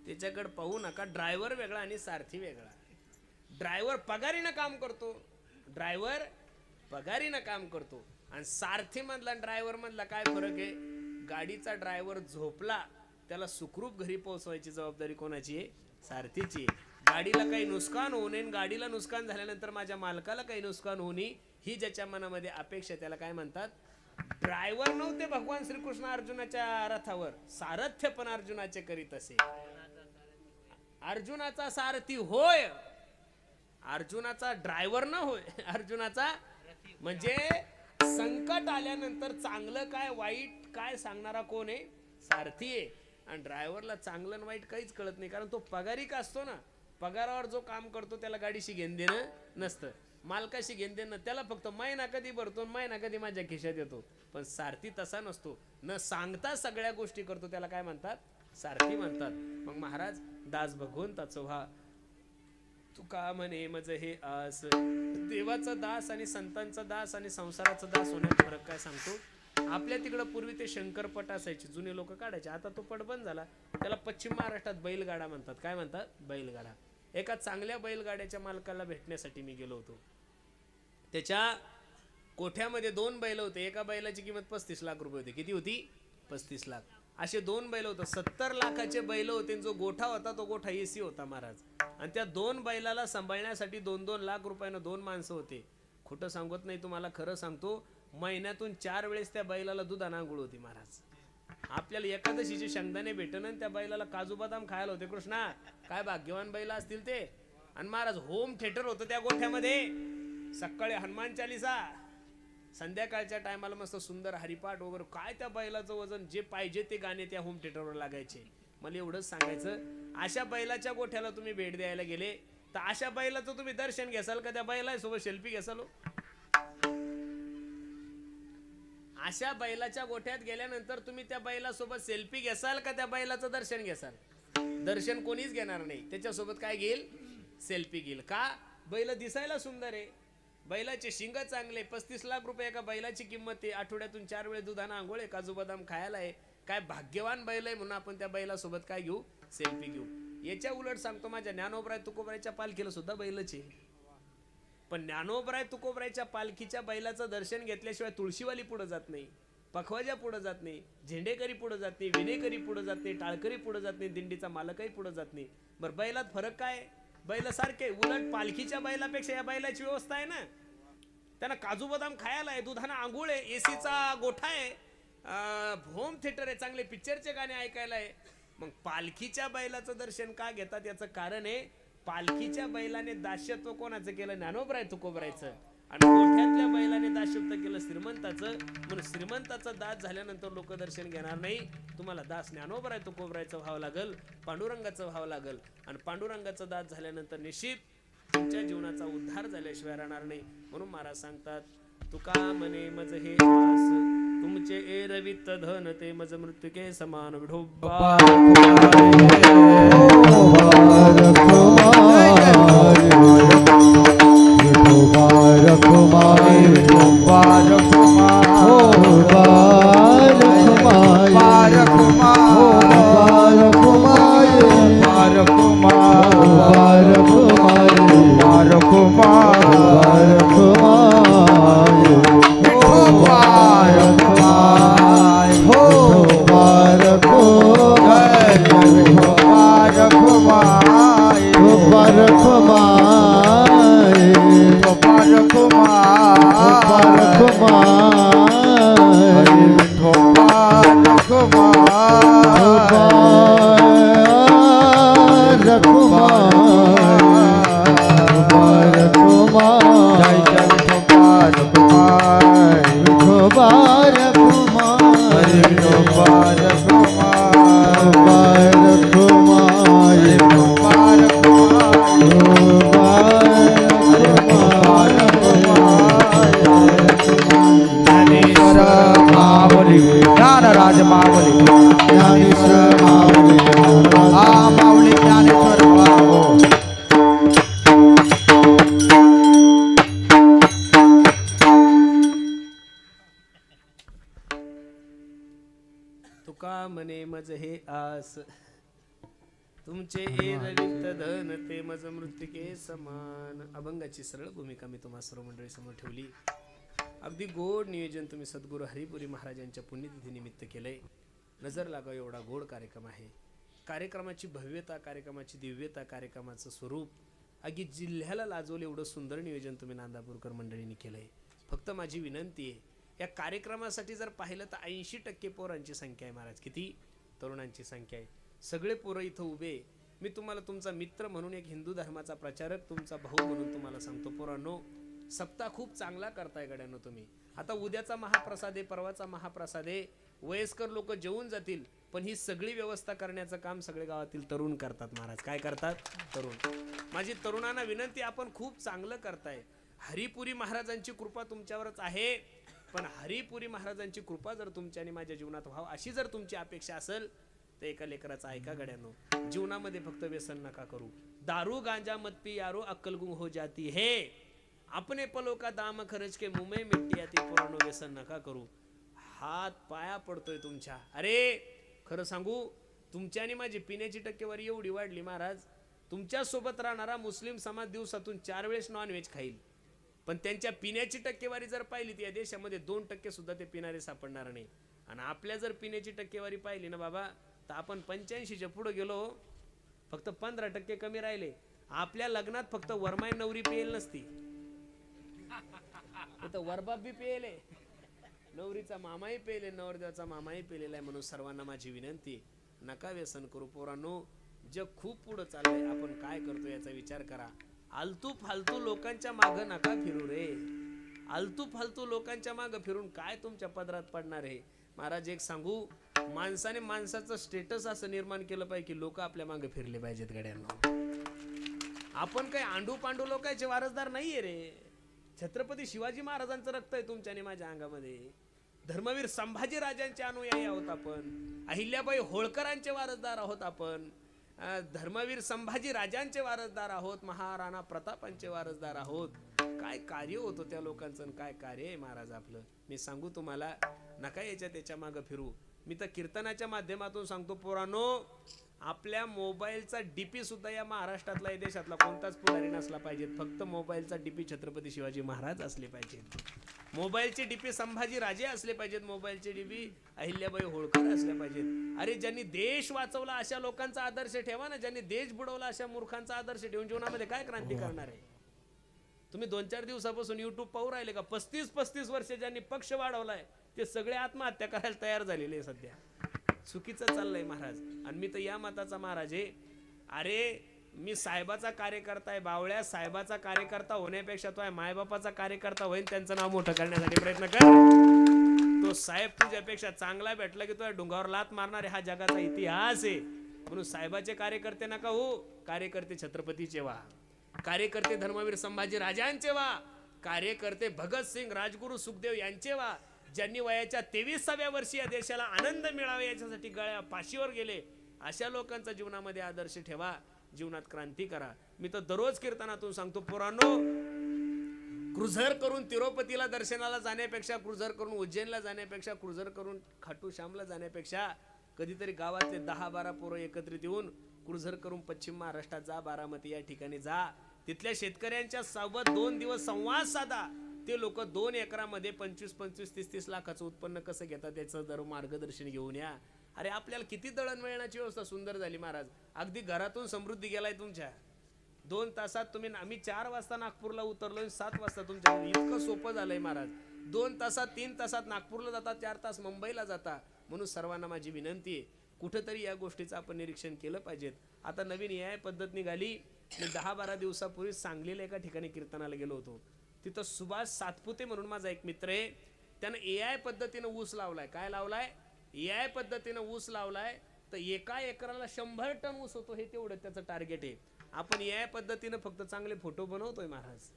Speaker 1: त्याच्याकडे पाहू नका. ड्रायव्हर वेगळा आणि सारथी वेगळा. ड्रायव्हर पगारीनं काम करतो, ड्रायव्हर पगारीनं काम करतो. आणि सारथी मधला ड्रायव्हर मधला काय फरक आहे? गाडीचा ड्रायव्हर झोपला त्याला सुखरूप घरी पोहोचवायची जबाबदारी कोणाची आहे? सारथीची. गाडीला काही नुकसान होऊ नये, गाडीला नुकसान झाल्यानंतर माझ्या मालकाला काही नुकसान होऊ नये ही ज्याच्या मनामध्ये अपेक्षा त्याला काय म्हणतात? ड्रायव्हर नव्हते भगवान श्रीकृष्ण अर्जुनाच्या रथावर, सारथ्य पण अर्जुनाचे करीत असे. अर्जुनाचा सारथी होय, अर्जुनाचा ड्रायव्हर न होय, अर्जुनाचा म्हणजे संकट आल्यानंतर चांगलं काय वाईट काय सांगणारा कोण आहे? सारथी आहे. आणि ड्रायव्हरला चांगलं आणि वाईट काहीच कळत नाही, कारण तो पगारी का असतो ना. पगारावर जो काम करतो त्याला गाडीशी घेणं देणं नसतं, मालकाशी घेणं देणं. त्याला फक्त महिना कधी भरतो, महिना कधी माझ्या खिशात येतो. पण सारथी तसा नसतो, न सांगता सगळ्या गोष्टी करतो, त्याला काय म्हणतात? सारथी म्हणतात. मग महाराज दास भगवंताचं व्हा तुका म्हणे मज हे आस. देवाचा दास आणि संतांचा दास आणि संसाराचा दास होण्यात फरक काय सांगतो? आपल्या तिकडं पूर्वी ते शंकरपट असायचे, जुने लोक काढायचे. आता तो पट बंद झाला. त्याला पश्चिम महाराष्ट्रात बैलगाडा म्हणतात. काय म्हणतात? बैलगाडा. एका चांगल्या बैलगाड्याच्या मालकाला भेटण्यासाठी मी गेलो होतो. त्याच्या कोठ्यामध्ये 2 बैल होते. एका बैलाची किंमत 35 लाख रुपये होती. किती होती? 35 लाख. असे 2 बैल होते. 70 लाखाचे बैल होते. जो गोठा होता तो गोठा एसी होता महाराज. आणि त्या 2 बैलाला सांभाळण्यासाठी 2-2 लाख रुपयानं 2 माणसं होते. खोटं सांगत नाही तुम्हाला, खरं सांगतो. महिन्यातून 4 वेळेस त्या बैलाला दुधानं आंघोळ होती महाराज. आपल्याला एकादशीचे शेंगदाणे भेटन आणि त्या बैलाला काजू बदाम खायला होते. कृष्णा काय भाग्यवान बैल असतील ते. आणि महाराज होम थिएटर होतं त्या गोठ्यामध्ये. सकाळी हनुमान चालीसा, संध्याकाळच्या टायमाला मस्त सुंदर हरिपाठ वगैरे. काय त्या बैलाचं वजन, जे पाहिजे ते गाणे त्या होम थिएटरवर लागायचे. मला एवढंच सांगायचं, अशा बैलाच्या गोठ्याला तुम्ही भेट द्यायला गेले, तर अशा बैलाचं तुम्ही दर्शन घ्याल का? त्या बैलासोबत सेल्फी घ्याल? अशा बैलाच्या गोठ्यात गेल्यानंतर तुम्ही त्या बैलासोबत सेल्फी घेसाल का त्या बैलाचं दर्शन घेसाल? दर्शन कोणीच घेणार नाही, त्याच्यासोबत काय घेईल? सेल्फी घेईल. का? बैल दिसायला सुंदर आहे, बैलाचे शिंग चांगले, 35 लाख रुपये एका बैलाची किंमत आहे, आठवड्यातून 4 वेळ दुधानं आंघोळ आहे, काजू बदाम खायला आहे, काय भाग्यवान बैल आहे म्हणून आपण त्या बैलासोबत काय घेऊ? सेल्फी घेऊ. याच्या उलट सांगतो, माझ्या ज्ञानोबराय तुकोबरायच्या पालखीला सुद्धा बैलच आहे, पण ज्ञानोबराय तुकोबरायच्या पालखीच्या बैलाचं दर्शन घेतल्याशिवाय तुळशीवाली पुढे जात नाही, पखवाजा पुढे जात नाही, झेंडेकरी पुढे जात नाही, विनेकरी पुढे जात नाही, टाळकरी पुढे जात नाही, दिंडीचा मालकही पुढे जात नाही. बरं, बैलात फरक काय? बैल सारखे, उलट पालखीच्या बैलापेक्षा या बैलाची व्यवस्था आहे ना, त्यांना काजू बदाम खायला आहे, दुधानं आंघोळ आहे, एसीचा गोठा आहे, होम थिएटर आहे, चांगले पिक्चरचे गाणे ऐकायला आहे. मग पालखीच्या बैलाचं दर्शन का घेतात? याचं कारण आहे, पालखीच्या बैलाने दास्यत्व कोणाचं केलं? ज्ञानोबराय तुकोबरायचं. आणि गोठ्यातल्या बैलाने दास्यत्व केलं श्रीमंताचं, म्हणून श्रीमंताचं दास झाल्यानंतर लोक दर्शन घेणार नाही. तुम्हाला दास ज्ञानोबराय तुकोबरायचं व्हावं लागल, पांडुरंगाचं व्हावं लागल, आणि पांडुरंगाचं दास झाल्यानंतर निश्चित तुमच्या जीवनाचा उद्धार झाल्याशिवाय राहणार नाही. म्हणून महाराज सांगतात, तुका म्हणे मज हे आस, तुमचे एरवित धन ते मज मृत्युके समान. विठोबा तुका म्हणे मज हे आस, तुमचे एरवित धन ते मज मृत्युके समान. अभंगाची सरळ भूमिका मी तुम्हा सर्व मंडळी समोर ठेवली. अगदी गोड नियोजन तुम्ही सद्गुरू हरिपुरी महाराजांच्या पुण्यतिथी निमित्त केलंय. नजर लागाव एवढा गोड कार्यक्रम आहे. कार्यक्रमाची भव्यता, कार्यक्रमाची दिव्यता, कार्यक्रमाचं स्वरूप अगदी जिल्ह्याला लाजवलं एवढं सुंदर नियोजन तुम्ही नांदापूरकर मंडळींनी केलंय. फक्त माझी विनंती आहे, या कार्यक्रमासाठी जर पाहिलं तर 80% पोरांची संख्या आहे महाराज. किती? तरुणांची संख्या आहे. सगळे पोरं इथं उभे. मी तुम्हाला तुमचा मित्र म्हणून, एक हिंदू धर्माचा प्रचारक, तुमचा भाऊ म्हणून तुम्हाला सांगतो, पोरांनो, सप्ताह खूप चांगला करताय गड्यांनो तुम्ही. आता उद्याचा महाप्रसाद आहे, परवाचा महाप्रसाद आहे, वयस्कर लोक जेवून जातील, पण ही सगळी व्यवस्था करण्याचं काम सगळे गावातील तरुण करतात महाराज. काय करतात? तरुण. माझी तरुणांना विनंती, आपण खूप चांगलं करताय. हरिपुरी महाराजांची कृपा तुमच्यावरच आहे, पण हरिपुरी महाराजांची कृपा जर तुमच्या आणि माझ्या जीवनात व्हावं अशी जर तुमची अपेक्षा असेल तर एका लेकराचं ऐका गड्यांनो, जीवनामध्ये फक्त व्यसन नका करू. दारू गांजा मत पी यारो अक्कल गुम हो जाती है, अपने पलों का दाम खर्च के मुंह में मिट्टी आती. पुरानो व्यसन नका करू. हात पाया पडतोय तुमच्या. अरे खरं सांगू, तुमच्या आणि माझी पिण्याची टक्केवारी एवढी वाढली महाराज, तुमच्या सोबत राहणारा मुस्लिम समाज दिवसातून 4 वेळेस नॉनव्हेज खाईल, पण त्यांच्या पिण्याची टक्केवारी जर पाहिली तर या देशामध्ये 2% सुद्धा ते पिणारे सापडणार नाही. आणि आपल्या जर पिण्याची टक्केवारी पाहिली ना बाबा, तर आपण 85च्या पुढे गेलो, फक्त 15% कमी राहिले. आपल्या लग्नात फक्त वरमाई नवरी पेल नसती, तर वरबाप बी पेले, नवरीचा मामाही पेले, नवरदेवाचा मामाही पेलेला आहे. म्हणून सर्वांना माझी विनंती, नका व्यसन करू पोरांनो. जग खूप पुढे चाललंय, आपण काय करतो याचा विचार करा. आलतू फालतू लोकांच्या मागं नका फिरू रे. आलतू फालतू लोकांच्या मागं फिरून काय तुमच्या पदरात पडणार आहे. महाराज एक सांगू, माणसाने माणसाचं स्टेटस असं निर्माण केलं पाहिजे की लोक आपल्या मागे फिरले पाहिजेत गड्यांना. आपण काही आंडू पांडू लोकांचे वारसदार नाहीये रे. छत्रपती शिवाजी महाराजांचं रक्त आहे तुमच्या आणि माझ्या अंगामध्ये. धर्मवीर संभाजी राजांचे अनुयायी आहोत आपण, अहिल्याबाई होळकरांचे वारसदार आहोत आपण, धर्मवीर संभाजी राजांचे वारसदार आहोत, महाराणा प्रतापांचे वारसदार आहोत. काय कार्य होतं त्या लोकांचं आणि काय कार्य आहे महाराज आपलं, मी सांगू तुम्हाला. नका याच्या त्याच्या मागं फिरू. मी तर कीर्तनाच्या माध्यमातून सांगतो पोरांनो, आपल्या मोबाईलचा डीपी सुद्धा या महाराष्ट्रातला, या देशातला कोणताच पुढारी नसला पाहिजे. फक्त मोबाईलचा डीपी छत्रपती शिवाजी महाराज असले पाहिजेत, मोबाईलचे डीपी संभाजी राजे असले पाहिजेत, मोबाईलचे डीपी अहिल्याबाई होळकर असले पाहिजेत. अरे ज्यांनी देश वाचवला अशा लोकांचा आदर्श ठेवा ना, ज्यांनी देश बुडवला अशा मूर्खांचा आदर्श ठेवून जीवनामध्ये काय क्रांती करणार आहे. तुम्ही 2-4 दिवसापासून युट्यूब पाहू राहिले का, 35-35 वर्ष ज्यांनी पक्ष वाढवलाय ते सगळे आत्महत्या करायला तयार झालेले सध्या. चुकीचं चाललंय महाराज. आणि मी तर या मताचा महाराज आहे. अरे मी साहेबाचा कार्यकर्ता आहे, बावळ्या साहेबाचा कार्यकर्ता होण्यापेक्षा तो आहे मायबापाचा कार्यकर्ता होईन, त्यांचं नाव मोठं करण्यासाठी प्रयत्न कर. तो साहेब तुझ्यापेक्षा चांगला भेटला की तो डोंगावर लात मारणारे हा जगाचा इतिहास आहे. म्हणून साहेबाचे कार्यकर्ते नका हो, कार्यकर्ते छत्रपतीचे व्हा, कार्यकर्ते धर्मवीर संभाजी राजांचे व्हा, कार्यकर्ते भगतसिंग, राजगुरू, सुखदेव यांचे व्हा, ज्यांनी वयाच्या 23व्या वर्षी या देशाला आनंद मिळावा याच्यासाठी गळ्या फाशीवर गेले. अशा लोकांचा जीवनामध्ये आदर्श ठेवा, जीवनात क्रांती करा. मी तर दररोज कीर्तनातून सांगतो पोरांनो, क्रुझर करून तिरुपतीला दर्शनाला जाण्यापेक्षा, क्रुझर करून उज्जैनला जाण्यापेक्षा, क्रुझर करून खाटू श्यामला जाण्यापेक्षा कधीतरी गावातले 10-12 पोरं एकत्रित येऊन क्रुझर करून पश्चिम महाराष्ट्रात जा, बारामती या ठिकाणी जा, तिथल्या शेतकऱ्यांच्या सोबत 2 दिवस संवाद साधा. ते लोक 2 एकरामध्ये 25-25, 30-30 लाखाचं उत्पन्न कसं घेतात त्याचं जर मार्गदर्शन घेऊन या. अरे आपल्याला किती दळणवळणाची व्यवस्था सुंदर झाली महाराज. अगदी घरातून समृद्धी गेलाय तुमच्या. 2 तासात तुम्ही, आम्ही 4 वाजता नागपूरला उतरलो, 7 वाजता तुमच्या, इतकं सोपं झालंय महाराज. 2 तासात 3 तासात नागपूरला जाता, 4 तास मुंबईला जाता. म्हणून सर्वांना माझी विनंती आहे, कुठेतरी या गोष्टीचं आपण निरीक्षण केलं पाहिजेत. आता नवीन AI पद्धत निघाली. मी 10-12 दिवसापूर्वी सांगलीला एका ठिकाणी कीर्तनाला गेलो होतो. तिथं सुभाष सातपुते म्हणून माझा एक मित्र आहे, त्यानं AI पद्धतीनं ऊस लावलाय. काय लावलाय? AI पद्धतीनं ऊस लावलाय. तर 1 एकराला 100 टन ऊस होतो, हे तेवढं त्याचं टार्गेट आहे. आपण AI पद्धतीनं फक्त चांगले फोटो बनवतोय महाराज.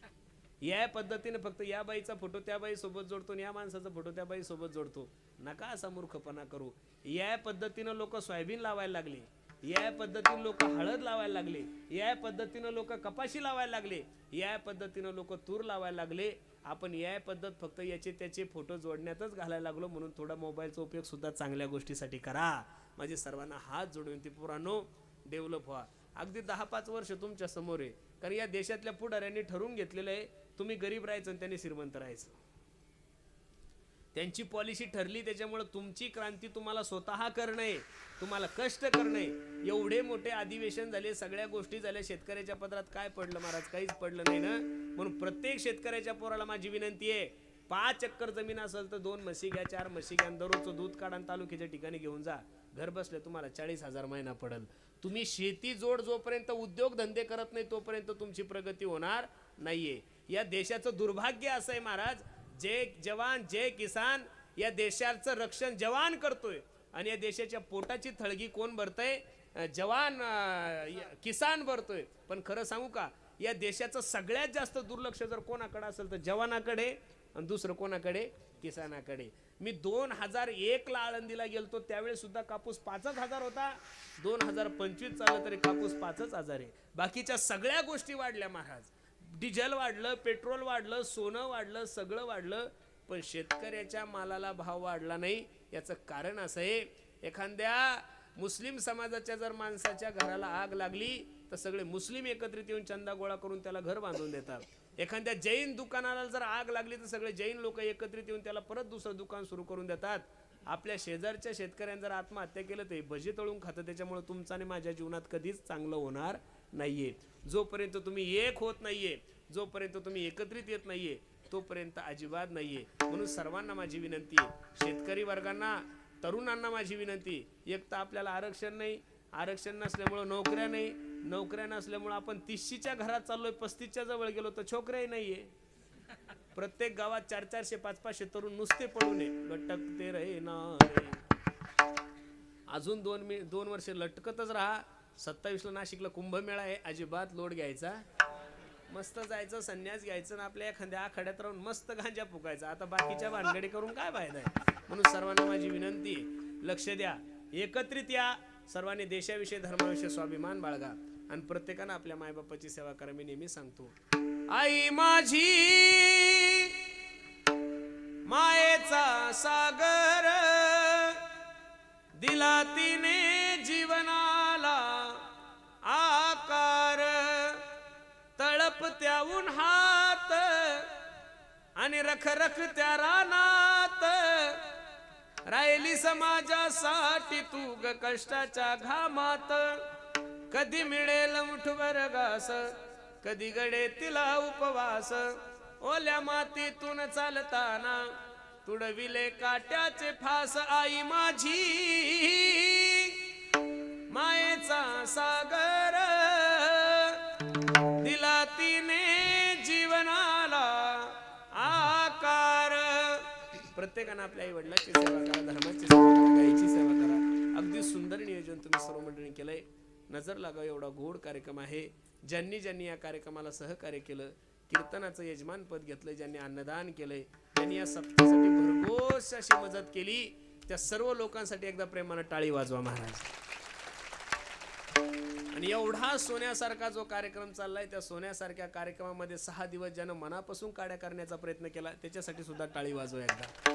Speaker 1: AI पद्धतीनं फक्त या बाईचा फोटो त्या बाई सोबत जोडतो, या माणसाचा फोटो त्या बाई सोबत जोडतो. नका असा मूर्खपणा करू. AI पद्धतीनं लोक सोयाबीन लावायला लागले, AI पद्धतीनं लोक हळद लावायला लागले, AI पद्धतीनं लोक कपाशी लावायला लागले, AI पद्धतीनं लोक तूर लावायला लागले. आपण AI पद्धत फक्त याचे त्याचे फोटो जोडण्यातच घालायला लागलो. म्हणून थोडा मोबाईलचा उपयोग सुद्धा चांगल्या गोष्टीसाठी करा. माझे सर्वांना हात जोडून ती पुरानो डेव्हलप व्हा. अगदी 10-5 वर्ष तुमच्या समोर आहे. कारण या देशातल्या पुढाऱ्यांनी ठरवून घेतलेलं आहे, तुम्ही गरीब राहायचं आणि त्यांनी श्रीमंत राहायचं. त्यांची पॉलिसी ठरली. त्याच्यामुळे तुमची क्रांती तुम्हाला स्वतः करणे, तुम्हाला कष्ट करणे. एवढे मोठे अधिवेशन झाले, सगळ्या गोष्टी झाल्या, शेतकऱ्याच्या पदरात काय पडलं महाराज? काहीच पडलं नाही ना. म्हणून प्रत्येक शेतकऱ्याच्या पोराला माझी विनंती आहे, 5 एकर जमीन असेल तर 2 म्हशी घ्या, 4 म्हशी घ्या, दररोजचं दूध काढा, तालुक्याच्या ठिकाणी घेऊन जा. घर बसले तुम्हाला 40,000 महिना पडेल. तुम्ही शेती जोड जोपर्यंत उद्योग धंदे करत नाही तोपर्यंत तुमची प्रगती होणार नाहीये. या देशाचं दुर्भाग्य असं आहे महाराज, जय जवान जय किसान, या देशाचं रक्षण जवान करतोय आणि या देशाच्या पोटाची थळगी कोण भरतय? जवान, किसान भरतोय. पण खरं सांगू का, या देशाचं सगळ्यात जास्त दुर्लक्ष जर कोणाकडे असेल तर जवानाकडे, आणि दुसरं कोणाकडे? किसानाकडे. मी 2001ला आळंदीला गेलतो, त्यावेळेस सुद्धा कापूस 5,000 होता. 2025 चाललं तरी कापूस 5,000 आहे. बाकीच्या सगळ्या गोष्टी वाढल्या महाराज. डिझेल वाढलं, पेट्रोल वाढलं, सोनं वाढलं, सगळं वाढलं, पण शेतकऱ्याच्या मालाला भाव वाढला नाही. याचं कारण असं आहे, एखाद्या मुस्लिम समाजाच्या जर माणसाच्या घराला आग लागली तर सगळे मुस्लिम एकत्रित येऊन चंदा गोळा करून त्याला घर बांधून देतात. एखाद्या जैन दुकानाला जर आग लागली तर सगळे जैन लोक एकत्रित येऊन त्याला परत दुसरं दुकान सुरू करून देतात. आपल्या शेजारच्या शेतकऱ्यांनी जर आत्महत्या केलं तर भजी तळून खातं. त्याच्यामुळे तुमचं आणि माझ्या जीवनात कधीच चांगलं होणार नाहीये. जोपर्यंत तुम्ही एक होत नाहीये, जोपर्यंत तुम्ही एकत्रित येत नाहीये, तोपर्यंत अजिबात नाहीये. म्हणून सर्वांना माझी विनंती आहे, शेतकरी वर्गांना, तरुणांना माझी विनंती, एक तर आपल्याला आरक्षण नाही, आरक्षण नसल्यामुळं नोकऱ्या नाही, नोकऱ्या नसल्यामुळं आपण 30च्या घरात चाललोय, 35च्या जवळ गेलो तर छोकऱ्याही नाहीये. प्रत्येक गावात 400-400, 500-500 तरुण नुसते पडू नये, लटकते रे ना रे. अजून 2 वर्ष लटकतच राहा. 27ला नाशिकला कुंभमेळा आहे, अजिबात लोड घ्यायचा मस्त जायचं, संन्यास घ्यायचं आणि आपल्या एखाद्या आखाड्यात राहून मस्त गांजा फुकायचा. आता बाकीच्या भानगडी करून काय फायदा आहे? म्हणून सर्वांना माझी विनंती आहे, लक्ष द्या, एकत्रित या, सर्वांनी देशाविषयी धर्माविषयी स्वाभिमान बाळगा आणि प्रत्येकानं आपल्या मायबापाची सेवा करा. मी नेहमी सांगतो, आई माझी मायेचा सागर, दिला तिने जीवनाला आकार, तळपत्याहून हात आणि रखरख त्या रानात, राहिली समाजासाठी तू ग कष्टाच्या घामात. कधी मिळेल मुठभर घास, कधी गडे तिला उपवास, ओल्या मातीतून चालताना तुडविले काट्याचे फास. आई माझी मायेचा सागर, दिला तिने जीवनाला आकार. प्रत्येकानं आपल्या आई वडिलांची सेवा करा, धर्माची सेवा करा, गायीची सेवा करा. अगदी सुंदर नियोजन तुम्ही सर्व मंडळी केलंय. नजर लागावं एवढा गोड कार्यक्रम आहे. ज्यांनी ज्यांनी या कार्यक्रमाला सहकार्य केलं, कीर्तनाचं यजमान पद घेतलंय, ज्यांनी अन्नदान केलंय, ज्यांनी या सप्ताहासाठी भरघोस अशी मदत केली, त्या सर्व लोकांसाठी एकदा प्रेमानं टाळी वाजवा महाराज. आणि एवढा सोन्यासारखा जो कार्यक्रम चाललाय, त्या सोन्यासारख्या कार्यक्रमामध्ये 6 दिवस ज्यानं मनापासून काड्या करण्याचा प्रयत्न केला, त्याच्यासाठी सुद्धा टाळी वाजवा एकदा.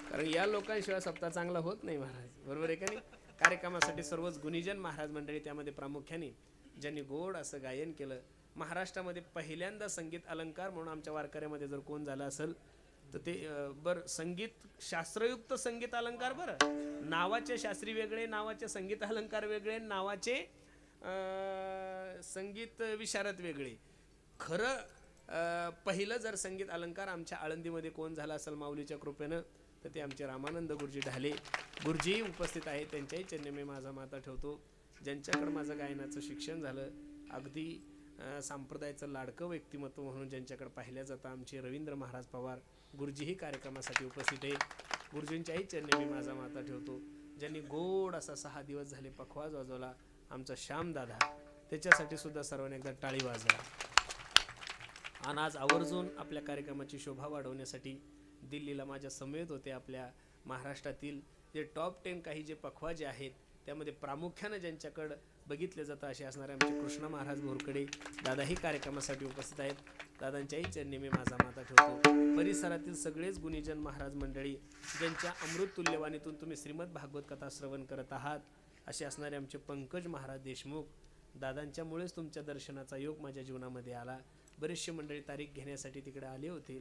Speaker 1: कारण या लोकांशिवाय सप्ताह चांगला होत नाही महाराज, बरोबर आहे का नाही? कार्यक्रमासाठी सर्वच गुणीजन महाराज मंडळी, त्यामध्ये प्रामुख्याने ज्यांनी गोड असं गायन केलं. महाराष्ट्रामध्ये पहिल्यांदा संगीत अलंकार म्हणून आमच्या वारकऱ्यामध्ये जर कोण झालं असेल तर ते बरं, संगीत शास्त्रयुक्त संगीत अलंकार, बरं, नावाचे शास्त्री वेगळे, नावाचे संगीत अलंकार वेगळे, नावाचे संगीत विशारद वेगळे. खरं पहिलं जर संगीत अलंकार आमच्या आळंदीमध्ये कोण झालं असेल माऊलीच्या कृपेनं, तर ते आमचे रामानंद गुरुजी ढाले गुरुजी उपस्थित आहेत. त्यांच्याही चरणी मी माझा माथा ठेवतो. ज्यांच्याकडे माझं गायनाचं शिक्षण झालं, अगदी संप्रदायाचं लाडकं व्यक्तिमत्व म्हणून ज्यांच्याकडे पाहिल्या जातं, आमचे रवींद्र महाराज पवार गुरुजीही कार्यक्रमासाठी उपस्थित आहे. गुरुजींच्याही चरणी मी माझा माथा ठेवतो. ज्यांनी गोड असा 6 दिवस झाले पखवाज वाजवला, आमचा श्यामदादा, त्याच्यासाठी सुद्धा सर्वांनी एकदा टाळी वाजवा. आणि आज आवर्जून आपल्या कार्यक्रमाची शोभा वाढवण्यासाठी दिल्लीला माझ्या समेत होते. आपल्या महाराष्ट्रातील जे टॉप 10 काही जे पखवाजे आहेत, त्यामध्ये प्रामुख्यानं ज्यांच्याकडं बघितले जातं असे असणारे आमचे कृष्ण महाराज बोरकडे दादाही कार्यक्रमासाठी उपस्थित आहेत. दादांच्याही चरणी मी माझा माथा ठेवतो. परिसरातील सगळेच गुणीजन महाराज मंडळी, ज्यांच्या अमृत तुल्यवाणीतून तुम्ही श्रीमद भागवत कथा श्रवण करत आहात, असे असणारे आमचे पंकज महाराज देशमुख, दादांच्यामुळेच तुमच्या दर्शनाचा योग माझ्या जीवनामध्ये आला. बरेचसे मंडळी तारीख घेण्यासाठी तिकडे आले होते,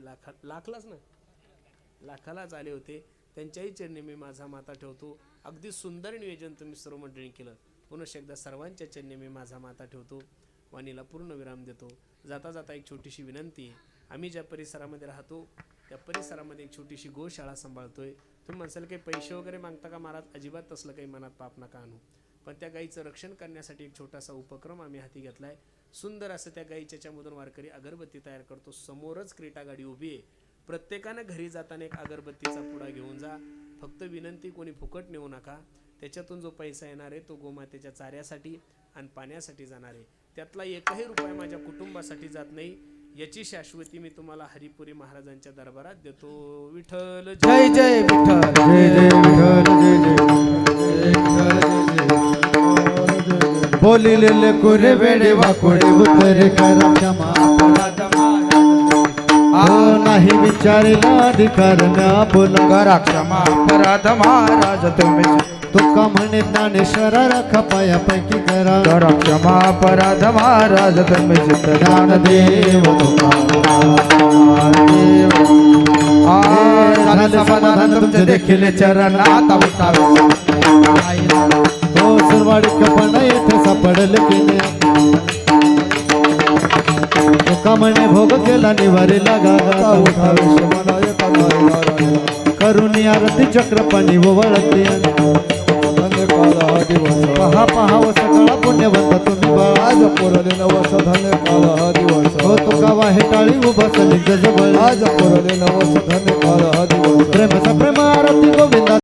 Speaker 1: लाखालाच आले होते. त्यांच्याही चरणी मी माझा माथा ठेवतो. अगदी सुंदर नियोजन तुम्ही सर्व मंडळी केलं. पुनश्च एकदा सर्वांच्या चरणी मी माझा माथा ठेवतो. वाणीला पूर्ण विराम देतो. जाता जाता एक छोटीशी विनंती आहे. आम्ही ज्या परिसरामध्ये राहतो त्या परिसरामध्ये एक छोटीशी गोशाळा सांभाळतोय. तुम्ही म्हणसाल काही पैसे वगैरे मागता का महाराज? अजिबात तसलं काही मनात पाप नका आणू. पण त्या गाईचं रक्षण करण्यासाठी एक छोटासा उपक्रम आम्ही हाती घेतलाय. सुंदर असं त्या गाईच्या मधून वारकरी अगरबत्ती तयार करतो. समोरच क्रीटा गाडी उभी आहे. प्रत्येकानं घरी जाताना एक अगरबत्तीचा पुडा घेऊन जा. फक्त विनंती, कोणी फुकट नेऊ नका. त्याच्यातून जो पैसा येणार आहे तो गोमातेच्या चाऱ्यासाठी आणि पाण्यासाठी जाणार आहे. त्यातला एकही रुपया माझ्या कुटुंबासाठी जात नाही. याची शाश्वती मी तुम्हाला हरिपुरी महाराजांच्या दरबारात देतो. विठ्ठल
Speaker 2: जय जय विठ्ठल,
Speaker 4: जय जय विठ्ठल, बोलिले कुरे वेडे वाकोडे उतरे करा क्षमा अपराध नाही विचारिला अधिकार म्या बोला
Speaker 2: करा क्षमा अपराध महाराज तुम्ही.
Speaker 4: तुका म्हणे ज्ञानेश्वर रख पायापैकी करा
Speaker 2: क्षमा अपराध महाराज तुम्ही.
Speaker 4: ज्ञानदेव
Speaker 2: समाधान तुमचे देखील चरणात उठावे.
Speaker 4: हो सुरवाडीकपण येथे सापडल केले. तुका म्हणे भोग केला निवारीला गागा करून आरती चक्रपाणी वळती. पहा पहा व सकाळ पुण्यवंत तुम्ही
Speaker 3: आज पोरले नवस धन्य काल हा दिवस.
Speaker 4: हो तुका वाहे टाळी उभा चली गजबळ.
Speaker 3: आज पोरले नवस धन्य काल हा दिवस.
Speaker 4: प्रेम आरती गोविंदा.